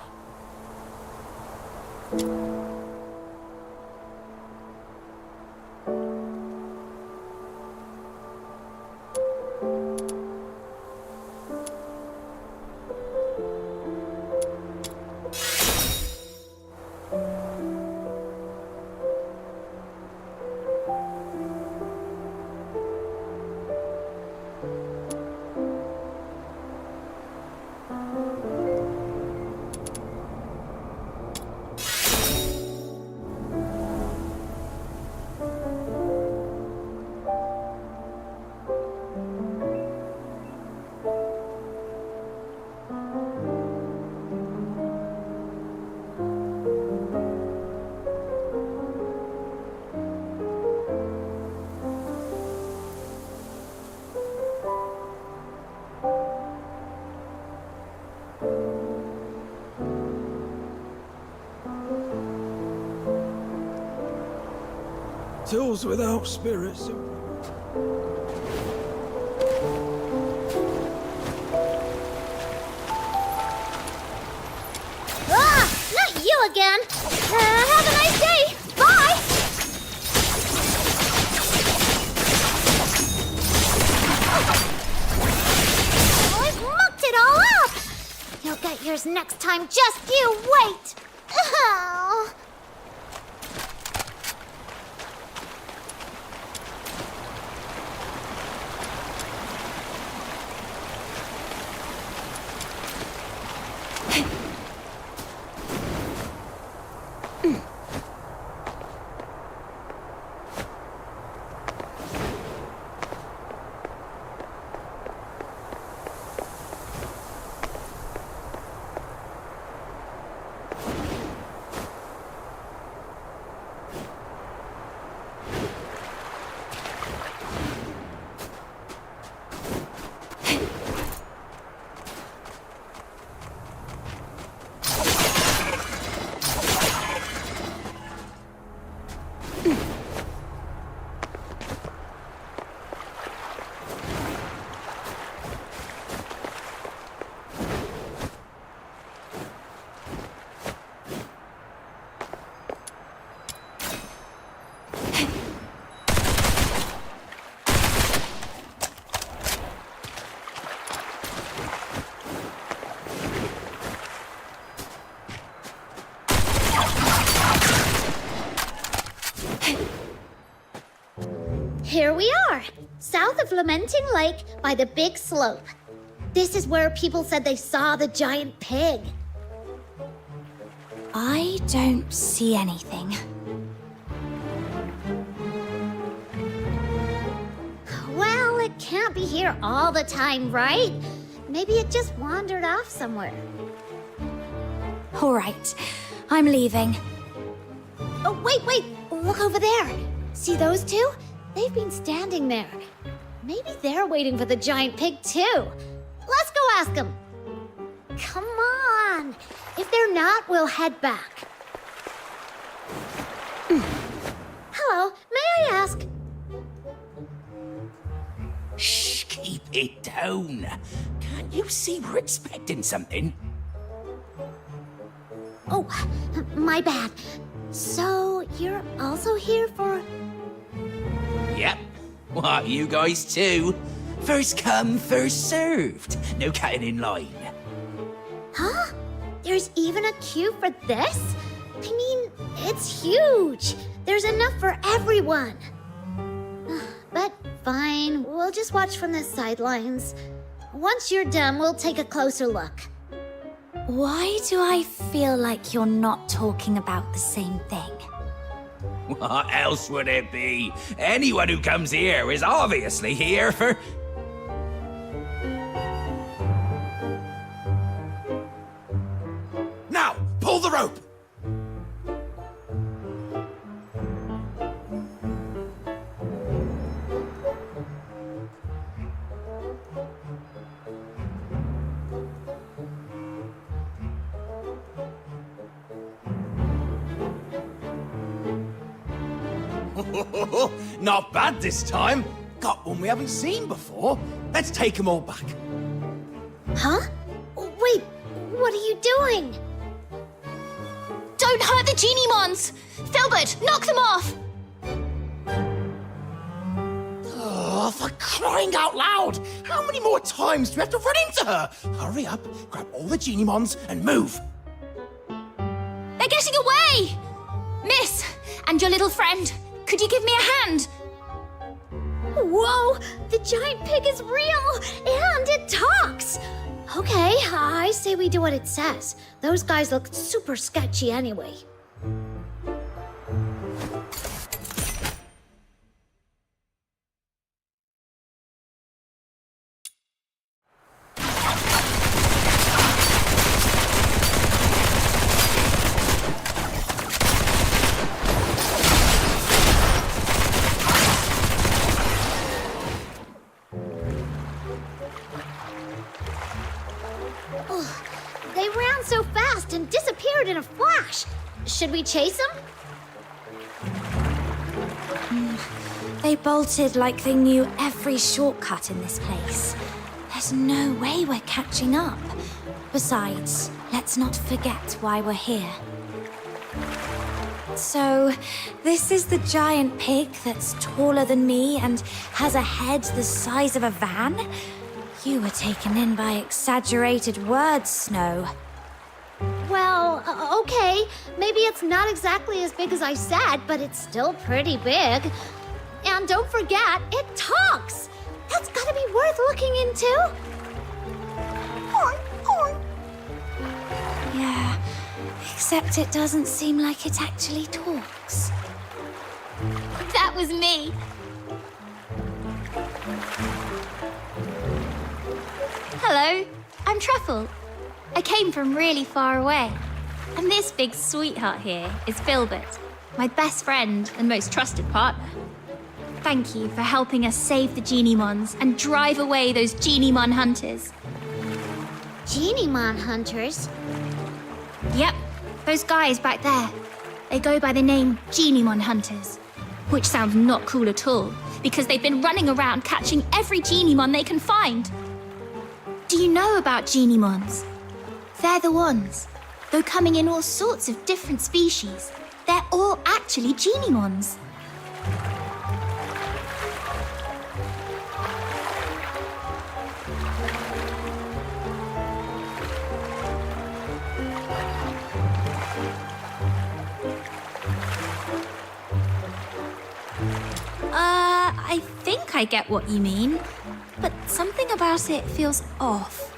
Tools without spirit simply... Ah! Not you again! Have a nice day! Bye! Oh, I've mucked it all up! You'll get yours next time, just you wait! Oh. Here we are, south of Lamenting Lake by the big slope. This is where people said they saw the giant pig. I don't see anything. Well, it can't be here all the time, right? Maybe it just wandered off somewhere. All right, I'm leaving. Oh, wait! Look over there. See those two? They've been standing there. Maybe they're waiting for the giant pig, too. Let's go ask them. Come on. If they're not, we'll head back. Hello, may I ask? Shh, keep it down. Can't you see we're expecting something? Oh, my bad. So, you're also here for... Yep. What, you guys too? First come, first served. No cutting in line. Huh? There's even a queue for this? I mean, it's huge. There's enough for everyone. But fine, we'll just watch from the sidelines. Once you're done, we'll take a closer look. Why do I feel like you're not talking about the same thing? What else would it be? Anyone who comes here is obviously here for... Now, pull the rope! Not bad this time. Got one we haven't seen before. Let's take them all back. Huh? What are you doing? Don't hurt the Genie-mons! Filbert, knock them off! Oh, for crying out loud! How many more times do we have to run into her? Hurry up, grab all the Genie-mons and move! They're getting away! Miss, and your little friend, could you give me a hand? Whoa! The giant pig is real! And it talks! Okay, I say we do what it says. Those guys look super sketchy anyway. They ran so fast and disappeared in a flash. Should we chase them? They bolted like they knew every shortcut in this place. There's no way we're catching up. Besides, let's not forget why we're here. So, this is the giant pig that's taller than me and has a head the size of a van? You were taken in by exaggerated words, Snow. Well, okay. Maybe it's not exactly as big as I said, but it's still pretty big. And don't forget, it talks! That's gotta be worth looking into. Yeah, except it doesn't seem like it actually talks. That was me. Hello, I'm Truffle. I came from really far away. And this big sweetheart here is Filbert, my best friend and most trusted partner. Thank you for helping us save the Genie-mons and drive away those Genie-mon hunters. Genie-mon hunters? Yep, those guys back there. They go by the name Genie-mon hunters, which sounds not cool at all, because they've been running around catching every Genie-mon they can find. Do you know about Genie-mons? They're the ones. Though coming in all sorts of different species, they're all actually Genie-mons. I think I get what you mean, but something about it feels off.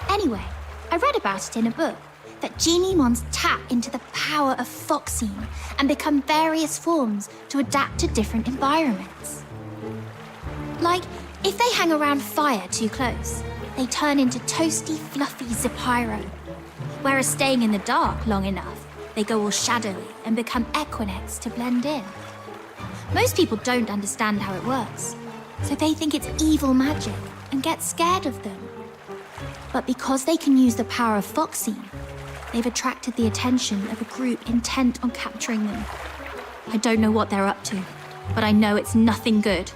Anyway, I read about it in a book, that Genie-mons tap into the power of foxine and become various forms to adapt to different environments. Like, if they hang around fire too close, they turn into toasty, fluffy Zapyro. Whereas staying in the dark long enough, they go all shadowy and become Equinix to blend in. Most people don't understand how it works, so they think it's evil magic and get scared of them. But because they can use the power of foxine, they've attracted the attention of a group intent on capturing them. I don't know what they're up to, but I know it's nothing good.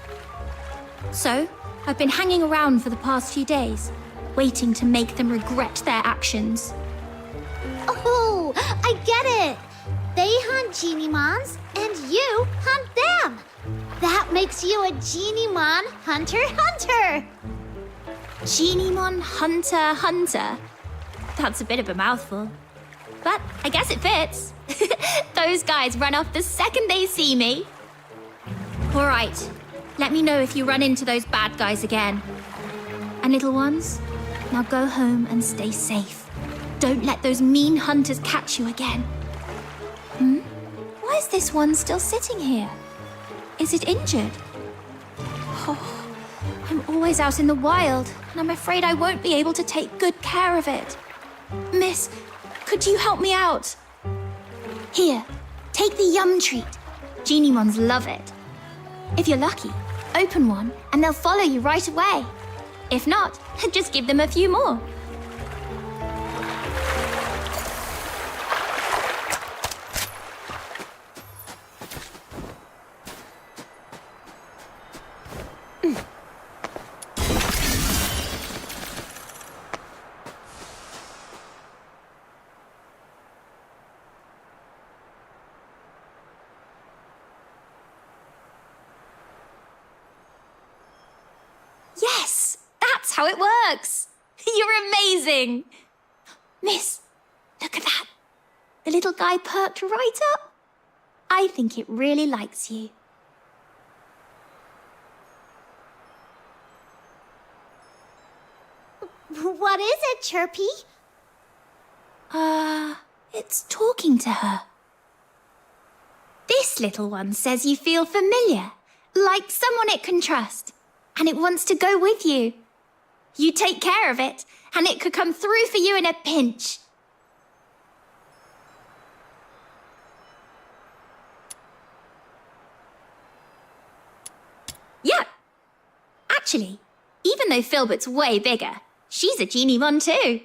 So, I've been hanging around for the past few days, waiting to make them regret their actions. Oh, I get it! They hunt Genie-mons, and you hunt them! That makes you a Genie-mon hunter-hunter! Genie-mon hunter-hunter? That's a bit of a mouthful. But I guess it fits. Those guys run off the second they see me. All right, let me know if you run into those bad guys again. And little ones, now go home and stay safe. Don't let those mean hunters catch you again. Why is this one still sitting here? Is it injured? Oh, I'm always out in the wild, and I'm afraid I won't be able to take good care of it. Miss, could you help me out? Here, take the yum treat. Genie-mons love it. If you're lucky, open one, and they'll follow you right away. If not, just give them a few more. how it works. You're amazing. Miss, look at that. The little guy perked right up. I think it really likes you. What is it, Chirpy? It's talking to her. This little one says you feel familiar, like someone it can trust, and it wants to go with you. You take care of it, and it could come through for you in a pinch. Yeah. Actually, even though Filbert's way bigger, she's a genie mon too.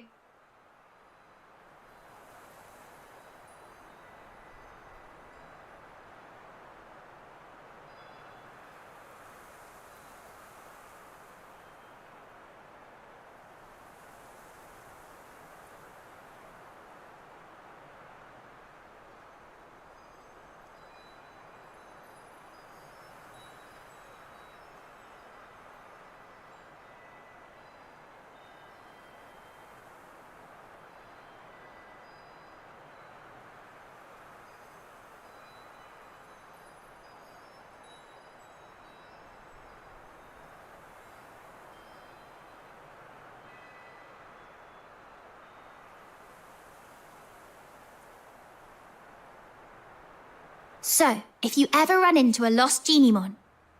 So, if you ever run into a lost Geniemon,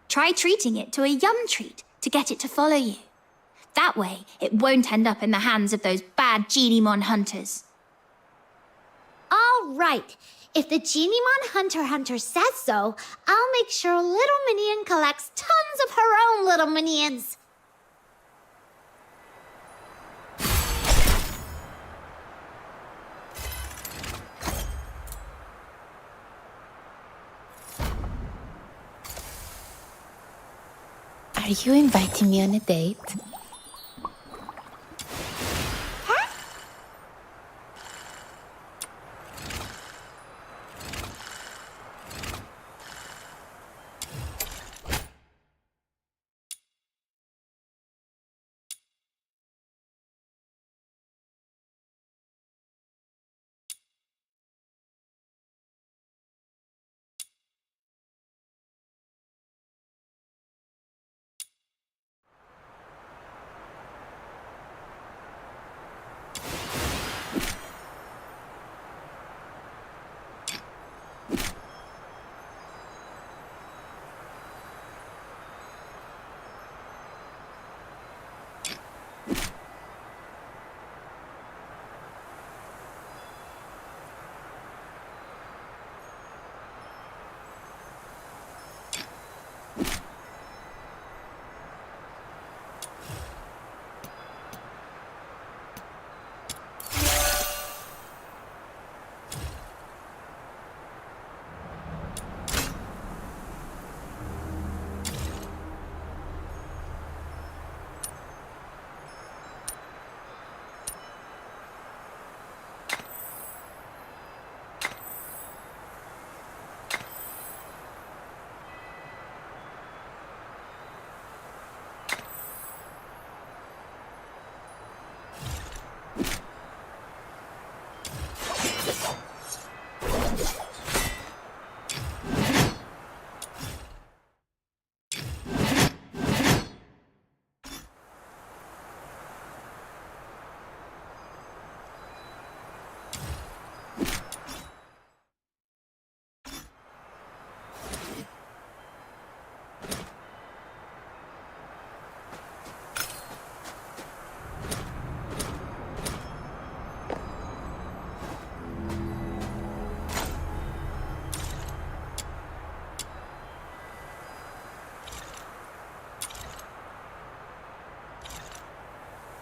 try treating it to a yum treat to get it to follow you. That way, it won't end up in the hands of those bad Geniemon hunters. All right. If the Geniemon Hunter says so, I'll make sure Little Minion collects tons of her own little minions. Are you inviting me on a date?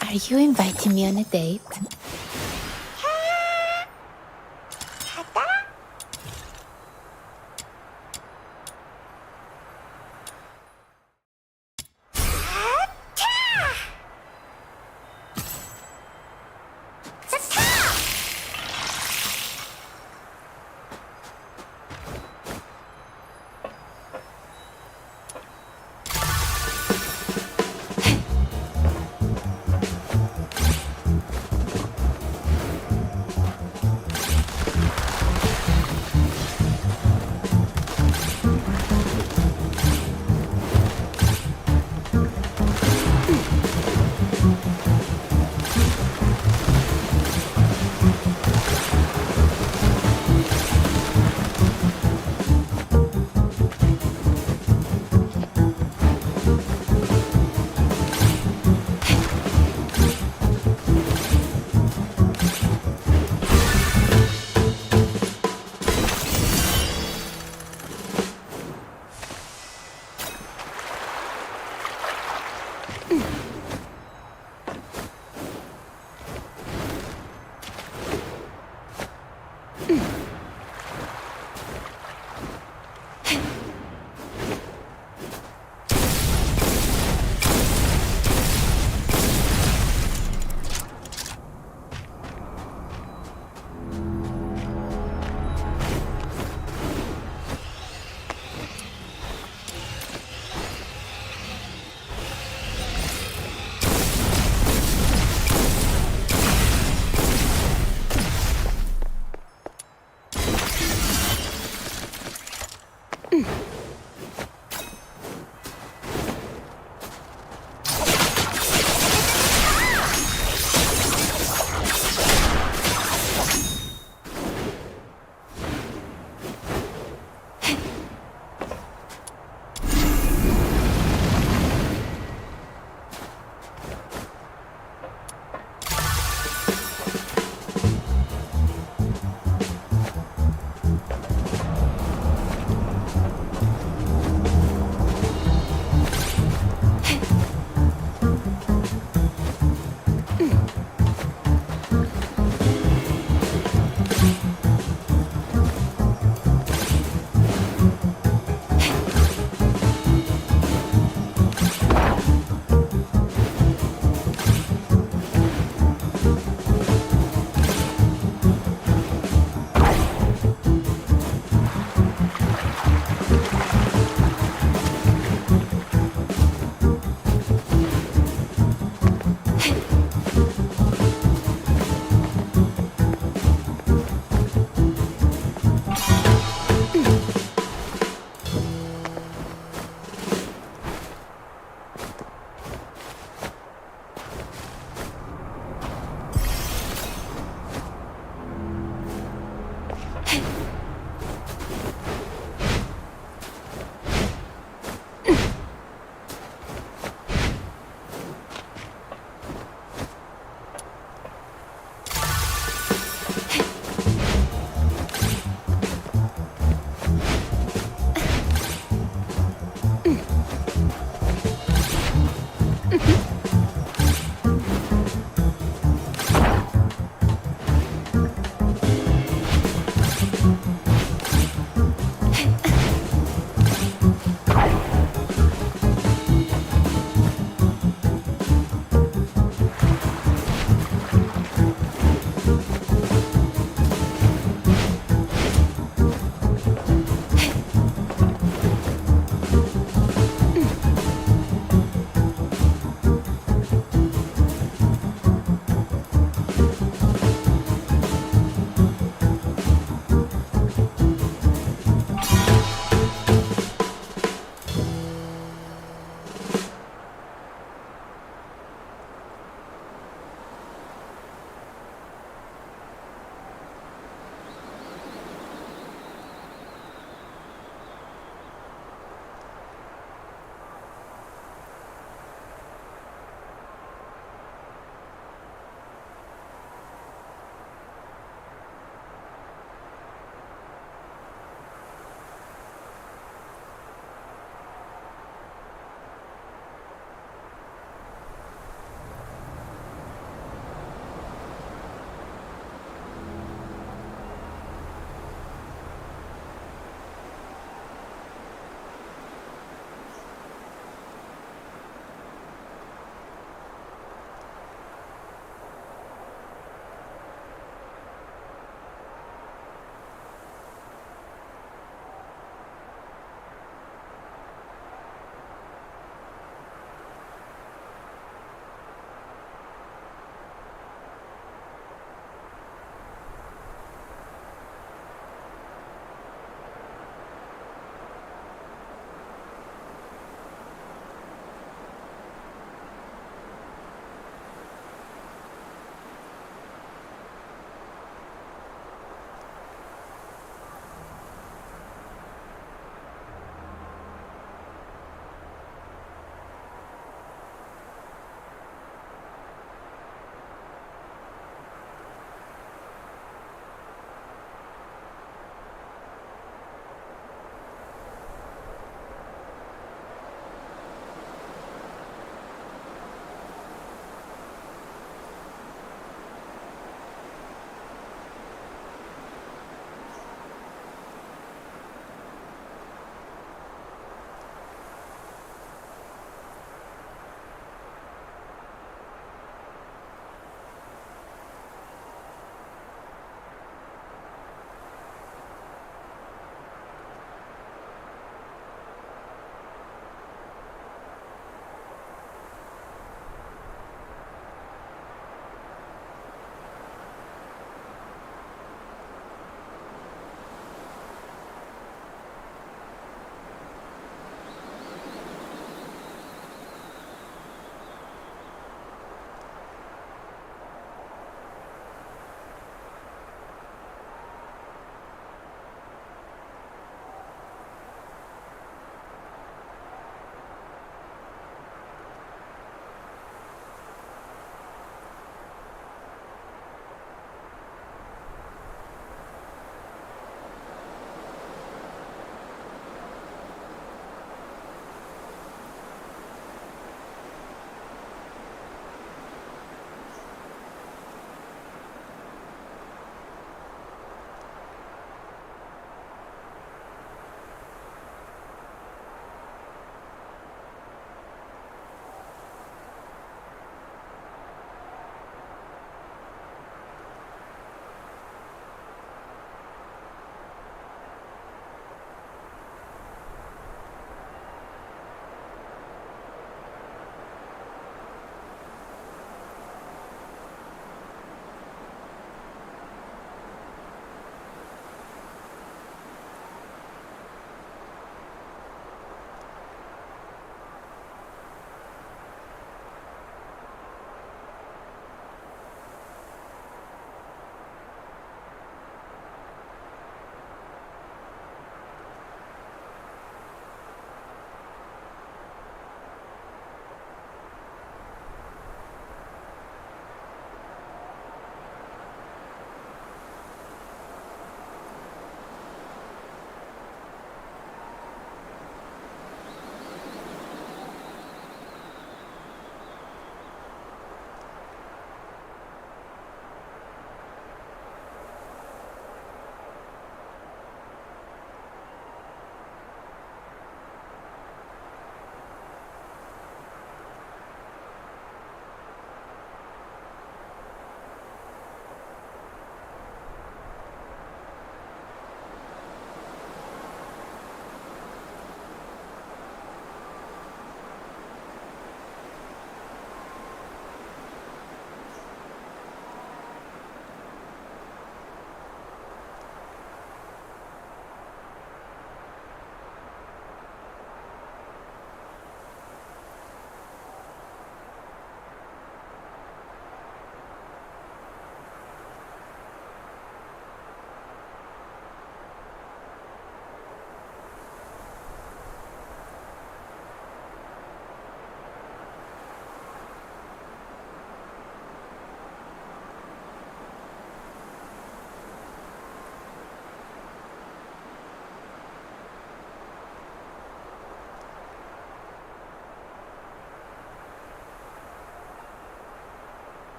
Are you inviting me on a date?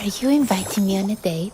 Are you inviting me on a date?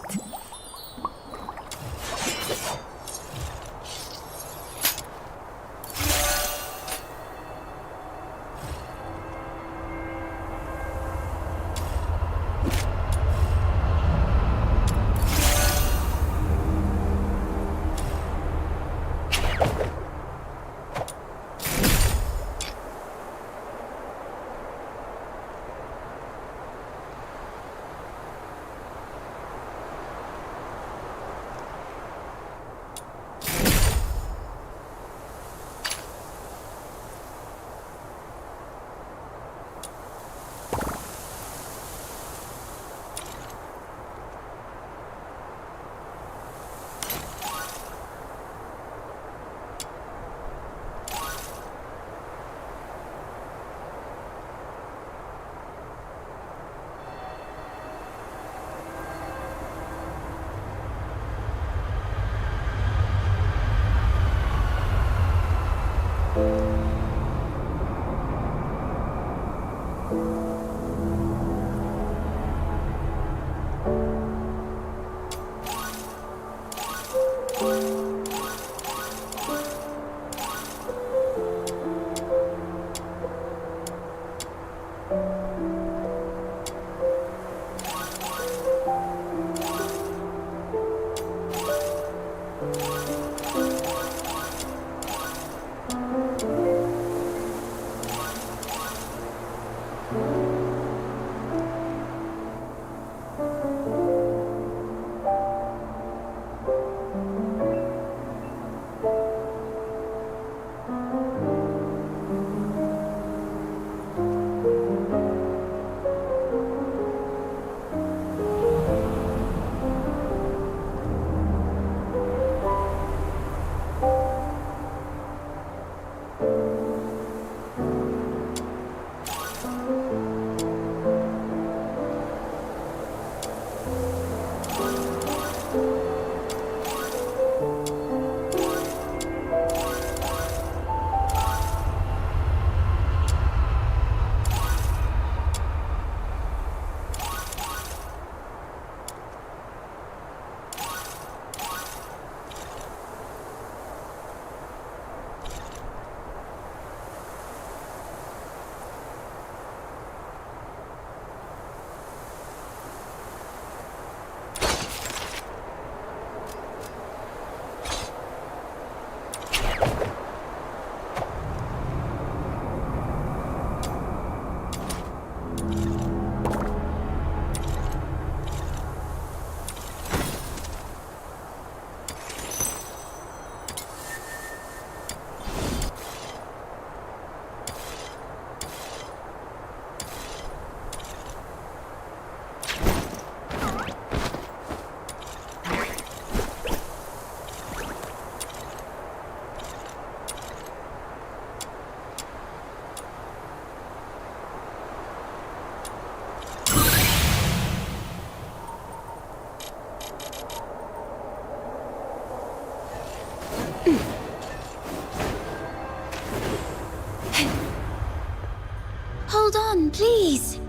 Hold on, please.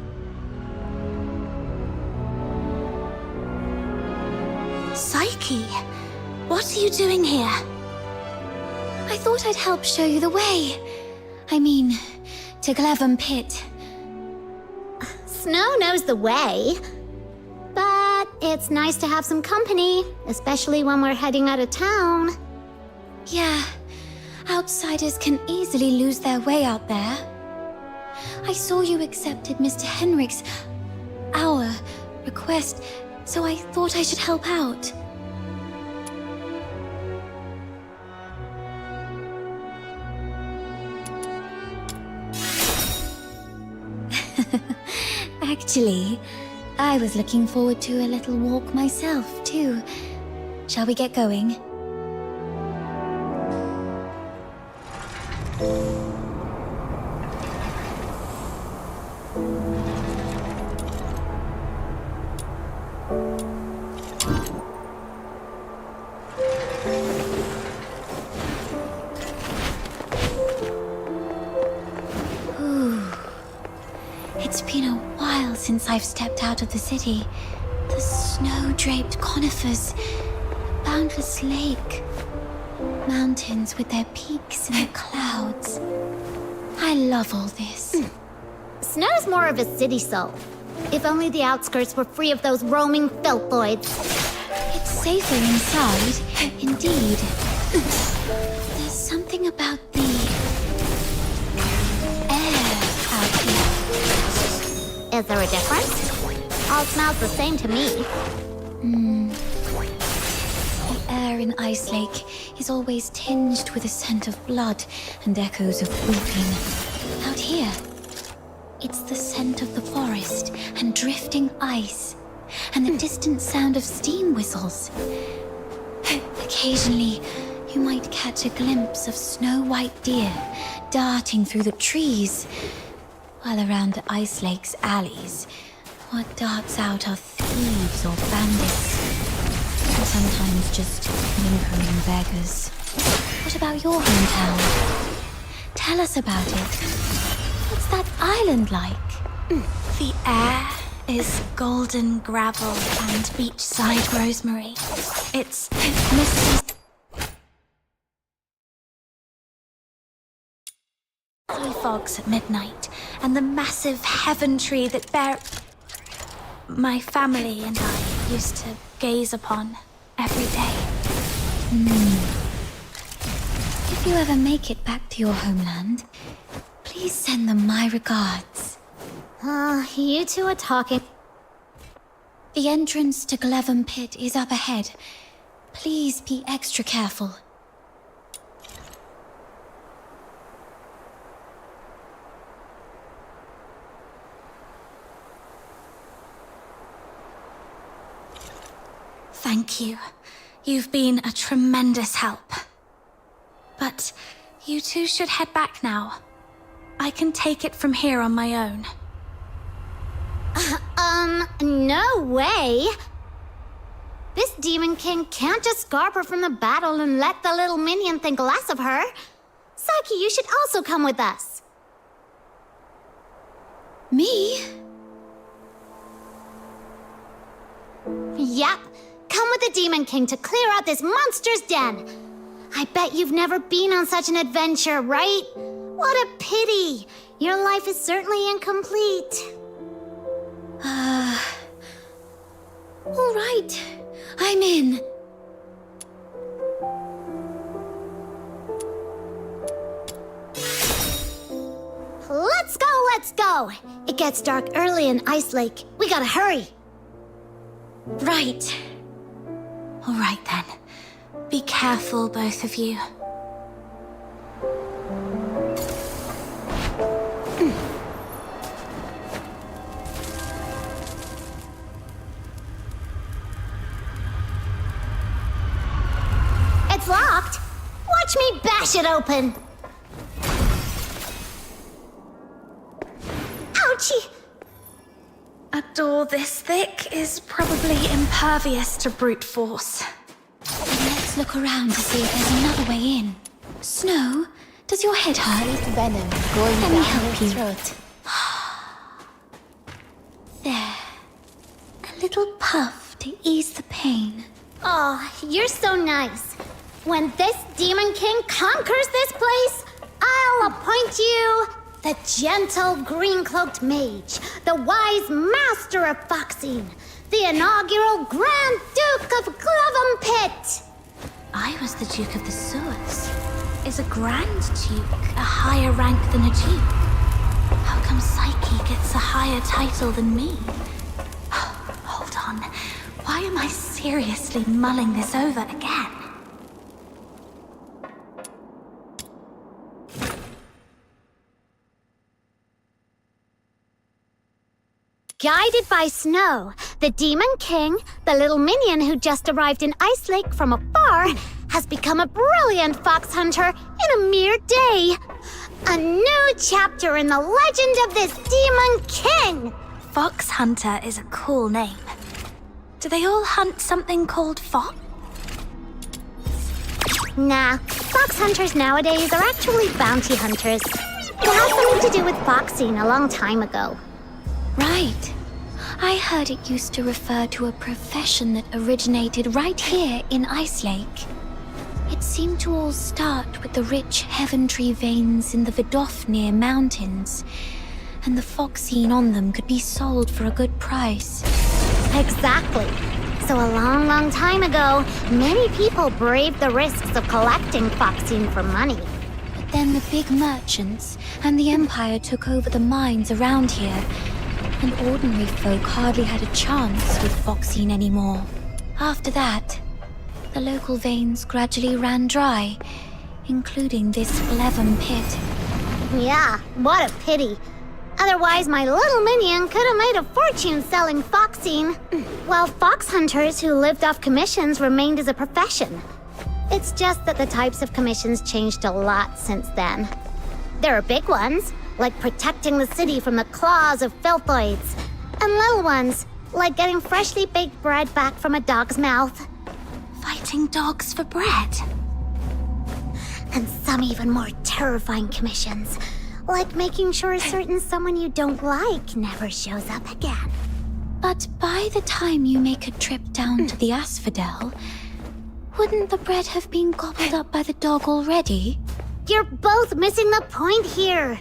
Psyche, what are you doing here? I thought I'd help show you the way. I mean, to Glevum Pit. Snow knows the way. But it's nice to have some company, especially when we're heading out of town. Yeah, outsiders can easily lose their way out there. I saw you accepted Mr. our request, so I thought I should help out. Actually, I was looking forward to a little walk myself, too. Shall we get going? It's been a while since I've stepped out of the city. The snow-draped conifers, a boundless lake, mountains with their peaks in the clouds. I love all this. Snow's more of a city soul. If only the outskirts were free of those roaming filthoids. It's safer inside, indeed. There's something about the air out here. Is there a difference? All smells the same to me. The air in Ice Lake is always tinged with a scent of blood and echoes of weeping. Out here, it's the scent of the forest and drifting ice, and the distant sound of steam whistles. Occasionally, you might catch a glimpse of snow-white deer darting through the trees, while around the Ice Lake's alleys, what darts out are thieves or bandits, and sometimes just lingering beggars. What about your hometown? Tell us about it. What's that island like? The air is golden gravel and beachside rosemary. It's misty fogs at midnight, and the massive heaven tree that my family and I used to gaze upon every day. If you ever make it back to your homeland, please send them my regards. You two are talking. The entrance to Glevum Pit is up ahead. Please be extra careful. Thank you. You've been a tremendous help. But you two should head back now. I can take it from here on my own. No way! This Demon King can't just scarp her from the battle and let the little minion think less of her. Saki, you should also come with us. Me? Yep. Come with the Demon King to clear out this monster's den. I bet you've never been on such an adventure, right? What a pity. Your life is certainly incomplete. All right. I'm in. Let's go! It gets dark early in Ice Lake. We gotta hurry. Right. All right then. Be careful, both of you. It's locked. Watch me bash it open. Ouchie! A door this thick is probably impervious to brute force. Let's look around to see if there's another way in. Snow, does your head hurt? Venom going Let me down help your you. throat. There. A little puff to ease the pain. Oh, you're so nice. When this Demon King conquers this place, I'll appoint you the gentle green-cloaked mage, the wise master of foxing, the inaugural Grand Duke of Glevum Pit. I was the Duke of the Sewers. Is a Grand Duke a higher rank than a Duke? How come Psyche gets a higher title than me? Hold on. Why am I seriously mulling this over again? Guided by Snow, the Demon King, the little minion who just arrived in Ice Lake from afar, has become a brilliant fox hunter in a mere day. A new chapter in the legend of this Demon King! Fox Hunter is a cool name. Do they all hunt something called fox? Nah, fox hunters nowadays are actually bounty hunters. It had something to do with foxing a long time ago. Right. I heard it used to refer to a profession that originated right here in Ice Lake. It seemed to all start with the rich Heaventree veins in the Vidofnir Mountains, and the foxine on them could be sold for a good price. Exactly. So a long, long time ago, many people braved the risks of collecting foxine for money. But then the big merchants and the Empire took over the mines around here, and ordinary folk hardly had a chance with foxine anymore. After that, the local veins gradually ran dry, including this Glevum Pit. Yeah, what a pity. Otherwise, my little minion could have made a fortune selling foxine, while fox hunters who lived off commissions remained as a profession. It's just that the types of commissions changed a lot since then. There are big ones, like protecting the city from the claws of filthoids, and little ones, like getting freshly baked bread back from a dog's mouth. Fighting dogs for bread? And some even more terrifying commissions, like making sure a certain someone you don't like never shows up again. But by the time you make a trip down to the Asphodel, wouldn't the bread have been gobbled up by the dog already? You're both missing the point here.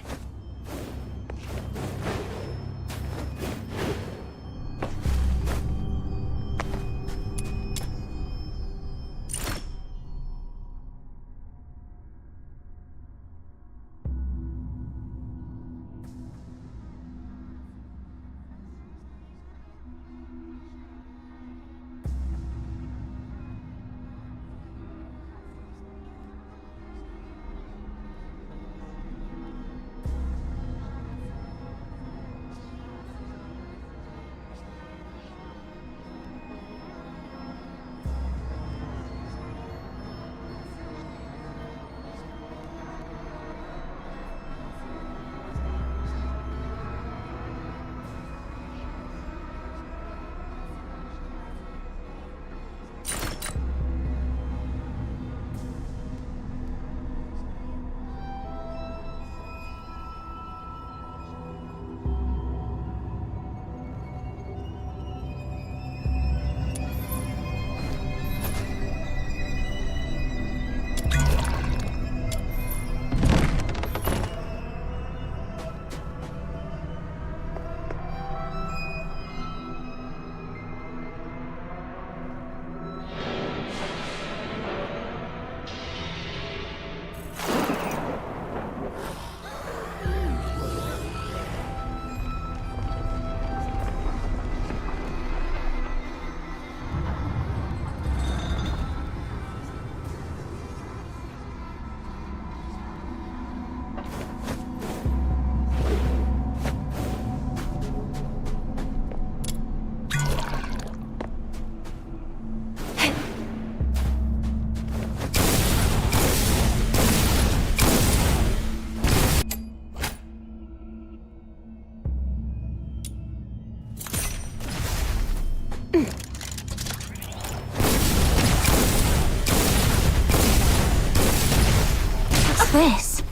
this?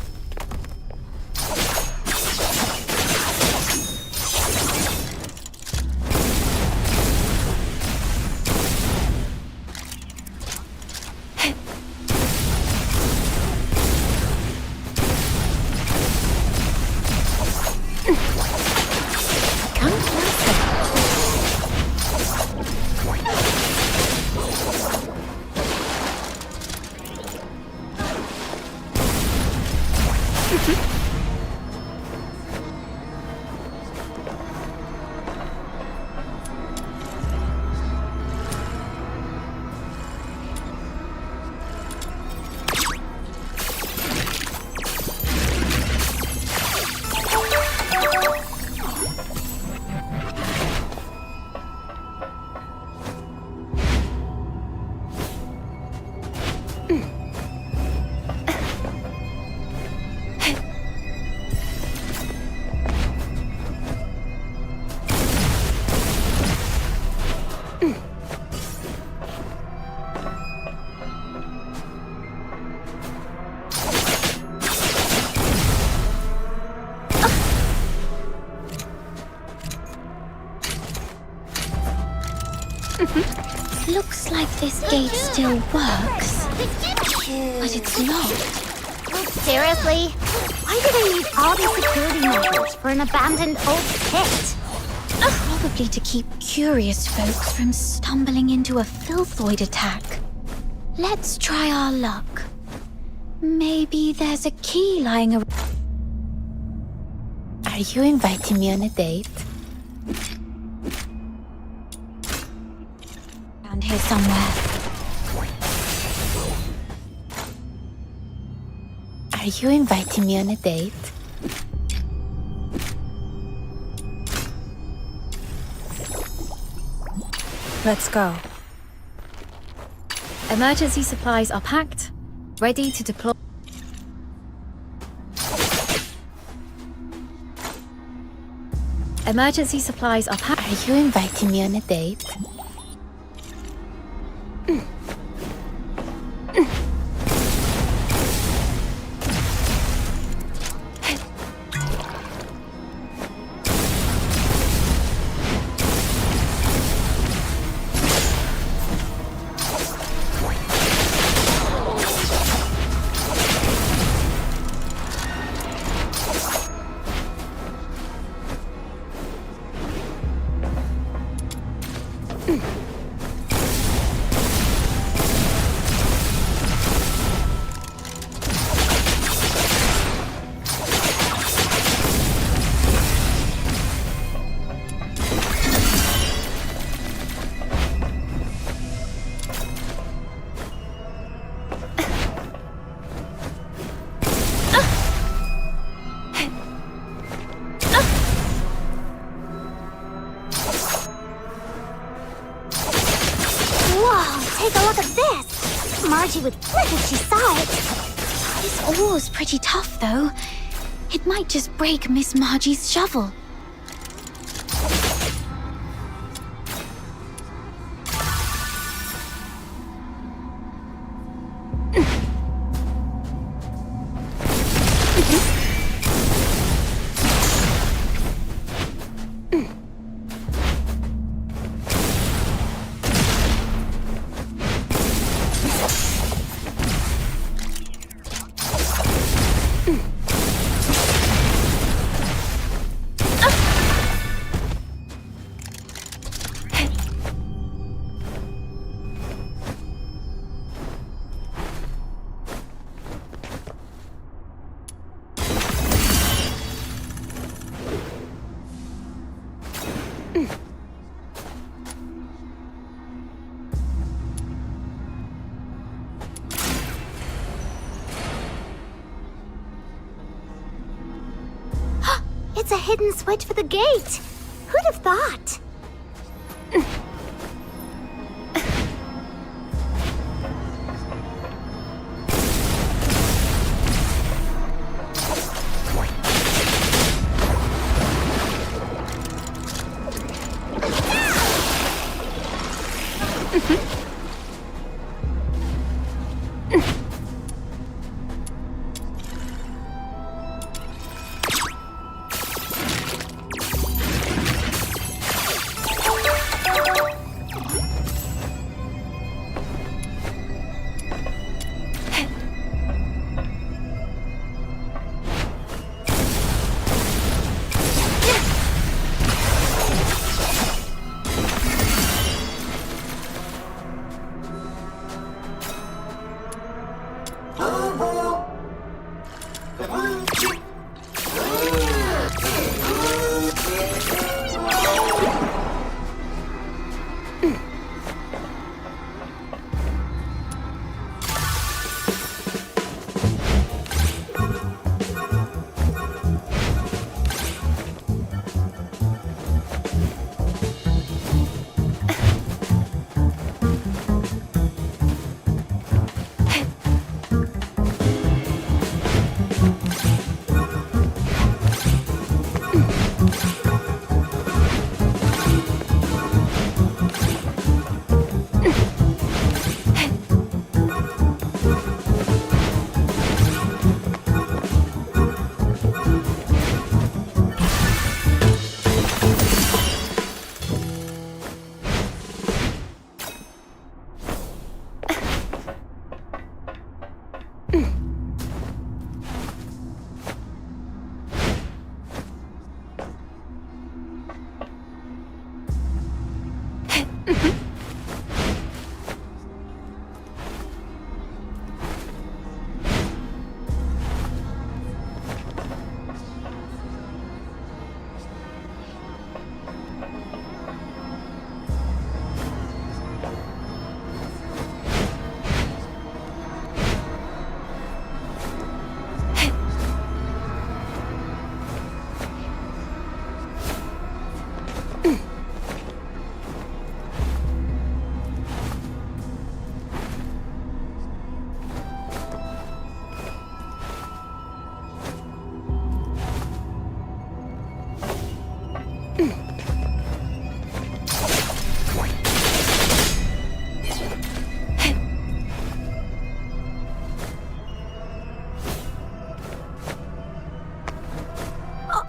Looks like this gate still works, but it's locked. Seriously? Why do they need all these security measures for an abandoned old pit? Probably to keep curious folks from stumbling into a filthoid attack. Let's try our luck. Maybe there's a key lying around. Are you inviting me on a date? Around here somewhere. Are you inviting me on a date? Let's go. Emergency supplies are packed, ready to deploy. Emergency supplies are packed. Are you inviting me on a date? Take a look at this! Margie would flip if she saw it. This oar's pretty tough, though. It might just break Miss Margie's shovel. It's a hidden switch for the gate. Who'd have thought?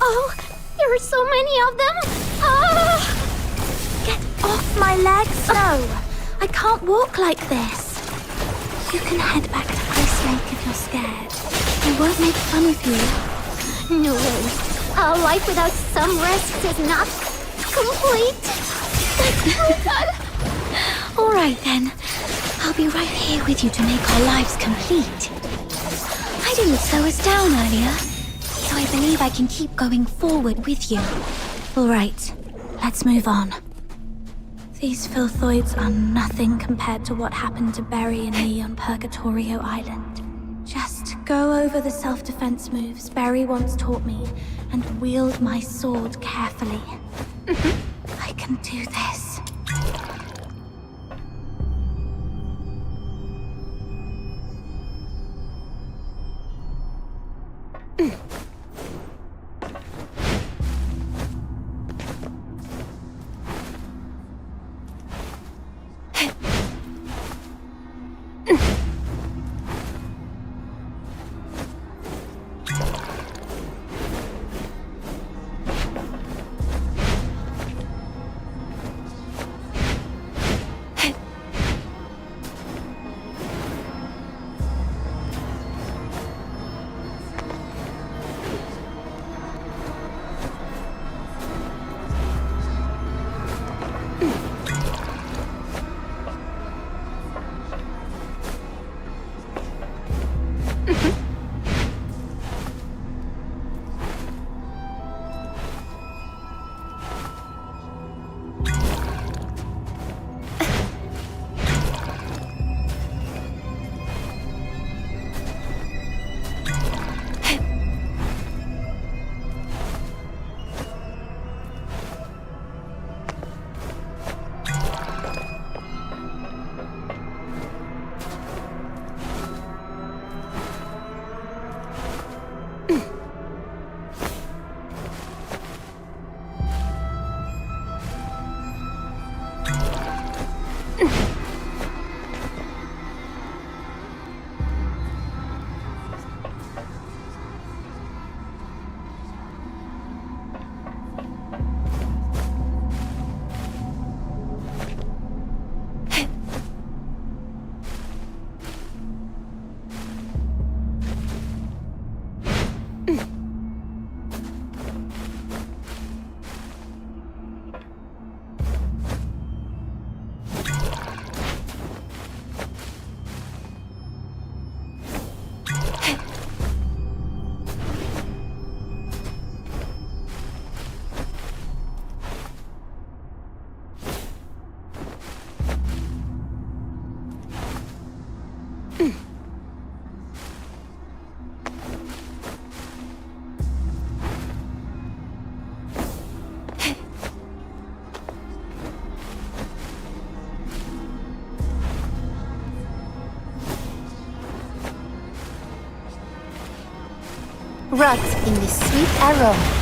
Oh, there are so many of them! Ah! Get off my leg, Snow! I can't walk like this. You can head back to Chris Lake if you're scared. I won't make fun of you. No way. A life without some risks is not complete. Oh, God. All right, then. I'll be right here with you to make our lives complete. I didn't slow us down earlier, so I believe I can keep going forward with you. All right, let's move on. These filthoids are nothing compared to what happened to Berry and me on Purgatorio Island. Just go over the self-defense moves Berry once taught me and wield my sword carefully. I can do this. rot in the sweet aroma.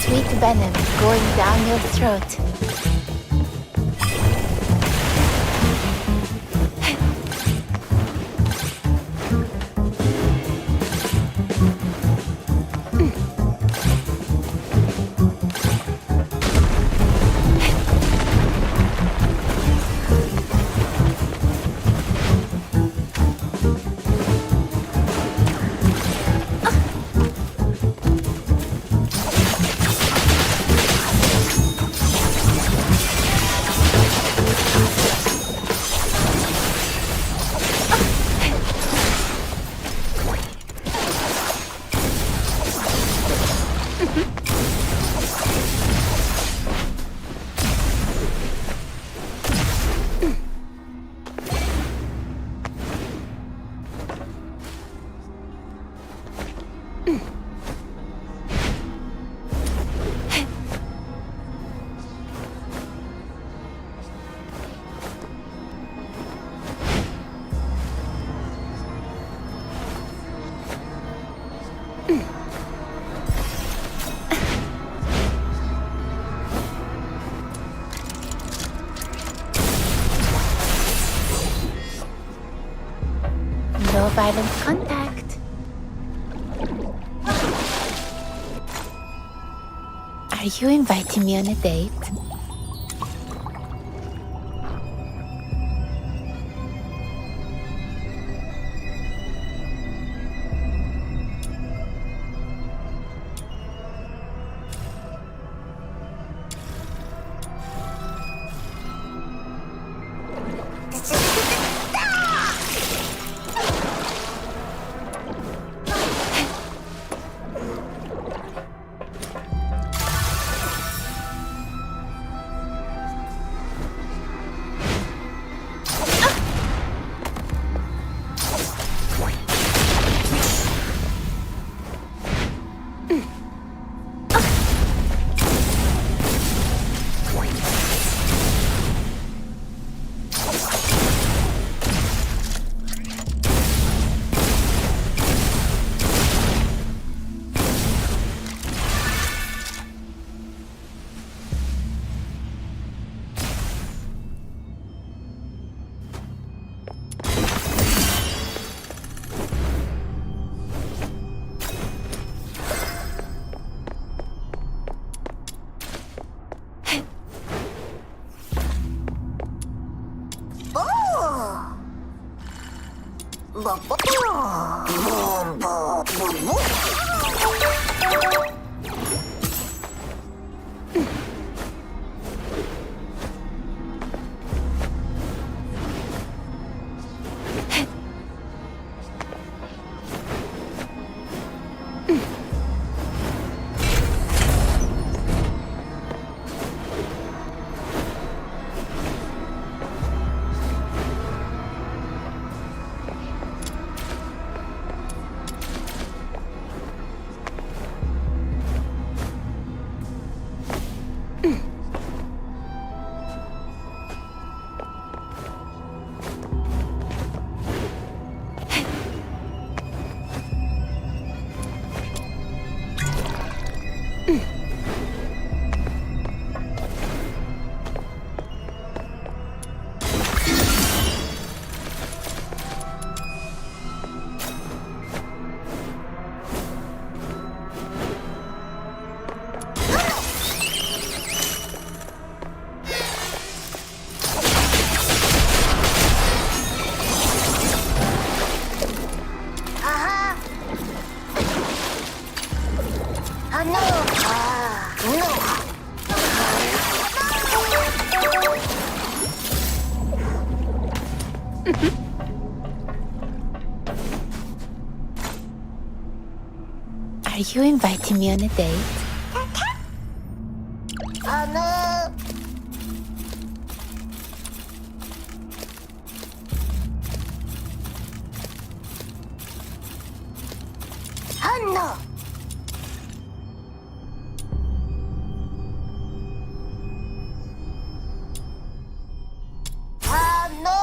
Sweet venom going down your throat. No violent contact. Are you inviting me on a date? Are you inviting me on a date? Oh no! Oh no! Oh no!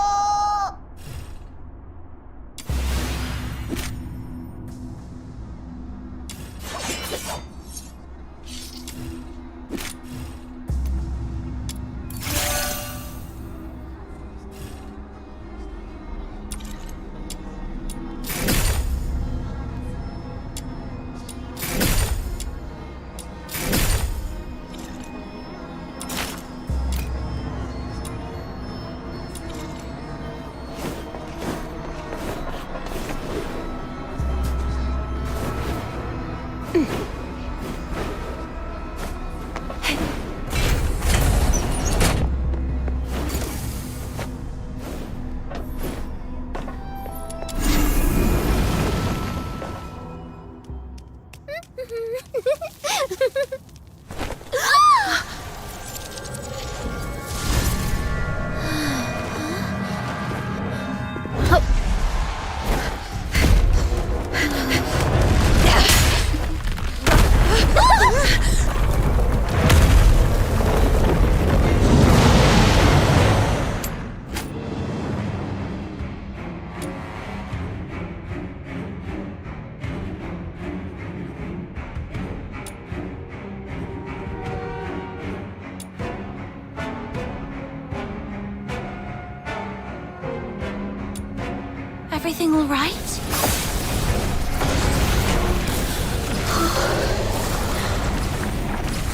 Everything all right?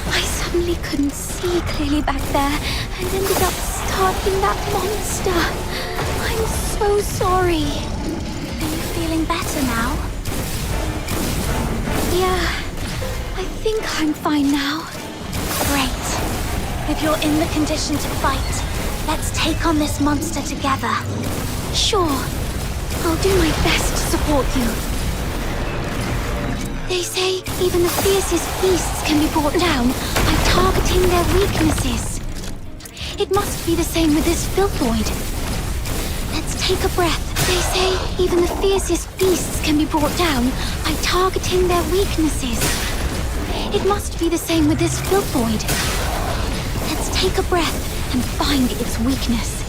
I suddenly couldn't see clearly back there and ended up starting that monster. I'm so sorry. Are you feeling better now? Yeah, I think I'm fine now. Great. If you're in the condition to fight, let's take on this monster together. Sure. I'll do my best to support you. They say even the fiercest beasts can be brought down by targeting their weaknesses. It must be the same with this filthoid. Let's take a breath. They say even the fiercest beasts can be brought down by targeting their weaknesses. It must be the same with this filthoid. Let's take a breath and find its weakness.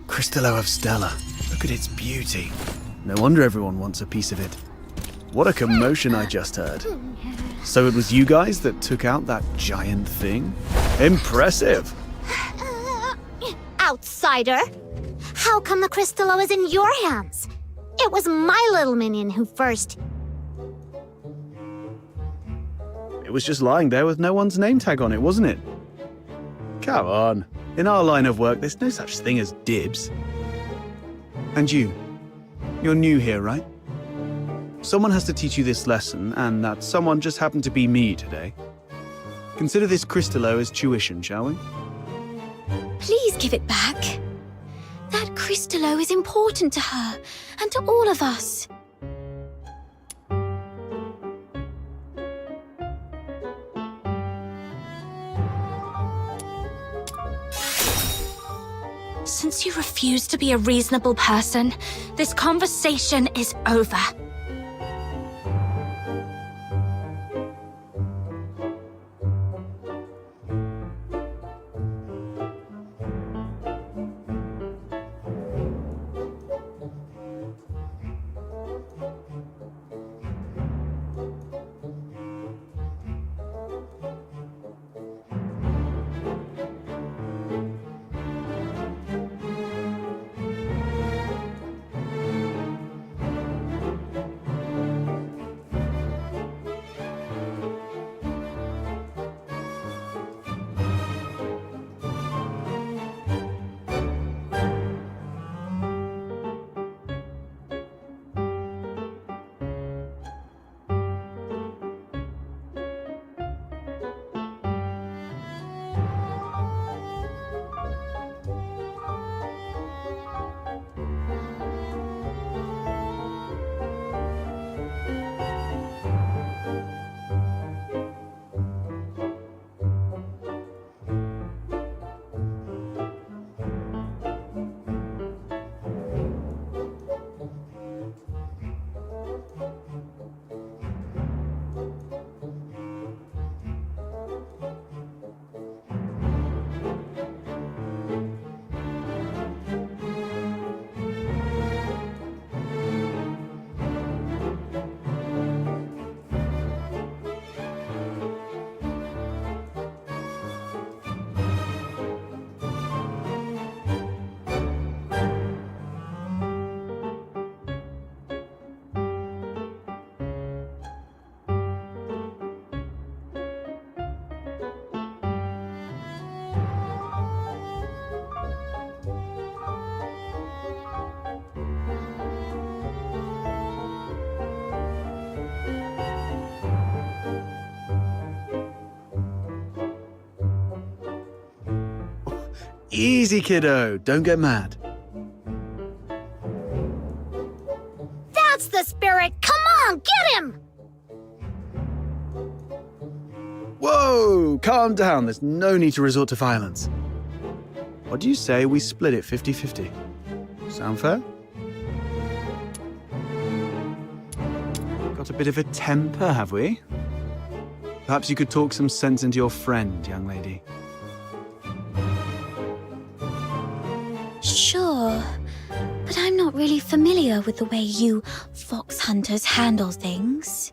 Crystallo of Stella. Look at its beauty. No wonder everyone wants a piece of it. What a commotion I just heard. So it was you guys that took out that giant thing? Impressive! Outsider! How come the Crystallo is in your hands? It was my little minion who first... It was just lying there with no one's name tag on it, wasn't it? Come on. In our line of work, there's no such thing as dibs. And you're new here, right? Someone has to teach you this lesson, and that someone just happened to be me today. Consider this Crystallo as tuition, shall we? Please give it back. That Crystallo is important to her, and to all of us. Since you refuse to be a reasonable person, this conversation is over. Easy, kiddo. Don't get mad. That's the spirit! Come on, get him! Whoa! Calm down. There's no need to resort to violence. What do you say we split it 50-50? Sound fair? Got a bit of a temper, have we? Perhaps you could talk some sense into your friend, young lady. Sure, but I'm not really familiar with the way you fox hunters handle things.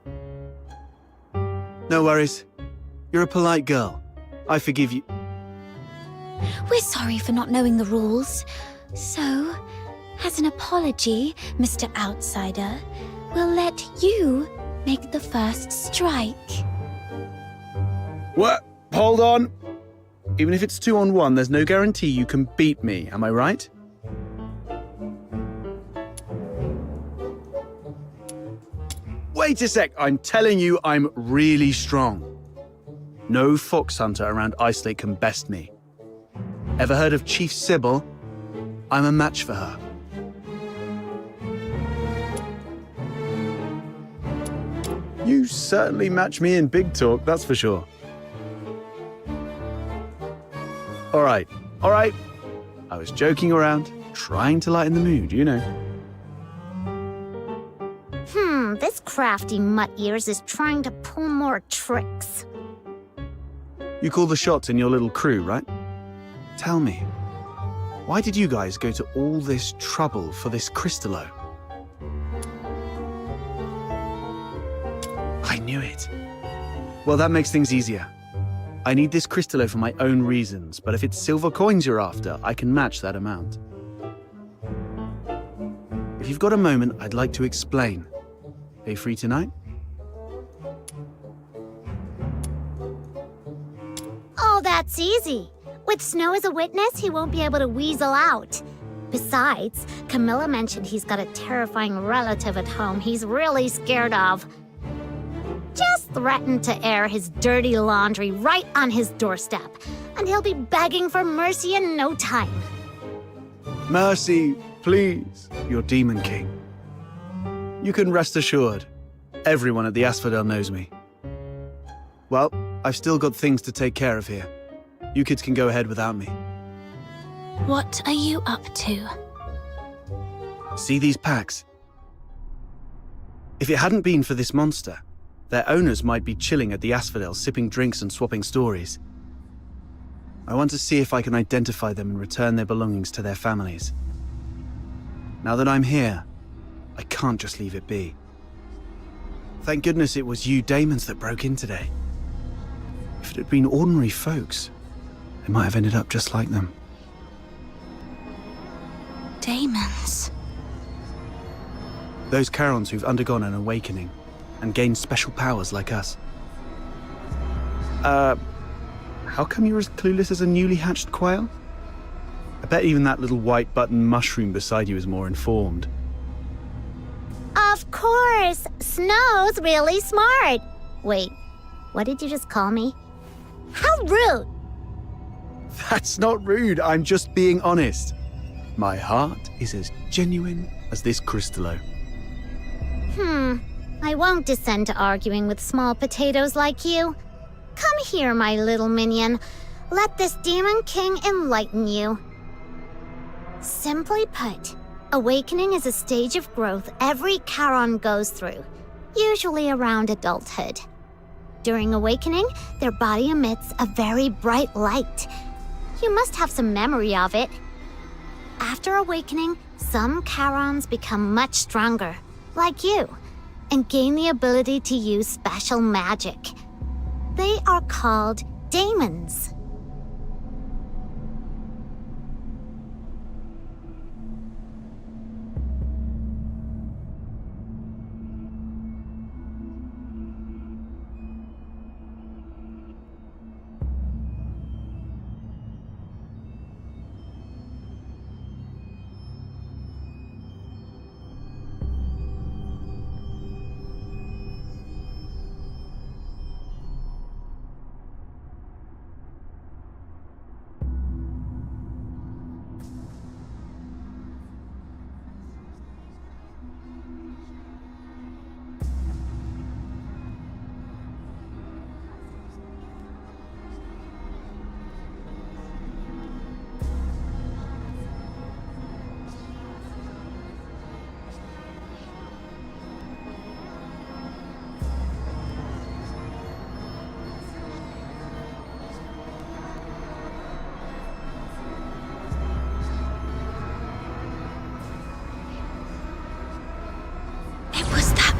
No worries. You're a polite girl. I forgive you. We're sorry for not knowing the rules. So, as an apology, Mr. Outsider, we'll let you make the first strike. What? Hold on. Even if it's 2-on-1, there's no guarantee you can beat me, am I right? Wait a sec, I'm telling you I'm really strong. No fox hunter around Ice Lake can best me. Ever heard of Chief Sybil? I'm a match for her. You certainly match me in big talk, that's for sure. All right. I was joking around, trying to lighten the mood, you know. This crafty mutt ears is trying to pull more tricks. You call the shots in your little crew, right? Tell me, why did you guys go to all this trouble for this Crystallo? I knew it. Well, that makes things easier. I need this Crystallo for my own reasons, but if it's silver coins you're after, I can match that amount. If you've got a moment, I'd like to explain. Are you free tonight? Oh, that's easy. With Snow as a witness, he won't be able to weasel out. Besides, Camilla mentioned he's got a terrifying relative at home he's really scared of. Just threaten to air his dirty laundry right on his doorstep, and he'll be begging for mercy in no time. Mercy, please, your Demon King. You can rest assured, everyone at the Asphodel knows me. Well, I've still got things to take care of here. You kids can go ahead without me. What are you up to? See these packs? If it hadn't been for this monster, their owners might be chilling at the Asphodel, sipping drinks and swapping stories. I want to see if I can identify them and return their belongings to their families. Now that I'm here, I can't just leave it be. Thank goodness it was you Daemons that broke in today. If it had been ordinary folks, they might have ended up just like them. Daemons? Those Charons who've undergone an awakening and gained special powers like us. How come you're as clueless as a newly hatched quail? I bet even that little white button mushroom beside you is more informed. Of course! Snow's really smart! Wait, what did you just call me? How rude! That's not rude, I'm just being honest. My heart is as genuine as this Crystallo. I won't descend to arguing with small potatoes like you. Come here, my little minion. Let this Demon King enlighten you. Simply put, awakening is a stage of growth every Charon goes through, usually around adulthood. During awakening, their body emits a very bright light. You must have some memory of it. After awakening, some Charons become much stronger, like you, and gain the ability to use special magic. They are called daemons.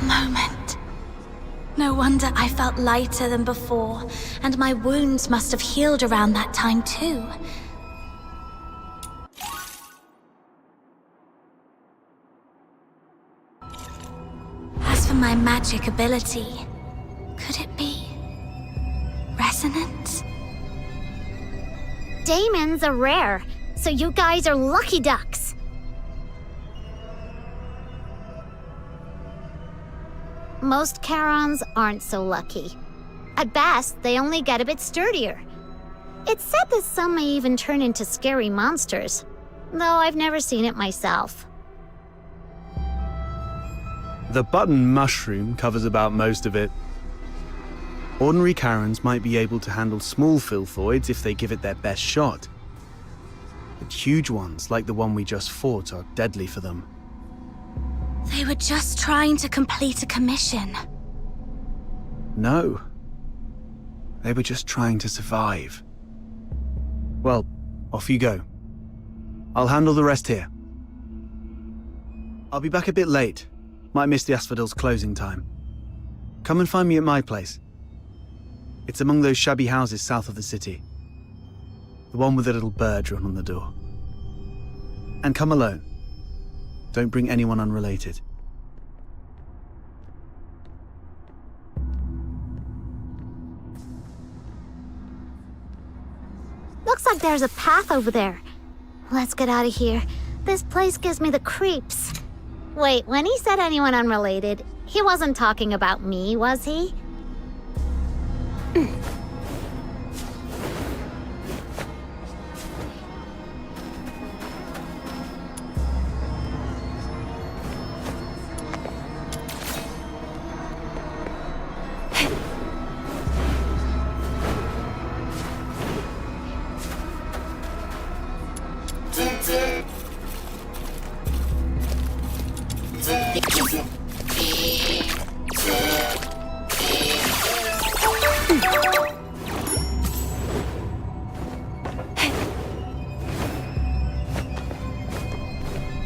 moment. No wonder I felt lighter than before, and my wounds must have healed around that time too. As for my magic ability, could it be resonance? Daemons are rare, so you guys are lucky ducks. Most Charons aren't so lucky. At best, they only get a bit sturdier. It's said that some may even turn into scary monsters, though I've never seen it myself. The button mushroom covers about most of it. Ordinary Charons might be able to handle small filthoids if they give it their best shot. But huge ones, like the one we just fought, are deadly for them. They were just trying to complete a commission. No. They were just trying to survive. Well, off you go. I'll handle the rest here. I'll be back a bit late. Might miss the Asphodels' closing time. Come and find me at my place. It's among those shabby houses south of the city. The one with the little bird drawn on the door. And come alone. Don't bring anyone unrelated. Looks like there's a path over there. Let's get out of here. This place gives me the creeps. Wait, when he said anyone unrelated, he wasn't talking about me, was he?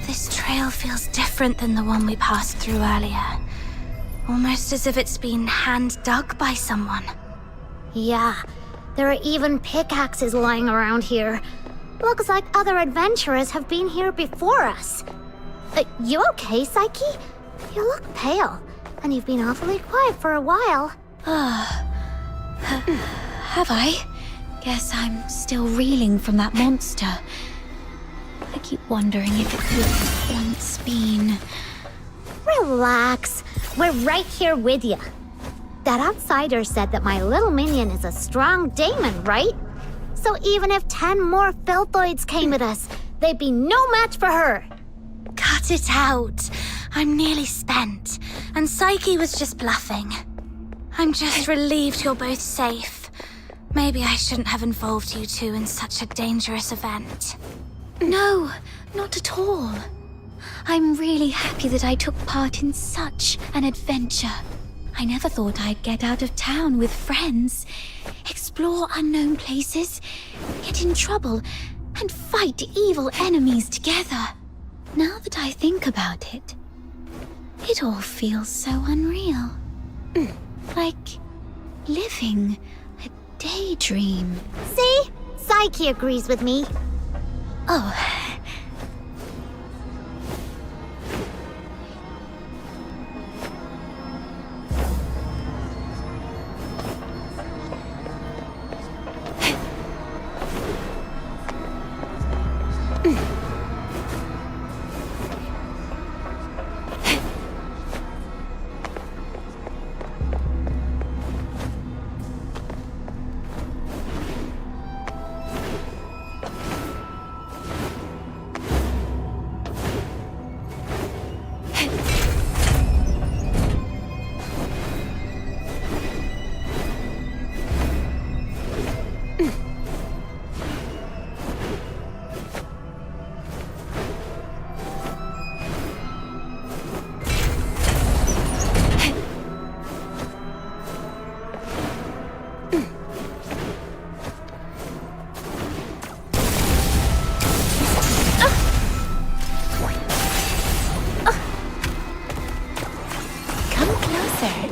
This trail feels different than the one we passed through earlier. Almost as if it's been hand-dug by someone. Yeah, there are even pickaxes lying around here. Looks like other adventurers have been here before us. You okay, Psyche? You look pale, and you've been awfully quiet for a while. Have I? Guess I'm still reeling from that monster. I keep wondering if it could have once been... Relax. We're right here with you. That outsider said that my little minion is a strong daemon, right? So even if 10 more filthoids came at us, they'd be no match for her. Cut it out. I'm nearly spent, and Psyche was just bluffing. I'm just relieved you're both safe. Maybe I shouldn't have involved you two in such a dangerous event. No, not at all. I'm really happy that I took part in such an adventure. I never thought I'd get out of town with friends, explore unknown places, get in trouble, and fight evil enemies together. Now that I think about it, it all feels so unreal. Like living a daydream. See? Psyche agrees with me. Oh. closer.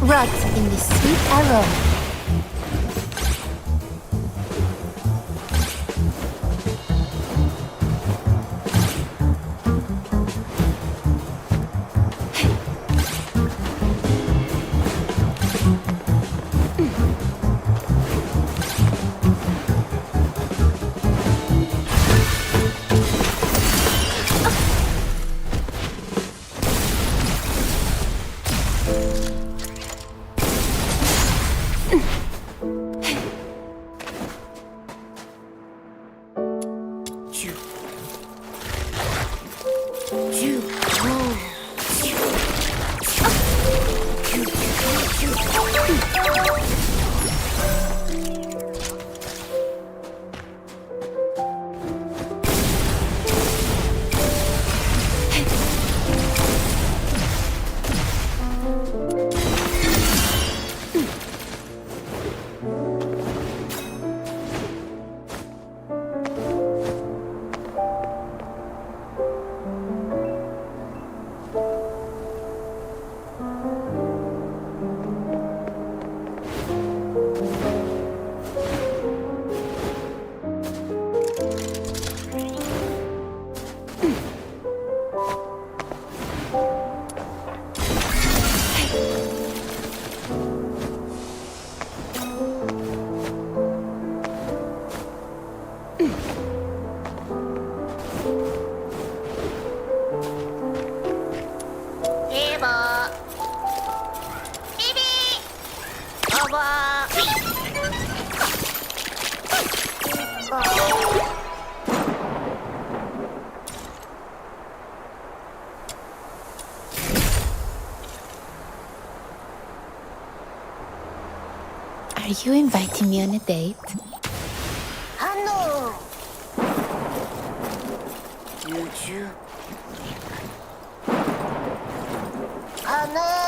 Rot in the sweet aroma. Are you inviting me on a date? Choo-choo. Oh no!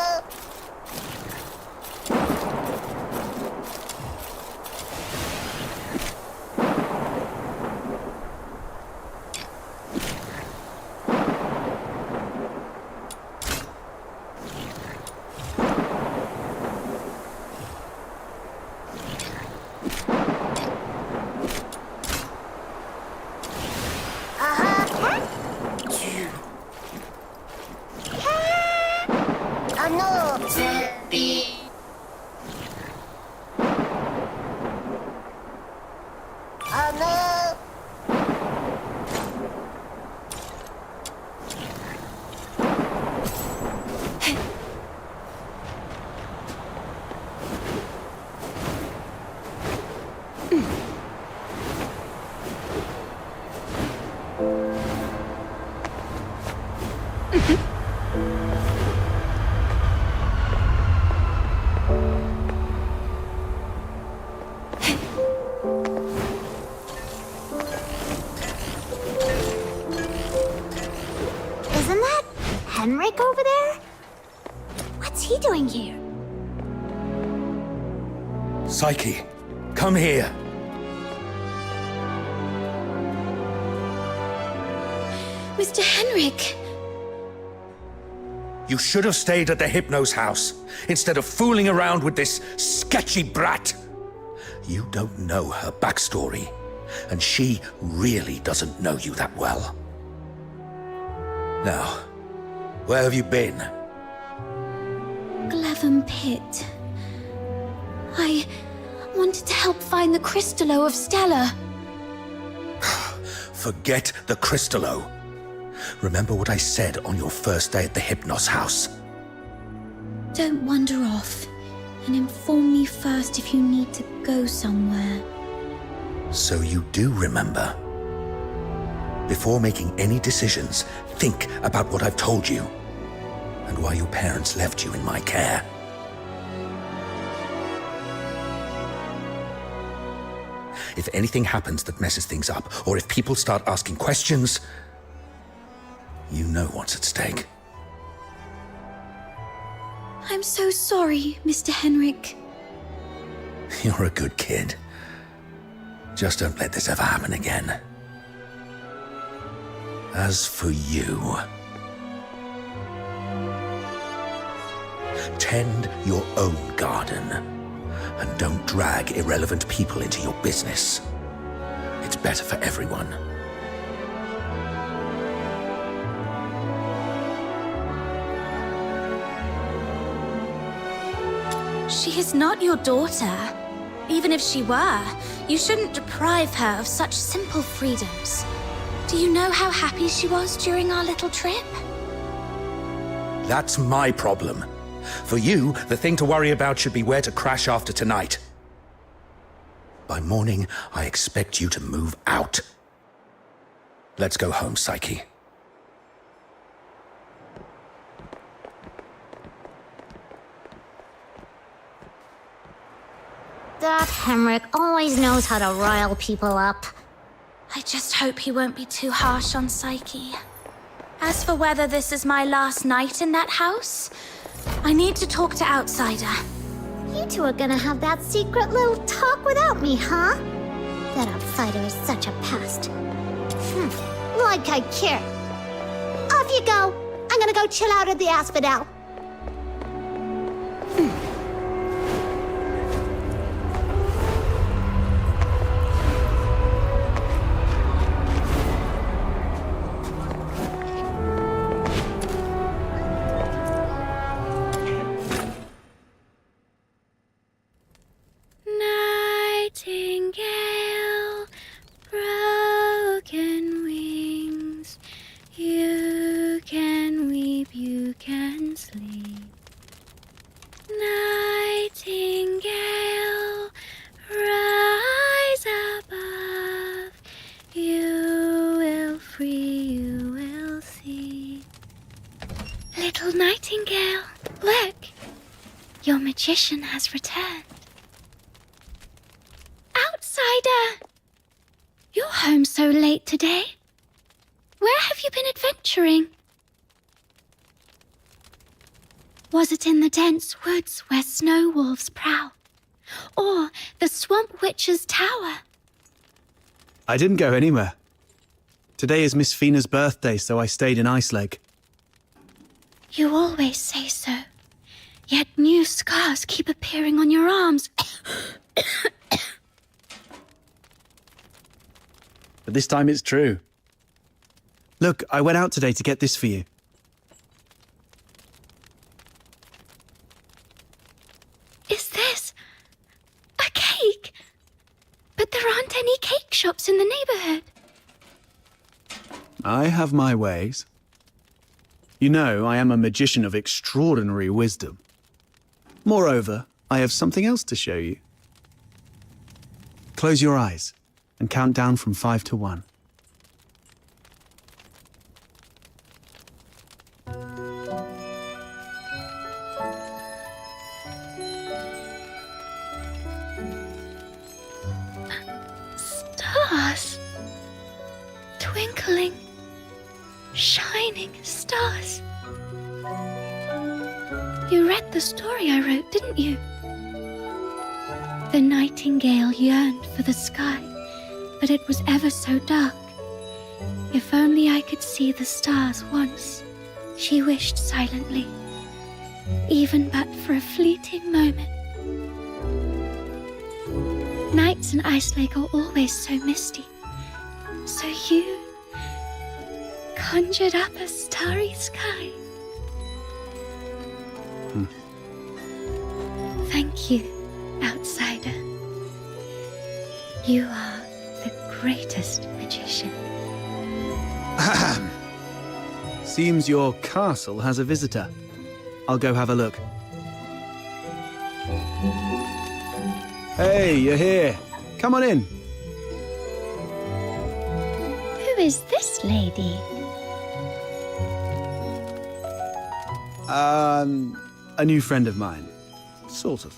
Isn't that Henrik over there? What's he doing here? Psyche, come here. Mr. Henrik! You should have stayed at the Hypno's house instead of fooling around with this sketchy brat. You don't know her backstory, and she really doesn't know you that well. Now, where have you been? Glevum Pit. I wanted to help find the Crystallo of Stella. Forget the Crystallo. Remember what I said on your first day at the Hypnos house. Don't wander off, and inform me first if you need to go somewhere. So you do remember. Before making any decisions, think about what I've told you, and why your parents left you in my care. If anything happens that messes things up, or if people start asking questions, you know what's at stake. I'm so sorry, Mr. Henrik. You're a good kid. Just don't let this ever happen again. As for you, tend your own garden, and don't drag irrelevant people into your business. It's better for everyone. She is not your daughter. Even if she were, you shouldn't deprive her of such simple freedoms. Do you know how happy she was during our little trip? That's my problem. For you, the thing to worry about should be where to crash after tonight. By morning, I expect you to move out. Let's go home, Psyche. That Henrik always knows how to rile people up. I just hope he won't be too harsh on Psyche. As for whether this is my last night in that house, I need to talk to Outsider. You two are gonna have that secret little talk without me, huh? That Outsider is such a pest. Like I care. Off you go. I'm gonna go chill out at the Asphodel. Nightingale, broken wings, you can weep, you can sleep. Nightingale, rise above, you will free, you will see. Little Nightingale, look, your magician has returned. Outsider! You're home so late today. Where have have you been adventuring? Was it in the dense woods where snow wolves prowl? Or the swamp witch's tower? I didn't go anywhere. Today is Miss Fina's birthday, so I stayed in Iceleg. You always say so. Yet new scars keep appearing on your arms. But this time it's true. Look, I went out today to get this for you. Is this a cake? But there aren't any cake shops in the neighborhood. I have my ways. You know, I am a magician of extraordinary wisdom. Moreover, I have something else to show you. Close your eyes and count down from 5 to 1. Stars. Twinkling, shining stars. You read the story I wrote, didn't you? The nightingale yearned for the sky, but it was ever so dark. If only I could see the stars once, she wished silently, even but for a fleeting moment. Nights in Iceleg are always so misty, so you conjured up a starry sky. Thank you, outsider. You are the greatest magician. Seems your castle has a visitor. I'll go have a look. Hey, you're here. Come on in. Who is this lady? A new friend of mine. Sort of.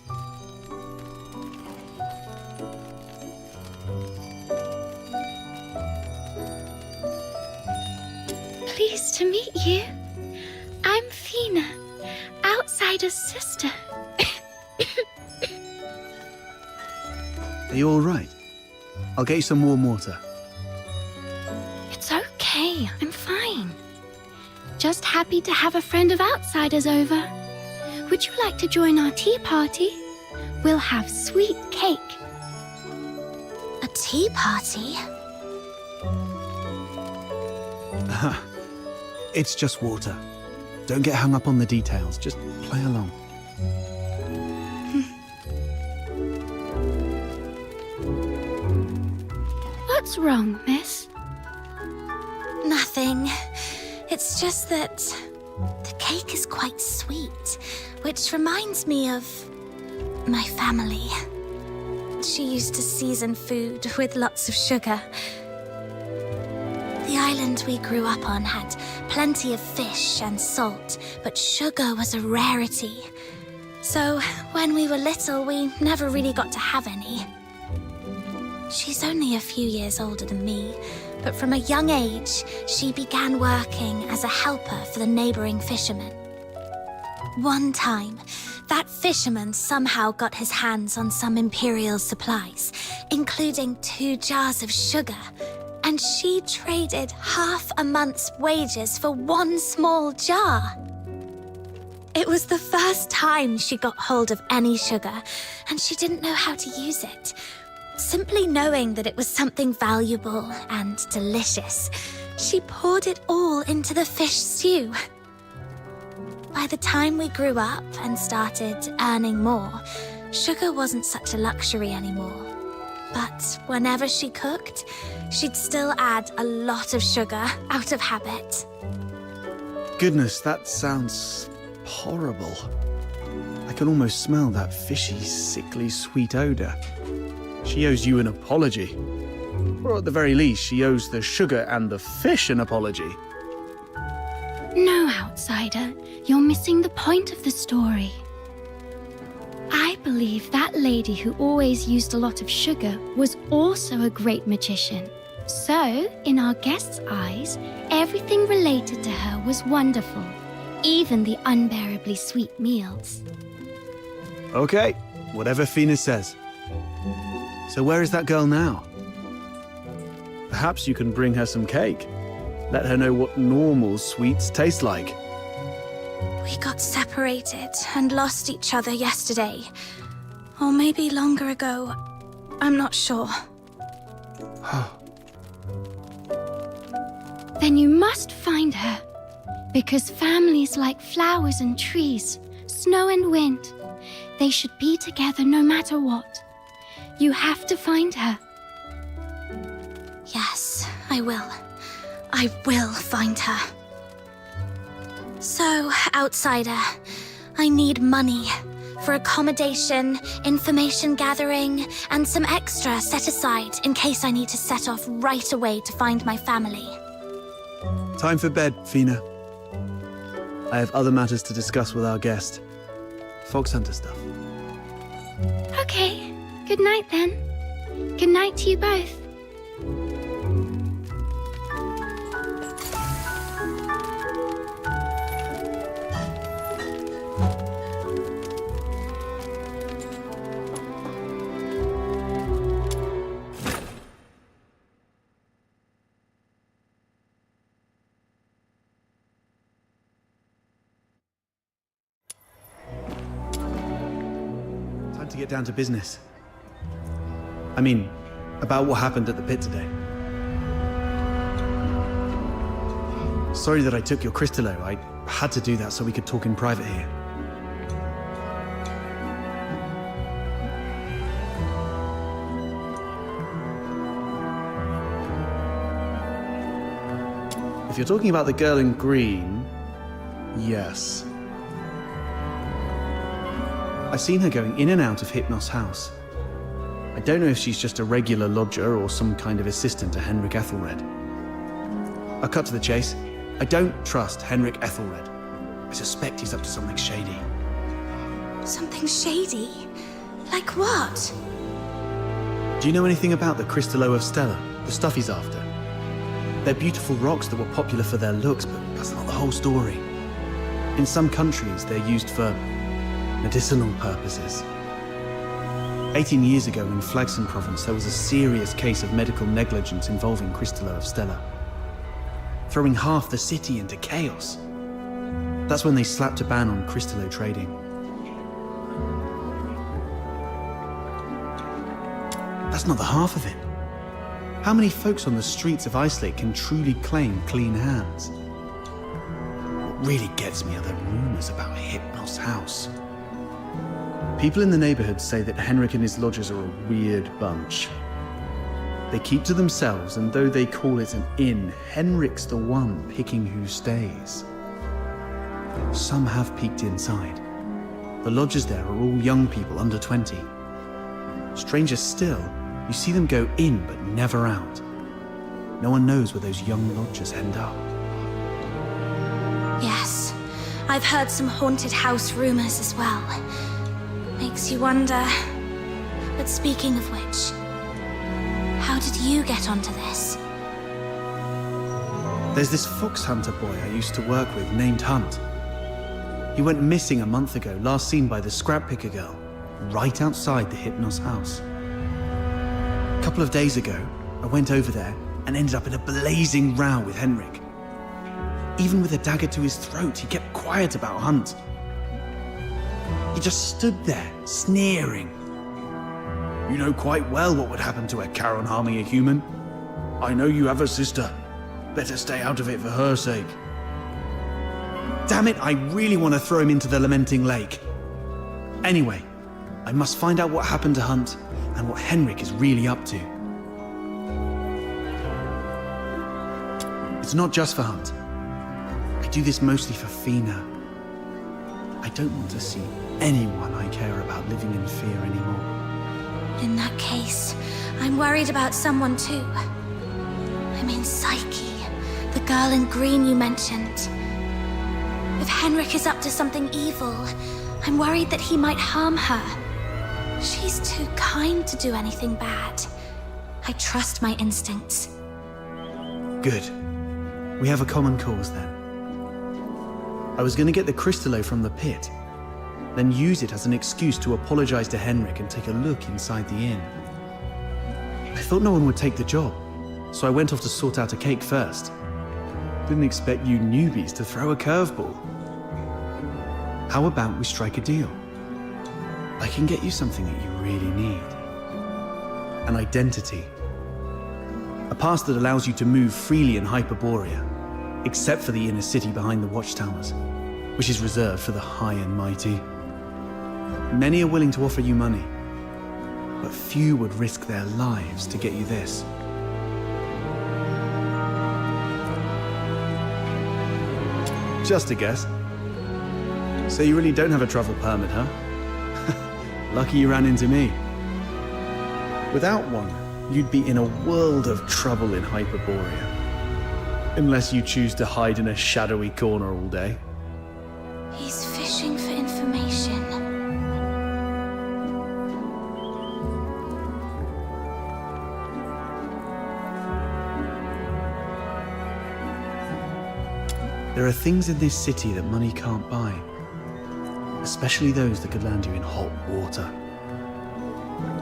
Pleased to meet you. I'm Fina, outsider's sister. Are you all right? I'll get you some warm water. It's okay, I'm fine. Just happy to have a friend of outsiders over. Would you like to join our tea party? We'll have sweet cake. A tea party? It's just water. Don't get hung up on the details. Just play along. What's wrong, miss? Nothing. It's just that the cake is quite sweet, which reminds me of my family. She used to season food with lots of sugar. The island we grew up on had plenty of fish and salt, but sugar was a rarity. So when we were little, we never really got to have any. She's only a few years older than me, but from a young age, she began working as a helper for the neighboring fishermen. One time, that fisherman somehow got his hands on some imperial supplies, including 2 jars of sugar, and she traded half a month's wages for 1 small jar. It was the first time she got hold of any sugar, and she didn't know how to use it. Simply knowing that it was something valuable and delicious, she poured it all into the fish stew. By the time we grew up and started earning more, sugar wasn't such a luxury anymore. But whenever she cooked, she'd still add a lot of sugar out of habit. Goodness, that sounds horrible. I can almost smell that fishy, sickly, sweet odor. She owes you an apology. Or at the very least, she owes the sugar and the fish an apology. No, outsider. You're missing the point of the story. I believe that lady who always used a lot of sugar was also a great magician. So, in our guest's eyes, everything related to her was wonderful, even the unbearably sweet meals. Okay, whatever Fina says. So where is that girl now? Perhaps you can bring her some cake. Let her know what normal sweets taste like. We got separated and lost each other yesterday. Or maybe longer ago. I'm not sure. Then you must find her. Because families like flowers and trees, snow and wind, they should be together no matter what. You have to find her. Yes, I will. I will find her. So, outsider, I need money for accommodation, information gathering, and some extra set aside in case I need to set off right away to find my family. Time for bed, Fina. I have other matters to discuss with our guest. Fox hunter stuff. Okay, good night then. Good night to you both. Time to get down to business. I mean, about what happened at the pit today. Sorry that I took your Crystallo. I had to do that so we could talk in private here. If you're talking about the girl in green, yes. I've seen her going in and out of Hypnos' house. I don't know if she's just a regular lodger or some kind of assistant to Henrik Ethelred. I'll cut to the chase. I don't trust Henrik Ethelred. I suspect he's up to something shady. Something shady? Like what? Do you know anything about the Crystallo of Stella, the stuff he's after? They're beautiful rocks that were popular for their looks, but that's not the whole story. In some countries, they're used for medicinal purposes. 18 years ago in Flagson province, there was a serious case of medical negligence involving Crystallo of Stella, throwing half the city into chaos. That's when they slapped a ban on Crystallo trading. That's not the half of it. How many folks on the streets of Islake can truly claim clean hands? What really gets me are the rumors about Hypnos' house. People in the neighborhood say that Henrik and his lodgers are a weird bunch. They keep to themselves, and though they call it an inn, Henrik's the one picking who stays. Some have peeked inside. The lodgers there are all young people under 20. Stranger still, you see them go in but never out. No one knows where those young lodgers end up. Yes, I've heard some haunted house rumors as well. Makes you wonder. But speaking of which, how did you get onto this? There's this fox hunter boy I used to work with named Hunt. He went missing a month ago, last seen by the scrap picker girl, right outside the Hypnos house. A couple of days ago, I went over there and ended up in a blazing row with Henrik. Even with a dagger to his throat, he kept quiet about Hunt. He just stood there, sneering. You know quite well what would happen to a Charon harming a human. I know you have a sister. Better stay out of it for her sake. Damn it, I really want to throw him into the Lamenting Lake. Anyway, I must find out what happened to Hunt and what Henrik is really up to. It's not just for Hunt. I do this mostly for Fina. I don't want to see anyone I care about living in fear anymore. In that case, I'm worried about someone too. I mean Psyche, the girl in green you mentioned. If Henrik is up to something evil, I'm worried that he might harm her. She's too kind to do anything bad. I trust my instincts. Good. We have a common cause then. I was going to get the Crystallo from the pit, then use it as an excuse to apologize to Henrik and take a look inside the inn. I thought no one would take the job, so I went off to sort out a cake first. Didn't expect you newbies to throw a curveball. How about we strike a deal? I can get you something that you really need. An identity. A pass that allows you to move freely in Hyperborea, except for the inner city behind the watchtowers, which is reserved for the high and mighty. Many are willing to offer you money, but few would risk their lives to get you this. Just a guess. So you really don't have a travel permit, huh? Lucky you ran into me. Without one, you'd be in a world of trouble in Hyperborea. Unless you choose to hide in a shadowy corner all day. He's fishing for information. There are things in this city that money can't buy. Especially those that could land you in hot water.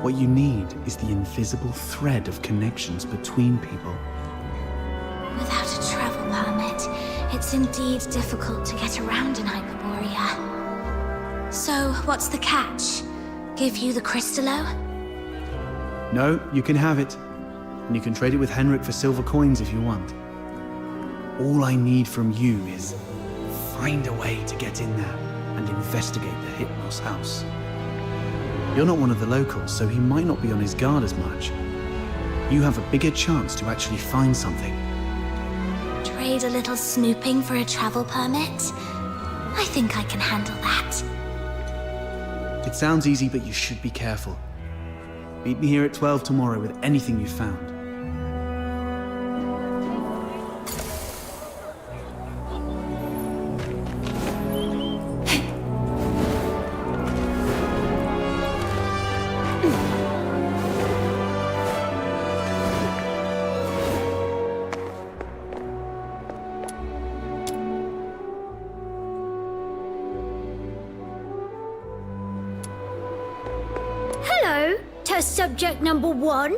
What you need is the invisible thread of connections between people. Without a travel permit, it's indeed difficult to get around in Hyperborea. So, what's the catch? Give you the Crystallo? No, you can have it. And you can trade it with Henrik for silver coins if you want. All I need from you is find a way to get in there and investigate the Hypnos house. You're not one of the locals, so he might not be on his guard as much. You have a bigger chance to actually find something. Trade a little snooping for a travel permit? I think I can handle that. It sounds easy, but you should be careful. Meet me here at 12 tomorrow with anything you've found. Hello, test subject number 1.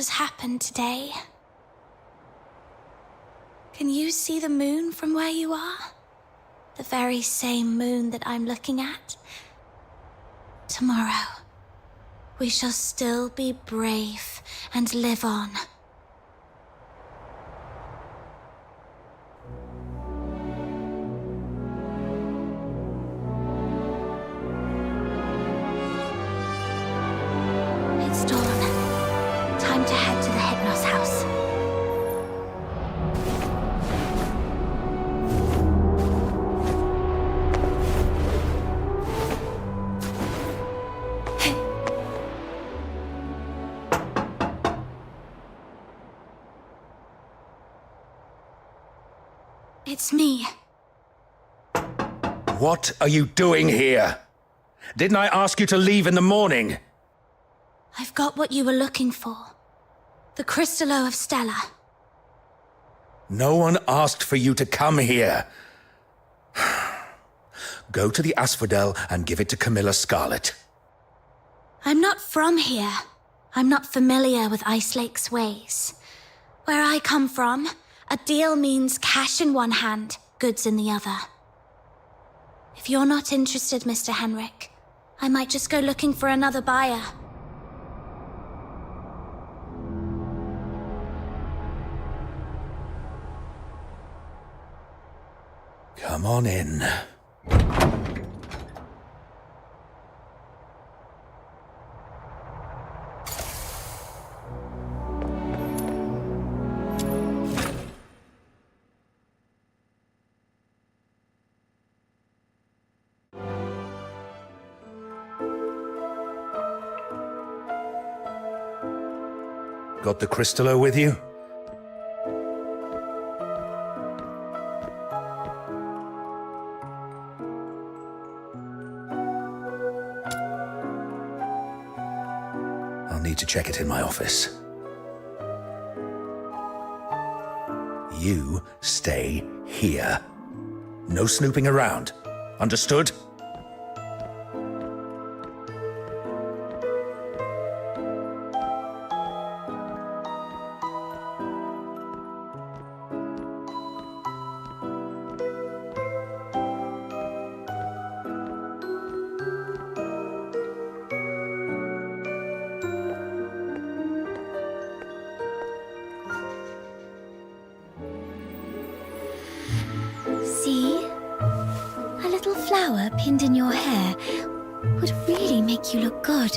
has happened today. Can you see the moon from where you are? The very same moon that I'm looking at? Tomorrow, we shall still be brave and live on. It's dawn. Time to head to the Hypnos house. It's me. What are you doing here? Didn't I ask you to leave in the morning? I've got what you were looking for. The Crystallo of Stella. No one asked for you to come here. Go to the Asphodel and give it to Camilla Scarlet. I'm not from here. I'm not familiar with Ice Lake's ways. Where I come from, a deal means cash in one hand, goods in the other. If you're not interested, Mr. Henrik, I might just go looking for another buyer. Come on in. Got the Crystallo with you? I'll need to check it in my office. You stay here. No snooping around. Understood? See? A little flower pinned in your hair would really make you look good.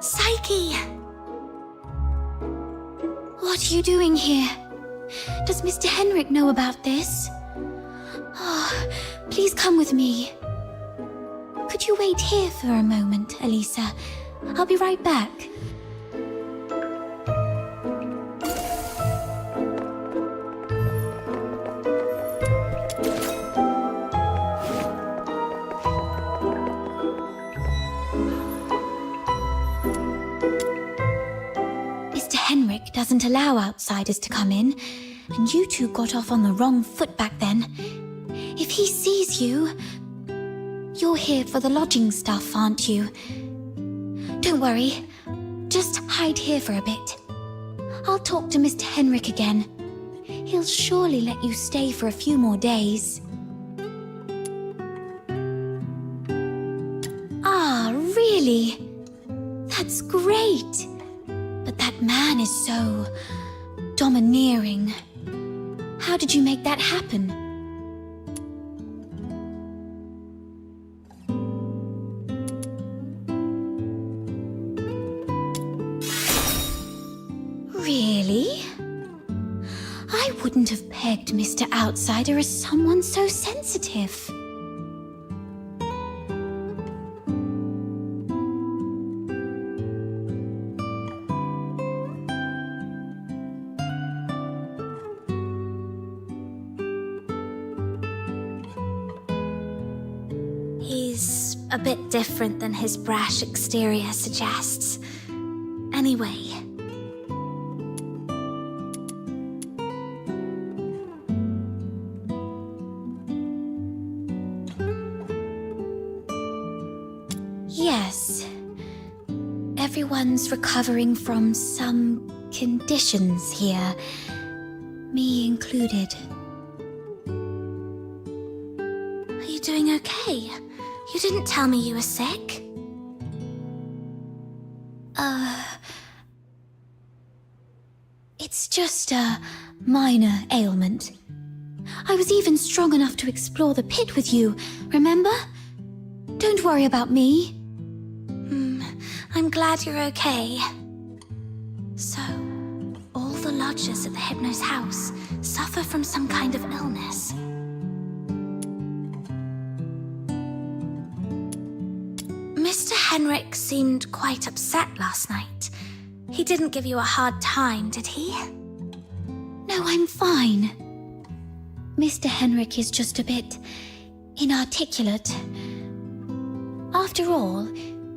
Psyche! What are you doing here? Does Mr. Henrik know about this? Oh, please come with me. Could you wait here for a moment, Elisa? I'll be right back. Doesn't allow outsiders to come in, and you two got off on the wrong foot back then. If he sees you... You're here for the lodging stuff, aren't you? Don't worry. Just hide here for a bit. I'll talk to Mr. Henrik again. He'll surely let you stay for a few more days. Ah, really? That's great. But that man is so... domineering. How did you make that happen? Really? I wouldn't have pegged Mr. Outsider as someone so sensitive. He's a bit different than his brash exterior suggests. Anyway. everyone's recovering from some conditions here, me included. Are you doing okay? You didn't tell me you were sick. It's just a minor ailment. I was even strong enough to explore the pit with you, remember? Don't worry about me. I'm glad you're okay. So, all the lodgers at the Hypno's house suffer from some kind of illness. Mr. Henrik seemed quite upset last night. He didn't give you a hard time, did he? No, I'm fine. Mr. Henrik is just a bit inarticulate. After all,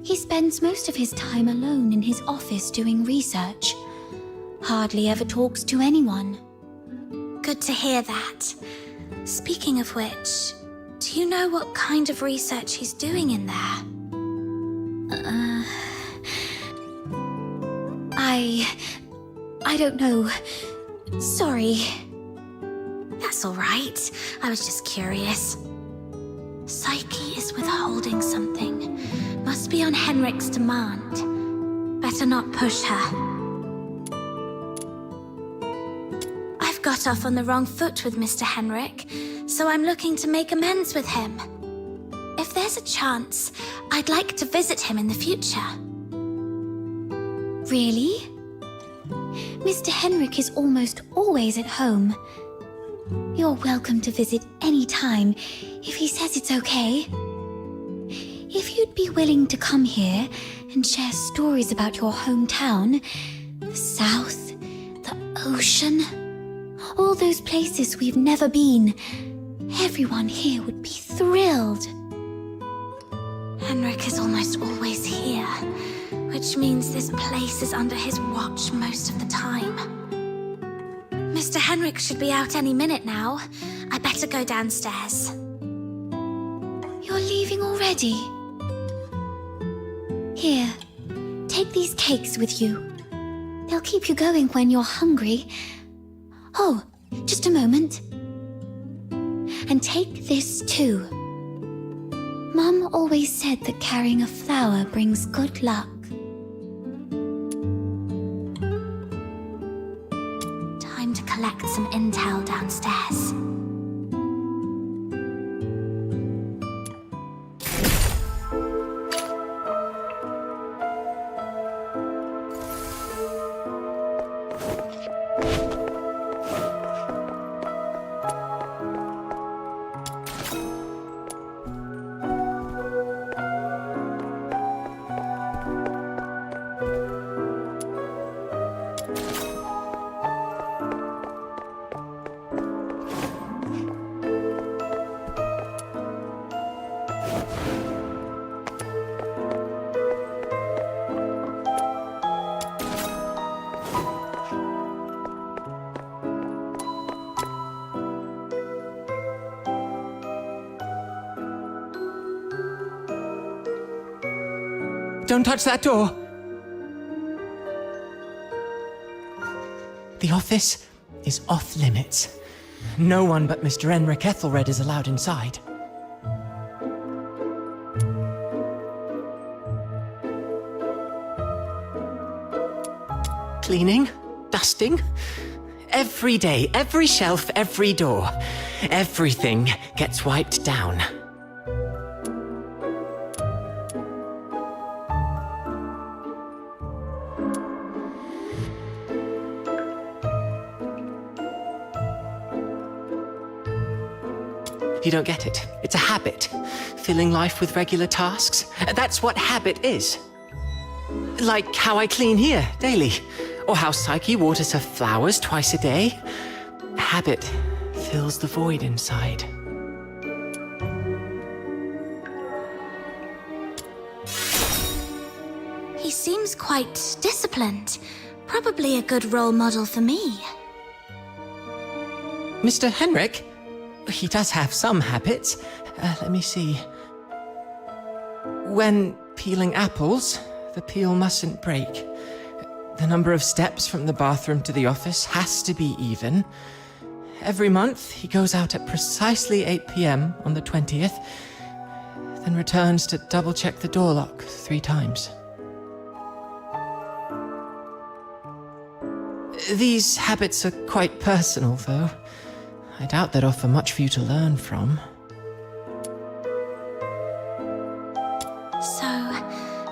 he spends most of his time alone in his office doing research. Hardly ever talks to anyone. Good to hear that. Speaking of which, do you know what kind of research he's doing in there? I don't know. Sorry. That's all right. I was just curious. Psyche is withholding something. Must be on Henrik's demand. Better not push her. I've got off on the wrong foot with Mr. Henrik, so I'm looking to make amends with him. If there's a chance, I'd like to visit him in the future. Really? Mr. Henrik is almost always at home. You're welcome to visit any time, if he says it's okay. If you'd be willing to come here and share stories about your hometown, the South, the ocean, all those places we've never been, everyone here would be thrilled. Henrik is almost always here, which means this place is under his watch most of the time. Mr. Henrik should be out any minute now. I better go downstairs. You're leaving already? Here, take these cakes with you. They'll keep you going when you're hungry. Oh, just a moment. And take this too. Mum always said that carrying a flower brings good luck. Time to collect some intel downstairs. Don't touch that door! The office is off limits. No one but Mr. Henrik Ethelred is allowed inside. Cleaning, dusting, every day, every shelf, every door. Everything gets wiped down. You don't get it. It's a habit. Filling life with regular tasks. That's what habit is. Like how I clean here daily. Or how Psyche waters her flowers twice a day. Habit fills the void inside. He seems quite disciplined. Probably a good role model for me. Mr. Henrik? He does have some habits. Let me see. When peeling apples, The peel mustn't break. The number of steps from the bathroom to the office has to be even. Every month, he goes out at precisely 8 p.m. on the 20th, then returns to double-check the door lock 3 times. These habits are quite personal, though. I doubt they'd offer much for you to learn from. So,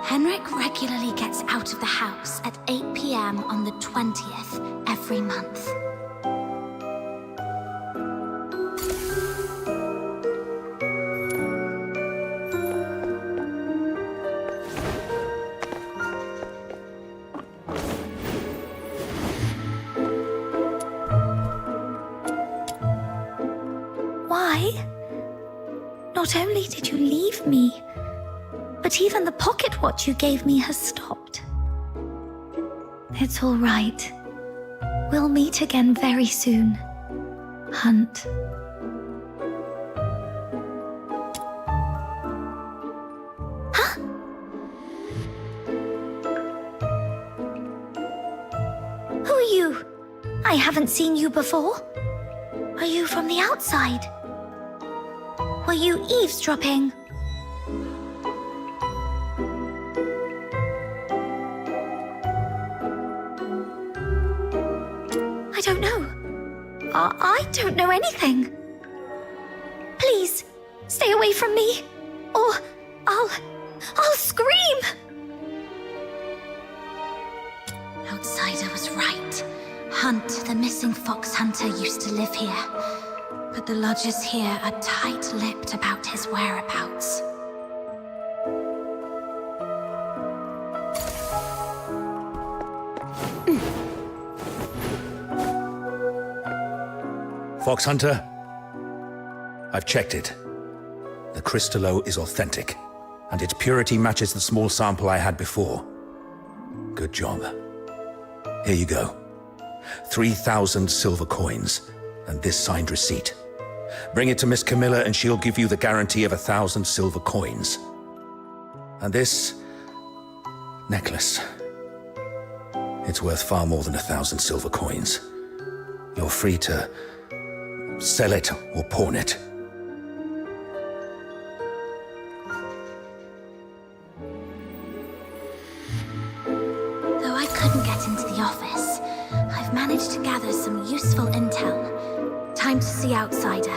Henrik regularly gets out of the house at 8 p.m. on the 20th every month. Why? Not only did you leave me, but even the pocket watch you gave me has stopped. It's all right. We'll meet again very soon. Hunt. Huh? Who are you? I haven't seen you before. Are you from the outside? Were you eavesdropping? I don't know. I don't know anything. Please, stay away from me, or I'll scream! Outsider was right. Hunt, the missing fox hunter, used to live here. But the lodgers here are tight-lipped about his whereabouts. Fox Hunter, I've checked it. The Crystallo is authentic, and its purity matches the small sample I had before. Good job. Here you go. 3,000 silver coins, and this signed receipt. Bring it to Miss Camilla and she'll give you the guarantee of 1,000 silver coins. And this necklace. It's worth far more than 1,000 silver coins. You're free to sell it or pawn it. Though I couldn't get into the office, I've managed to gather some useful intel. Time to see Outsider.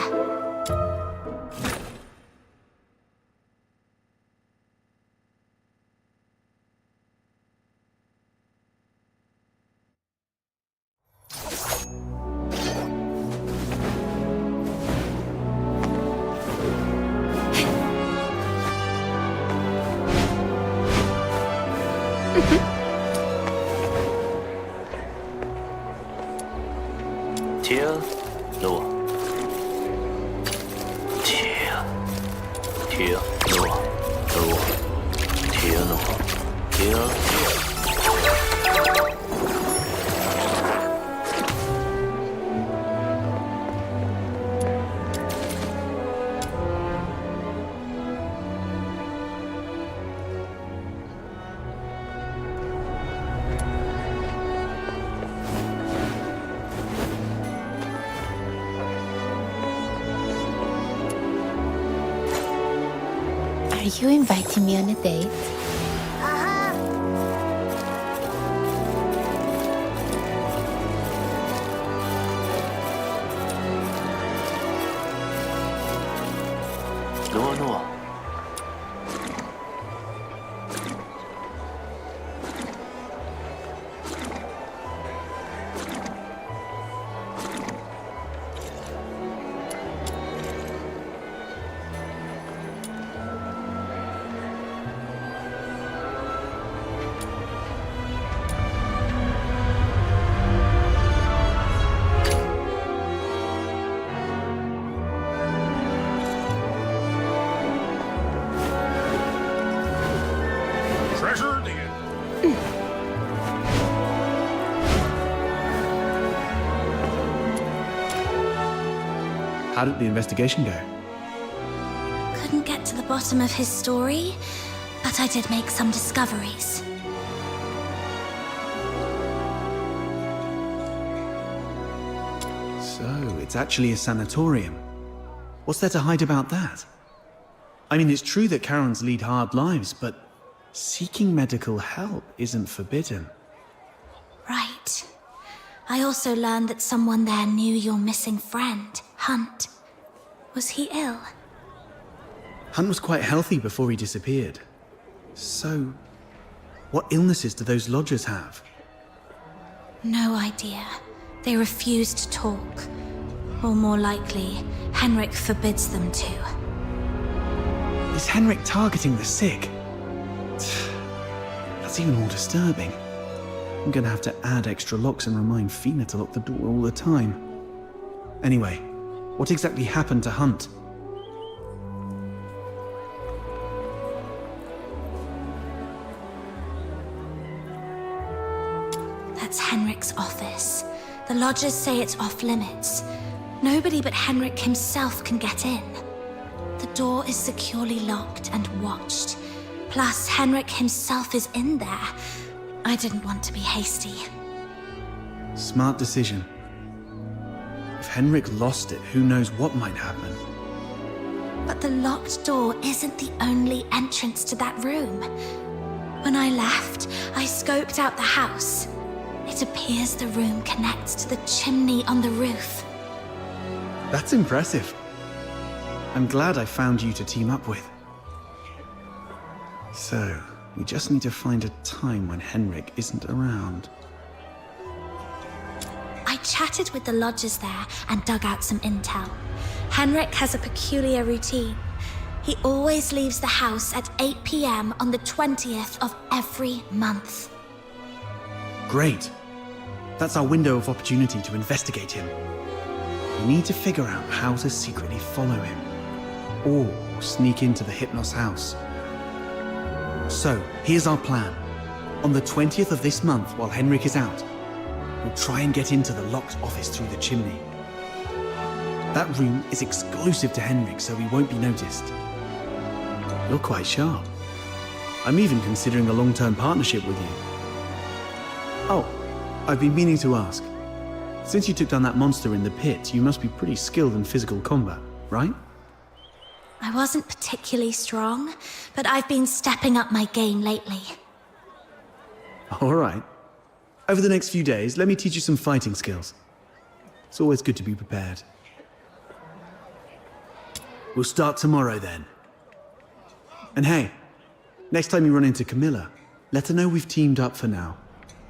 Are you inviting me on a date?诺诺。How did the investigation go? Couldn't get to the bottom of his story, but I did make some discoveries. So, it's actually a sanatorium. What's there to hide about that? I mean, it's true that Karens lead hard lives, but seeking medical help isn't forbidden. Right. I also learned that someone there knew your missing friend, Hunt. Was he ill? Hunt was quite healthy before he disappeared. So, what illnesses do those lodgers have? No idea. They refuse to talk. Or more likely, Henrik forbids them to. Is Henrik targeting the sick? That's even more disturbing. I'm gonna have to add extra locks and remind Fina to lock the door all the time. Anyway, what exactly happened to Hunt? That's Henrik's office. The lodgers say it's off limits. Nobody but Henrik himself can get in. The door is securely locked and watched. Plus, Henrik himself is in there. I didn't want to be hasty. Smart decision. If Henrik lost it, who knows what might happen. But the locked door isn't the only entrance to that room. When I left, I scoped out the house. It appears the room connects to the chimney on the roof. That's impressive. I'm glad I found you to team up with. So, we just need to find a time when Henrik isn't around. I chatted with the lodgers there and dug out some intel. Henrik has a peculiar routine. He always leaves the house at 8 p.m. on the 20th of every month. Great. That's our window of opportunity to investigate him. We need to figure out how to secretly follow him. Or sneak into the Hypnos house. So, here's our plan. On the 20th of this month, while Henrik is out, we'll try and get into the locked office through the chimney. That room is exclusive to Henrik, so we won't be noticed. You're quite sharp. I'm even considering a long-term partnership with you. Oh, I've been meaning to ask. Since you took down that monster in the pit, you must be pretty skilled in physical combat, right? I wasn't particularly strong, but I've been stepping up my game lately. All right. Over the next few days, let me teach you some fighting skills. It's always good to be prepared. We'll start tomorrow then. And hey, next time you run into Camilla, let her know we've teamed up for now.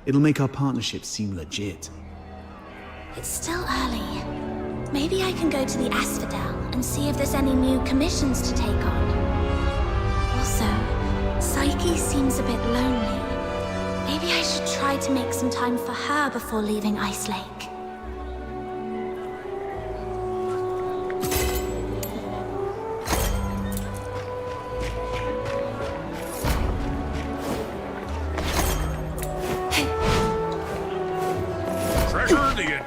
It'll make our partnership seem legit. It's still early. Maybe I can go to the Asphodel and see if there's any new commissions to take on. Also, Psyche seems a bit lonely. Maybe I should try to make some time for her before leaving Ice Lake. Treasure the end.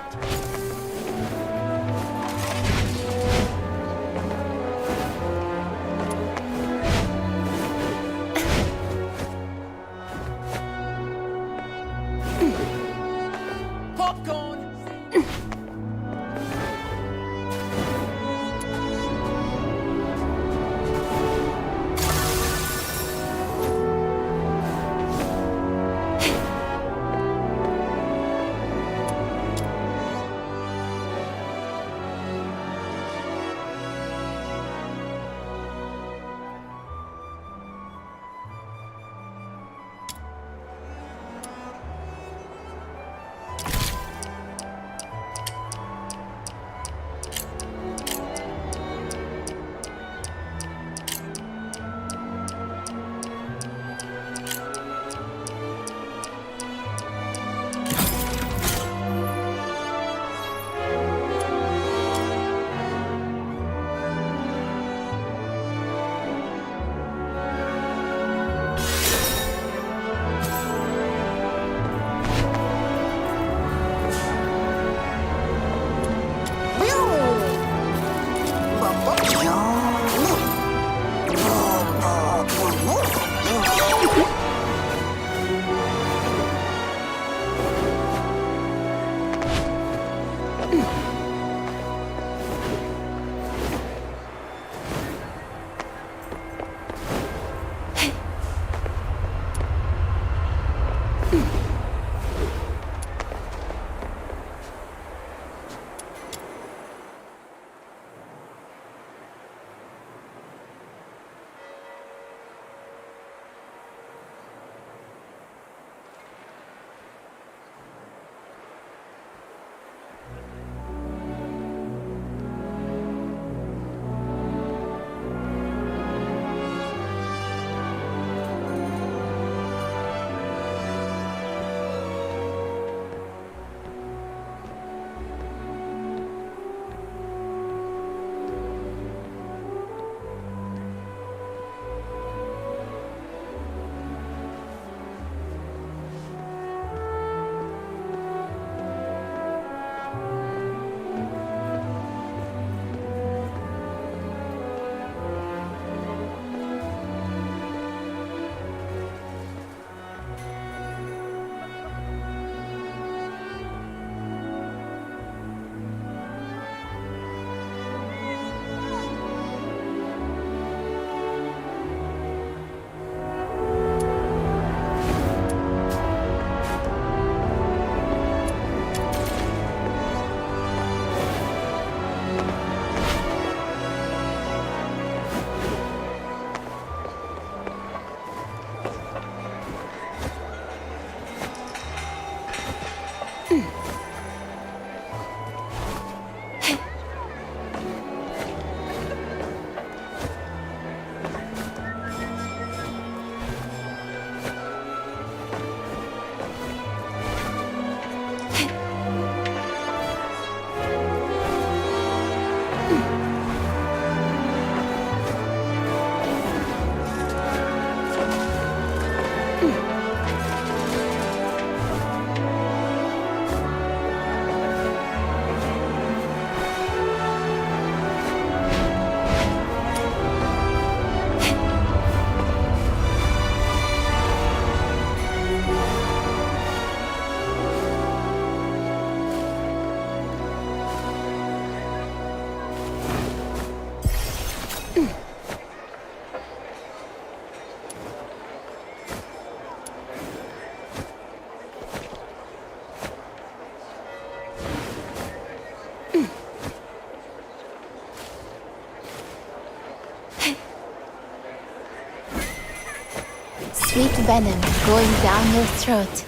sweet venom going down your throat.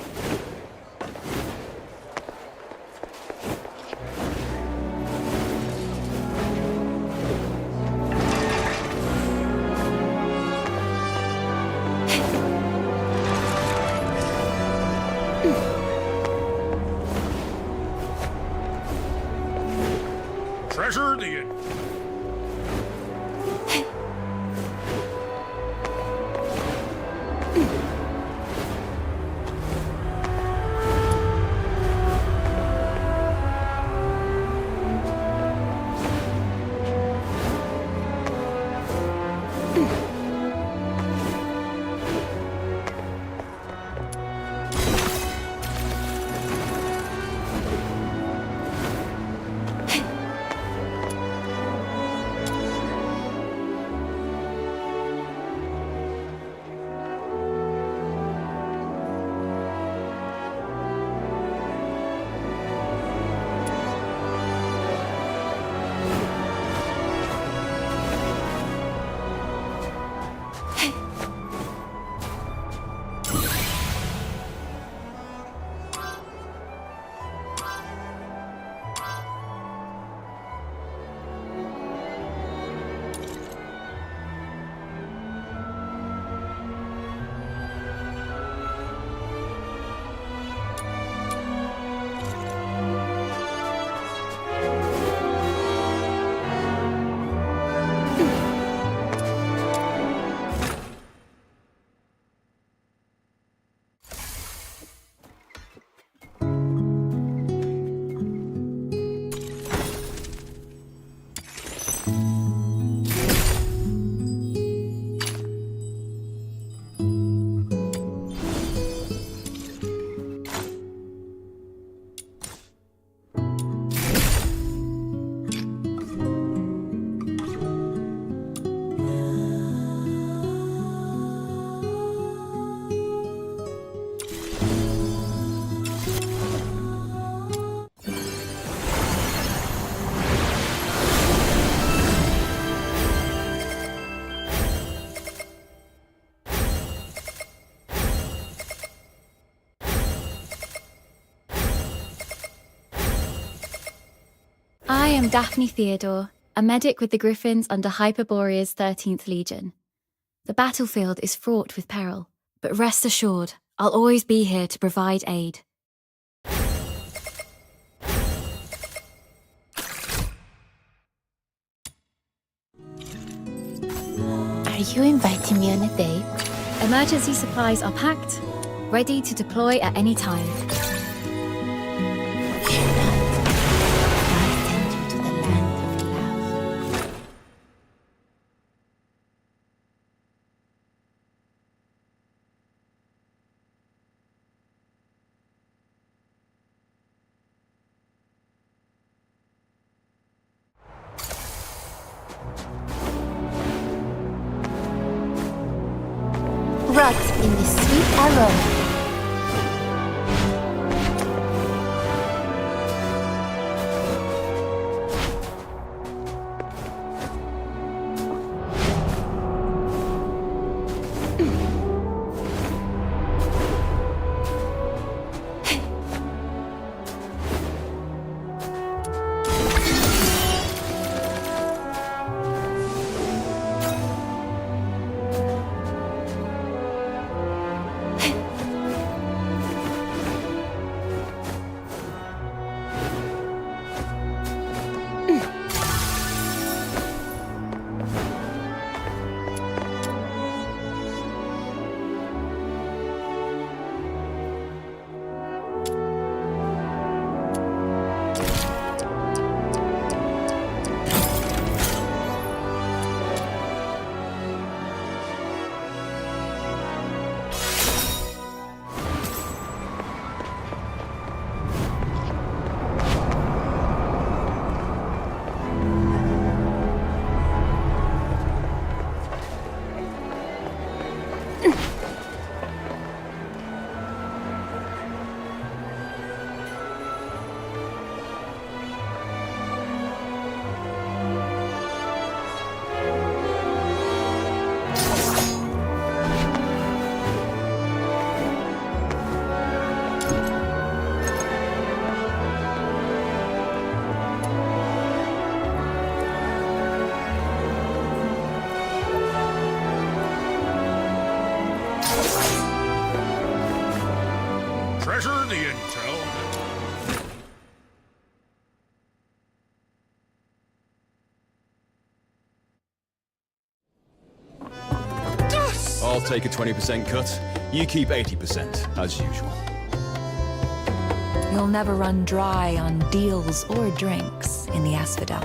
Treasure the... I am Daphne Theodore, a medic with the Griffins under Hyperborea's 13th Legion. The battlefield is fraught with peril, but rest assured, I'll always be here to provide aid. Are you inviting me on a date? Emergency supplies are packed, ready to deploy at any time. Rot in the sweet aroma. the intel. I'll take a 20% cut. You keep 80%, as usual. You'll never run dry on deals or drinks in the Asphodel.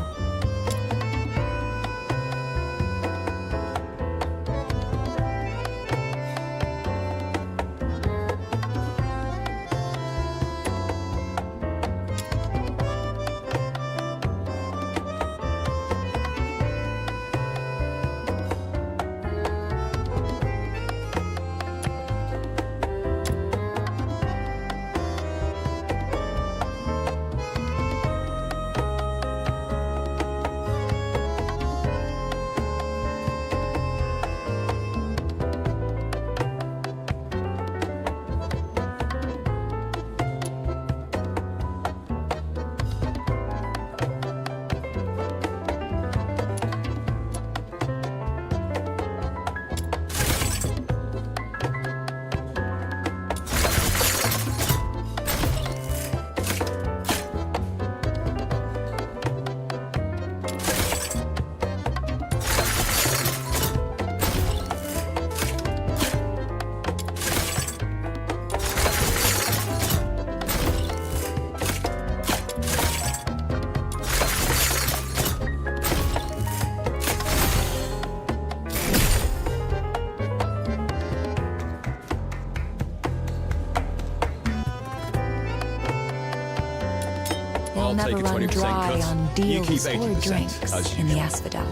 You'll never run dry on deals or drinks in the Asphodel.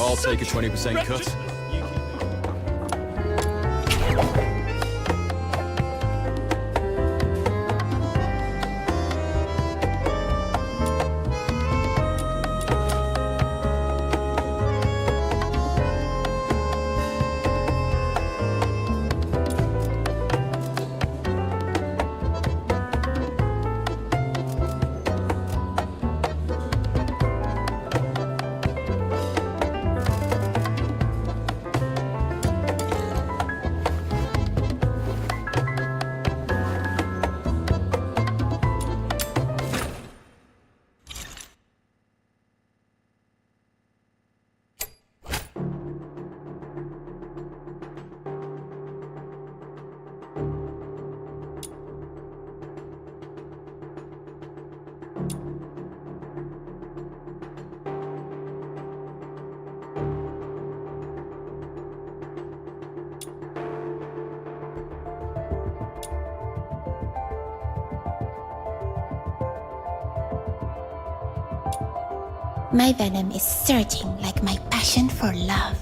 I'll take a 20% cut. My venom is surging like my passion for love.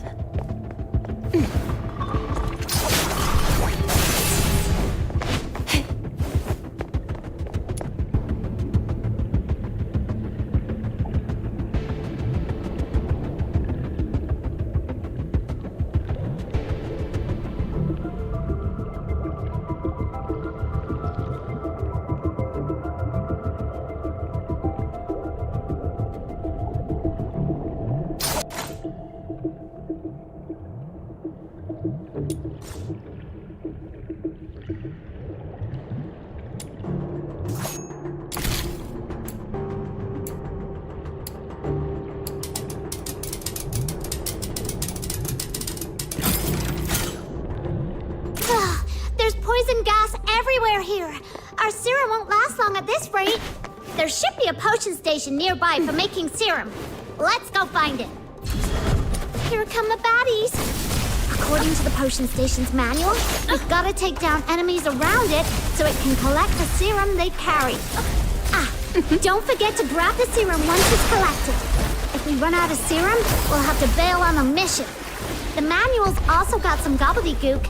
There's poison gas everywhere here. Our serum won't last long at this rate. There should be a potion station nearby for making serum. Let's go find it. Here come the baddies. According to the potion station's manual, we've got to take down enemies around it so it can collect the serum they carry. Don't forget to grab the serum once it's collected. If we run out of serum, we'll have to bail on the mission. The manual's also got some gobbledygook,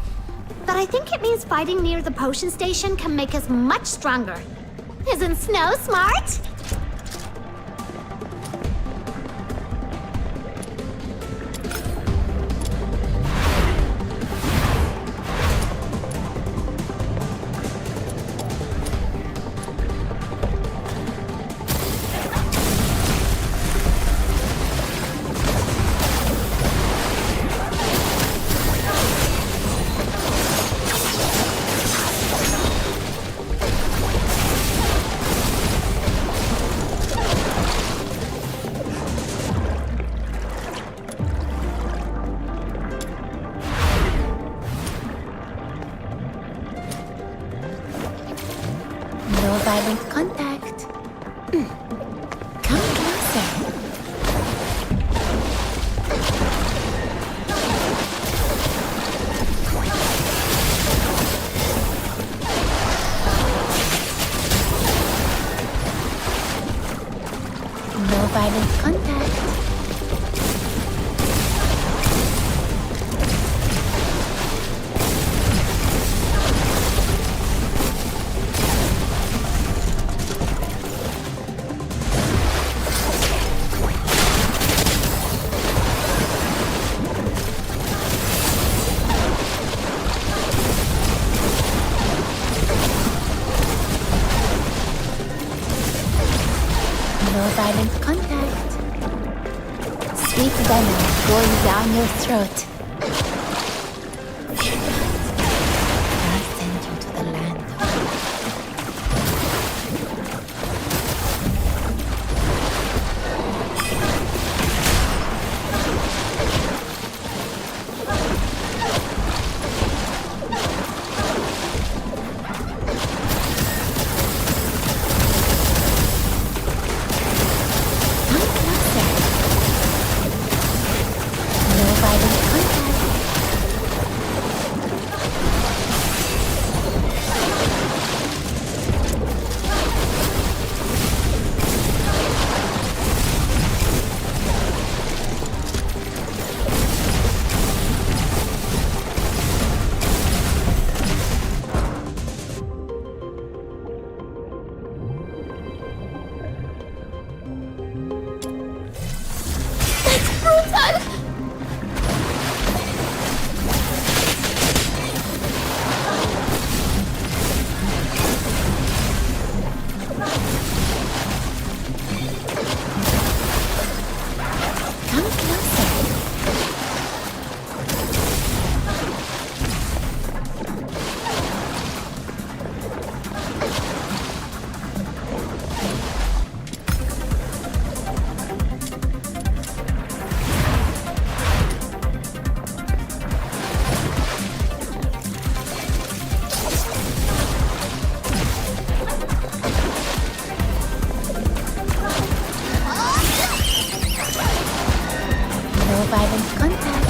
but I think it means fighting near the potion station can make us much stronger. Isn't Snow smart? No violent contact. Come closer. No violent contact. No violent contact. Sweet venom going down your throat. I'll send you to the land of no violent contact. Come closer. No violent contact.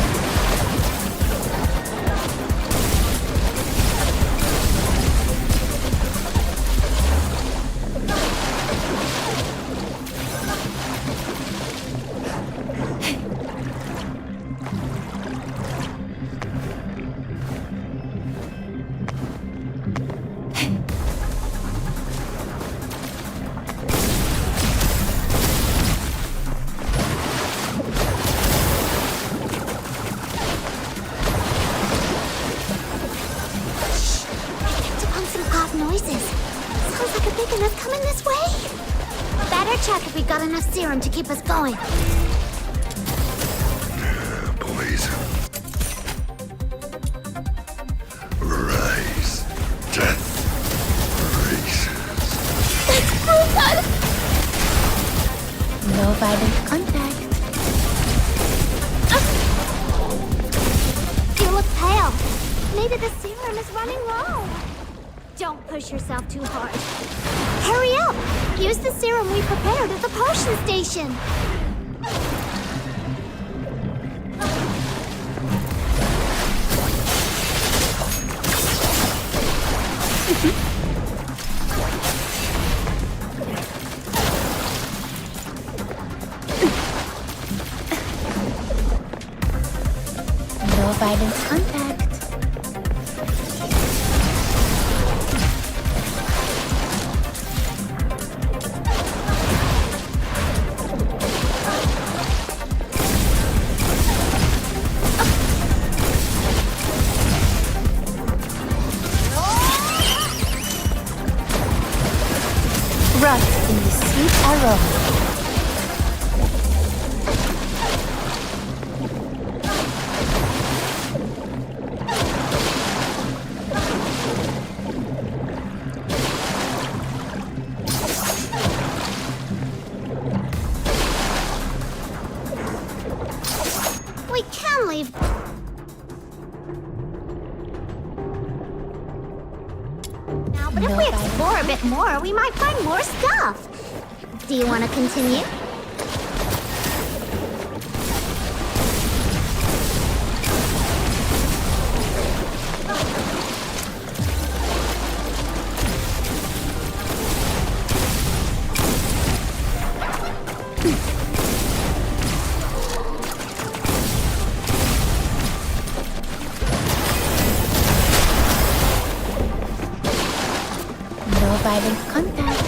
On some odd noises. Sounds like a beginner's coming this way. Better check if we got enough serum to keep us going. Poison. Rise. Death. Races. No violent contact. You look pale. Maybe the serum is running low. Don't push yourself too hard. Hurry up! Use the serum we prepared at the potion station. No violent contact. Rust in the sweet aroma. We can leave. Now But if we explore a bit more, we might find more stuff. Do you want to continue? No violent contact.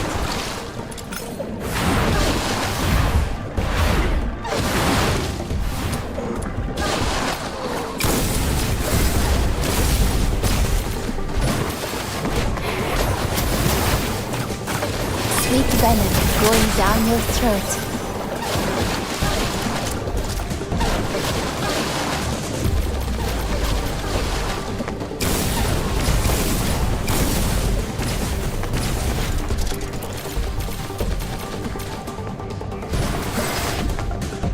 Sweet venom going down your throat.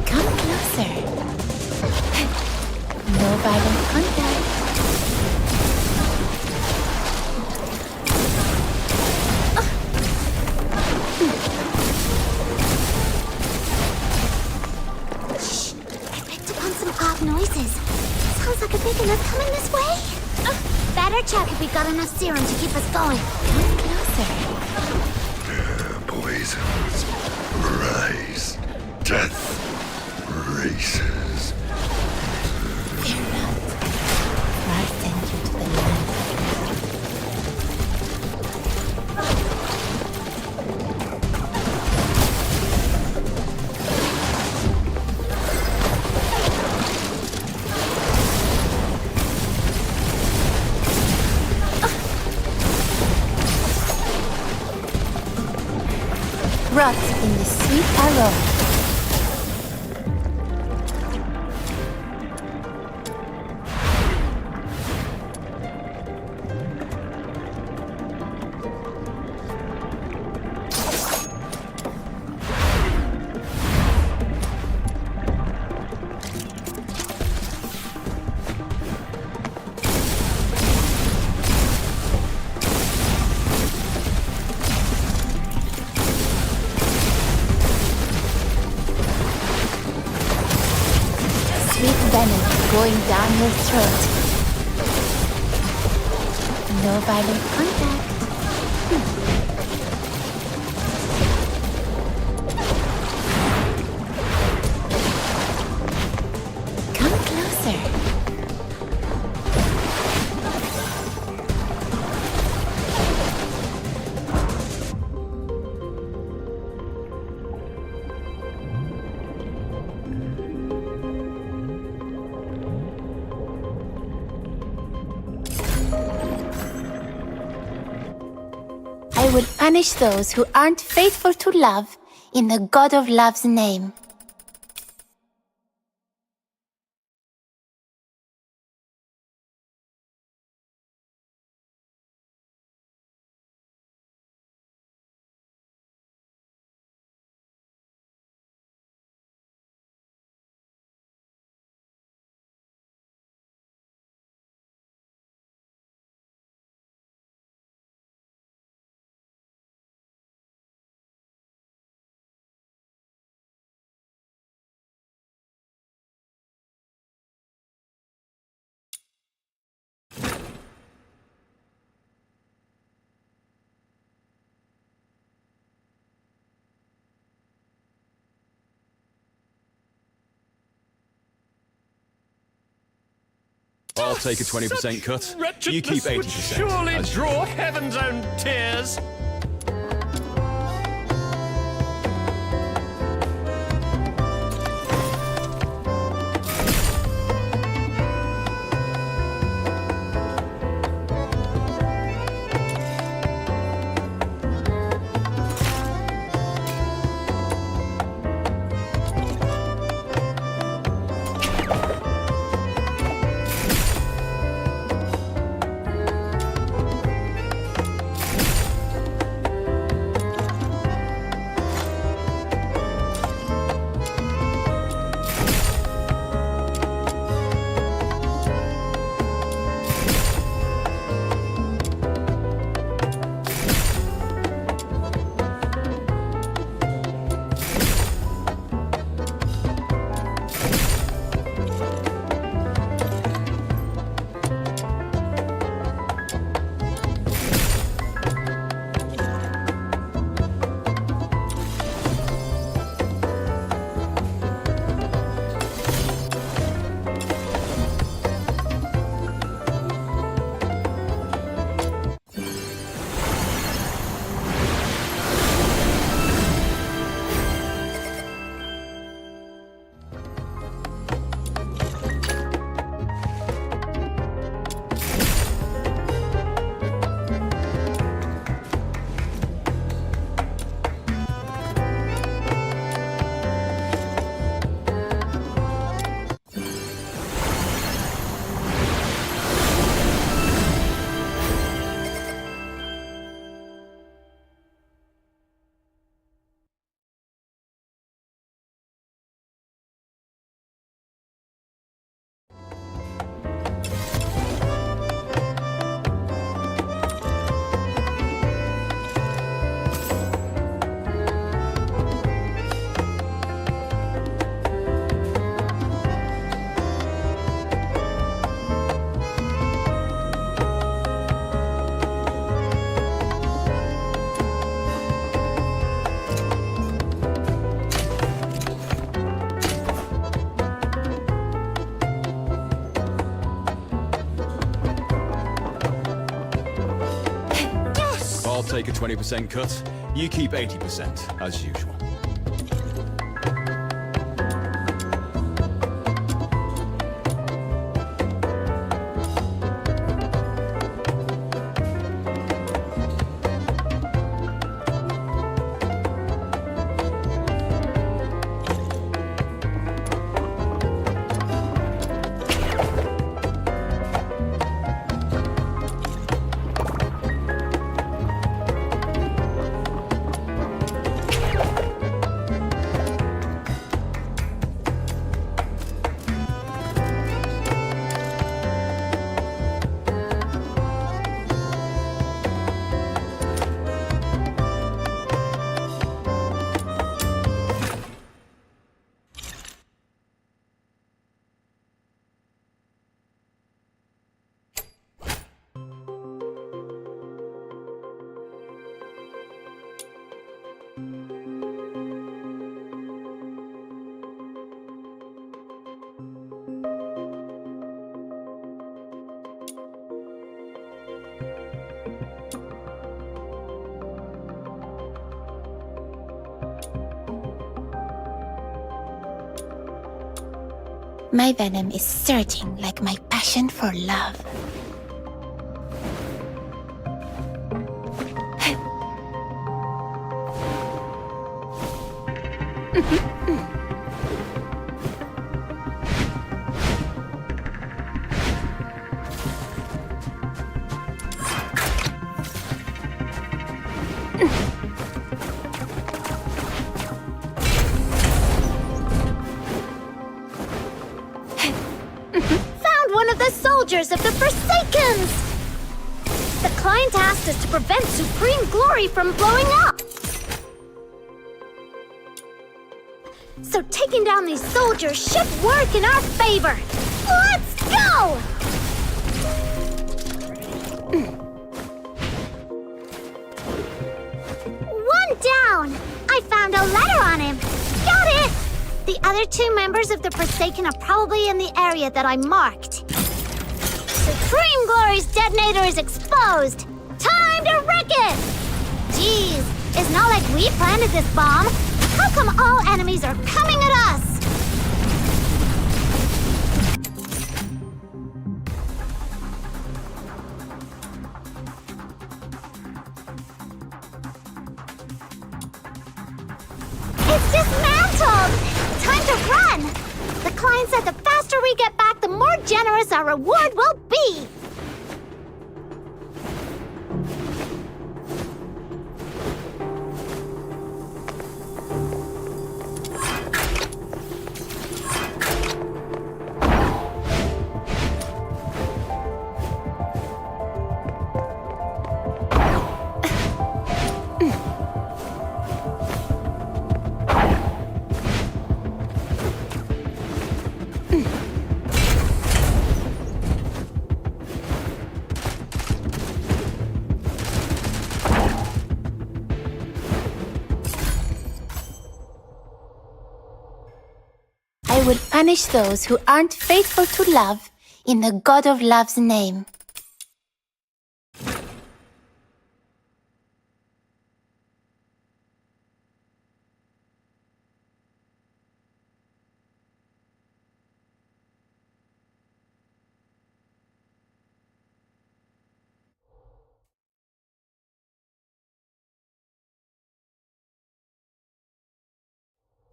Come closer. No violent contact. Shh! I picked up on some odd noises. Sounds like a big enough coming this way. Better check if we've got enough serum to keep us going. Come closer. Poisons. Rise. Death. Races. Fear not. For I send you to the land. Rot in the sweet aroma. Sweet venom going down your throat. No violent contact. Come closer. I will punish those who aren't faithful to love in the God of Love's name. I'll take a 20% cut. You keep Wretchedness would 80%. surely draw heaven's own tears. take a 20% cut. You keep 80%, as usual. My venom is surging like my passion for love. Of the Forsakens! The client asked us to prevent Supreme Glory from blowing up! So taking down these soldiers should work in our favor! Let's go! One down! I found a letter on him! Got it! The other two members of the Forsaken are probably in the area that I marked. Supreme Glory's detonator is exposed! Time to wreck it! Jeez, it's not like we planted this bomb. How come all enemies are coming at us? It's dismantled! Time to run! The client said the faster we get back, the more generous our reward will be! I will punish those who aren't faithful to love in the God of Love's name.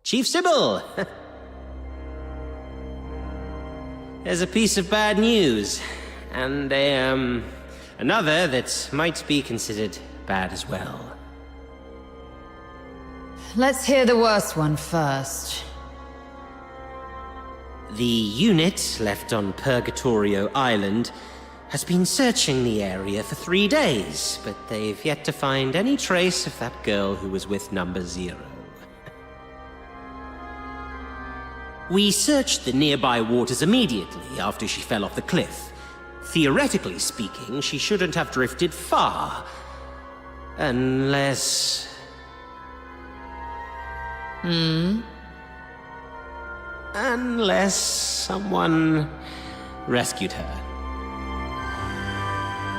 Chief Sybil! There's a piece of bad news, and another that might be considered bad as well. Let's hear the worst one first. The unit left on Purgatorio Island has been searching the area for 3 days, but they've yet to find any trace of that girl who was with Number 0. We searched the nearby waters immediately after she fell off the cliff. Theoretically speaking, she shouldn't have drifted far. Unless... Unless someone rescued her.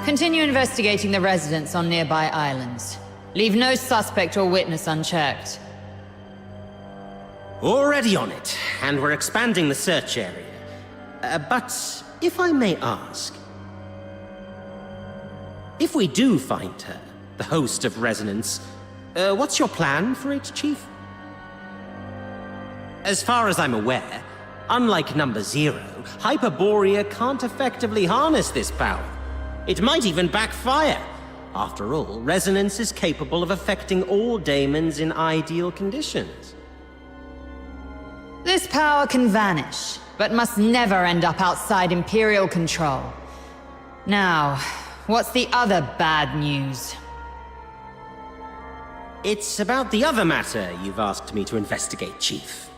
Continue investigating the residents on nearby islands. Leave no suspect or witness unchecked. Already on it, and we're expanding the search area. But if I may ask, if we do find her, the host of Resonance, what's your plan for it, Chief? As far as I'm aware, unlike Number Zero, Hyperborea can't effectively harness this power. It might even backfire. After all, Resonance is capable of affecting all daemons in ideal conditions. This power can vanish, but must never end up outside Imperial control. Now, what's the other bad news? It's about the other matter you've asked me to investigate, Chief.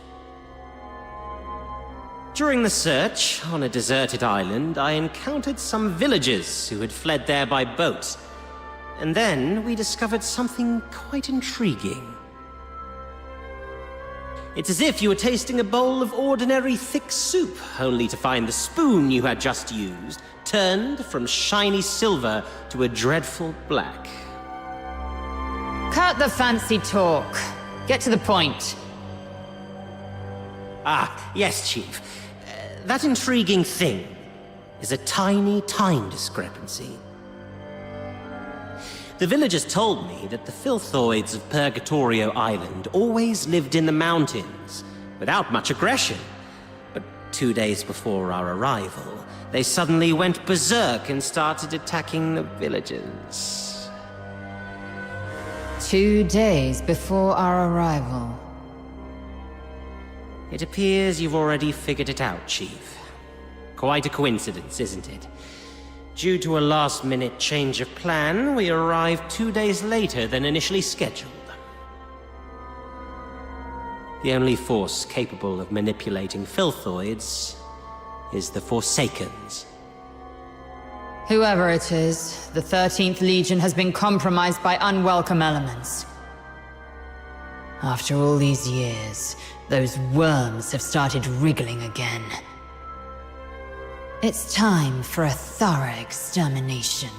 During the search, on a deserted island, I encountered some villagers who had fled there by boat. And then we discovered something quite intriguing. It's as if you were tasting a bowl of ordinary thick soup, only to find the spoon you had just used turned from shiny silver to a dreadful black. Cut the fancy talk. Get to the point. Ah, yes, Chief. That intriguing thing is a tiny time discrepancy. The villagers told me that the filthoids of Purgatorio Island always lived in the mountains, without much aggression. But 2 days before our arrival, they suddenly went berserk and started attacking the villagers. 2 days before our arrival. It appears you've already figured it out, Chief. Quite a coincidence, isn't it? Due to a last-minute change of plan, we arrived 2 days later than initially scheduled. The only force capable of manipulating filthoids is the Forsakens. Whoever it is, the 13th Legion has been compromised by unwelcome elements. After all these years, those worms have started wriggling again. It's time for a thorough extermination.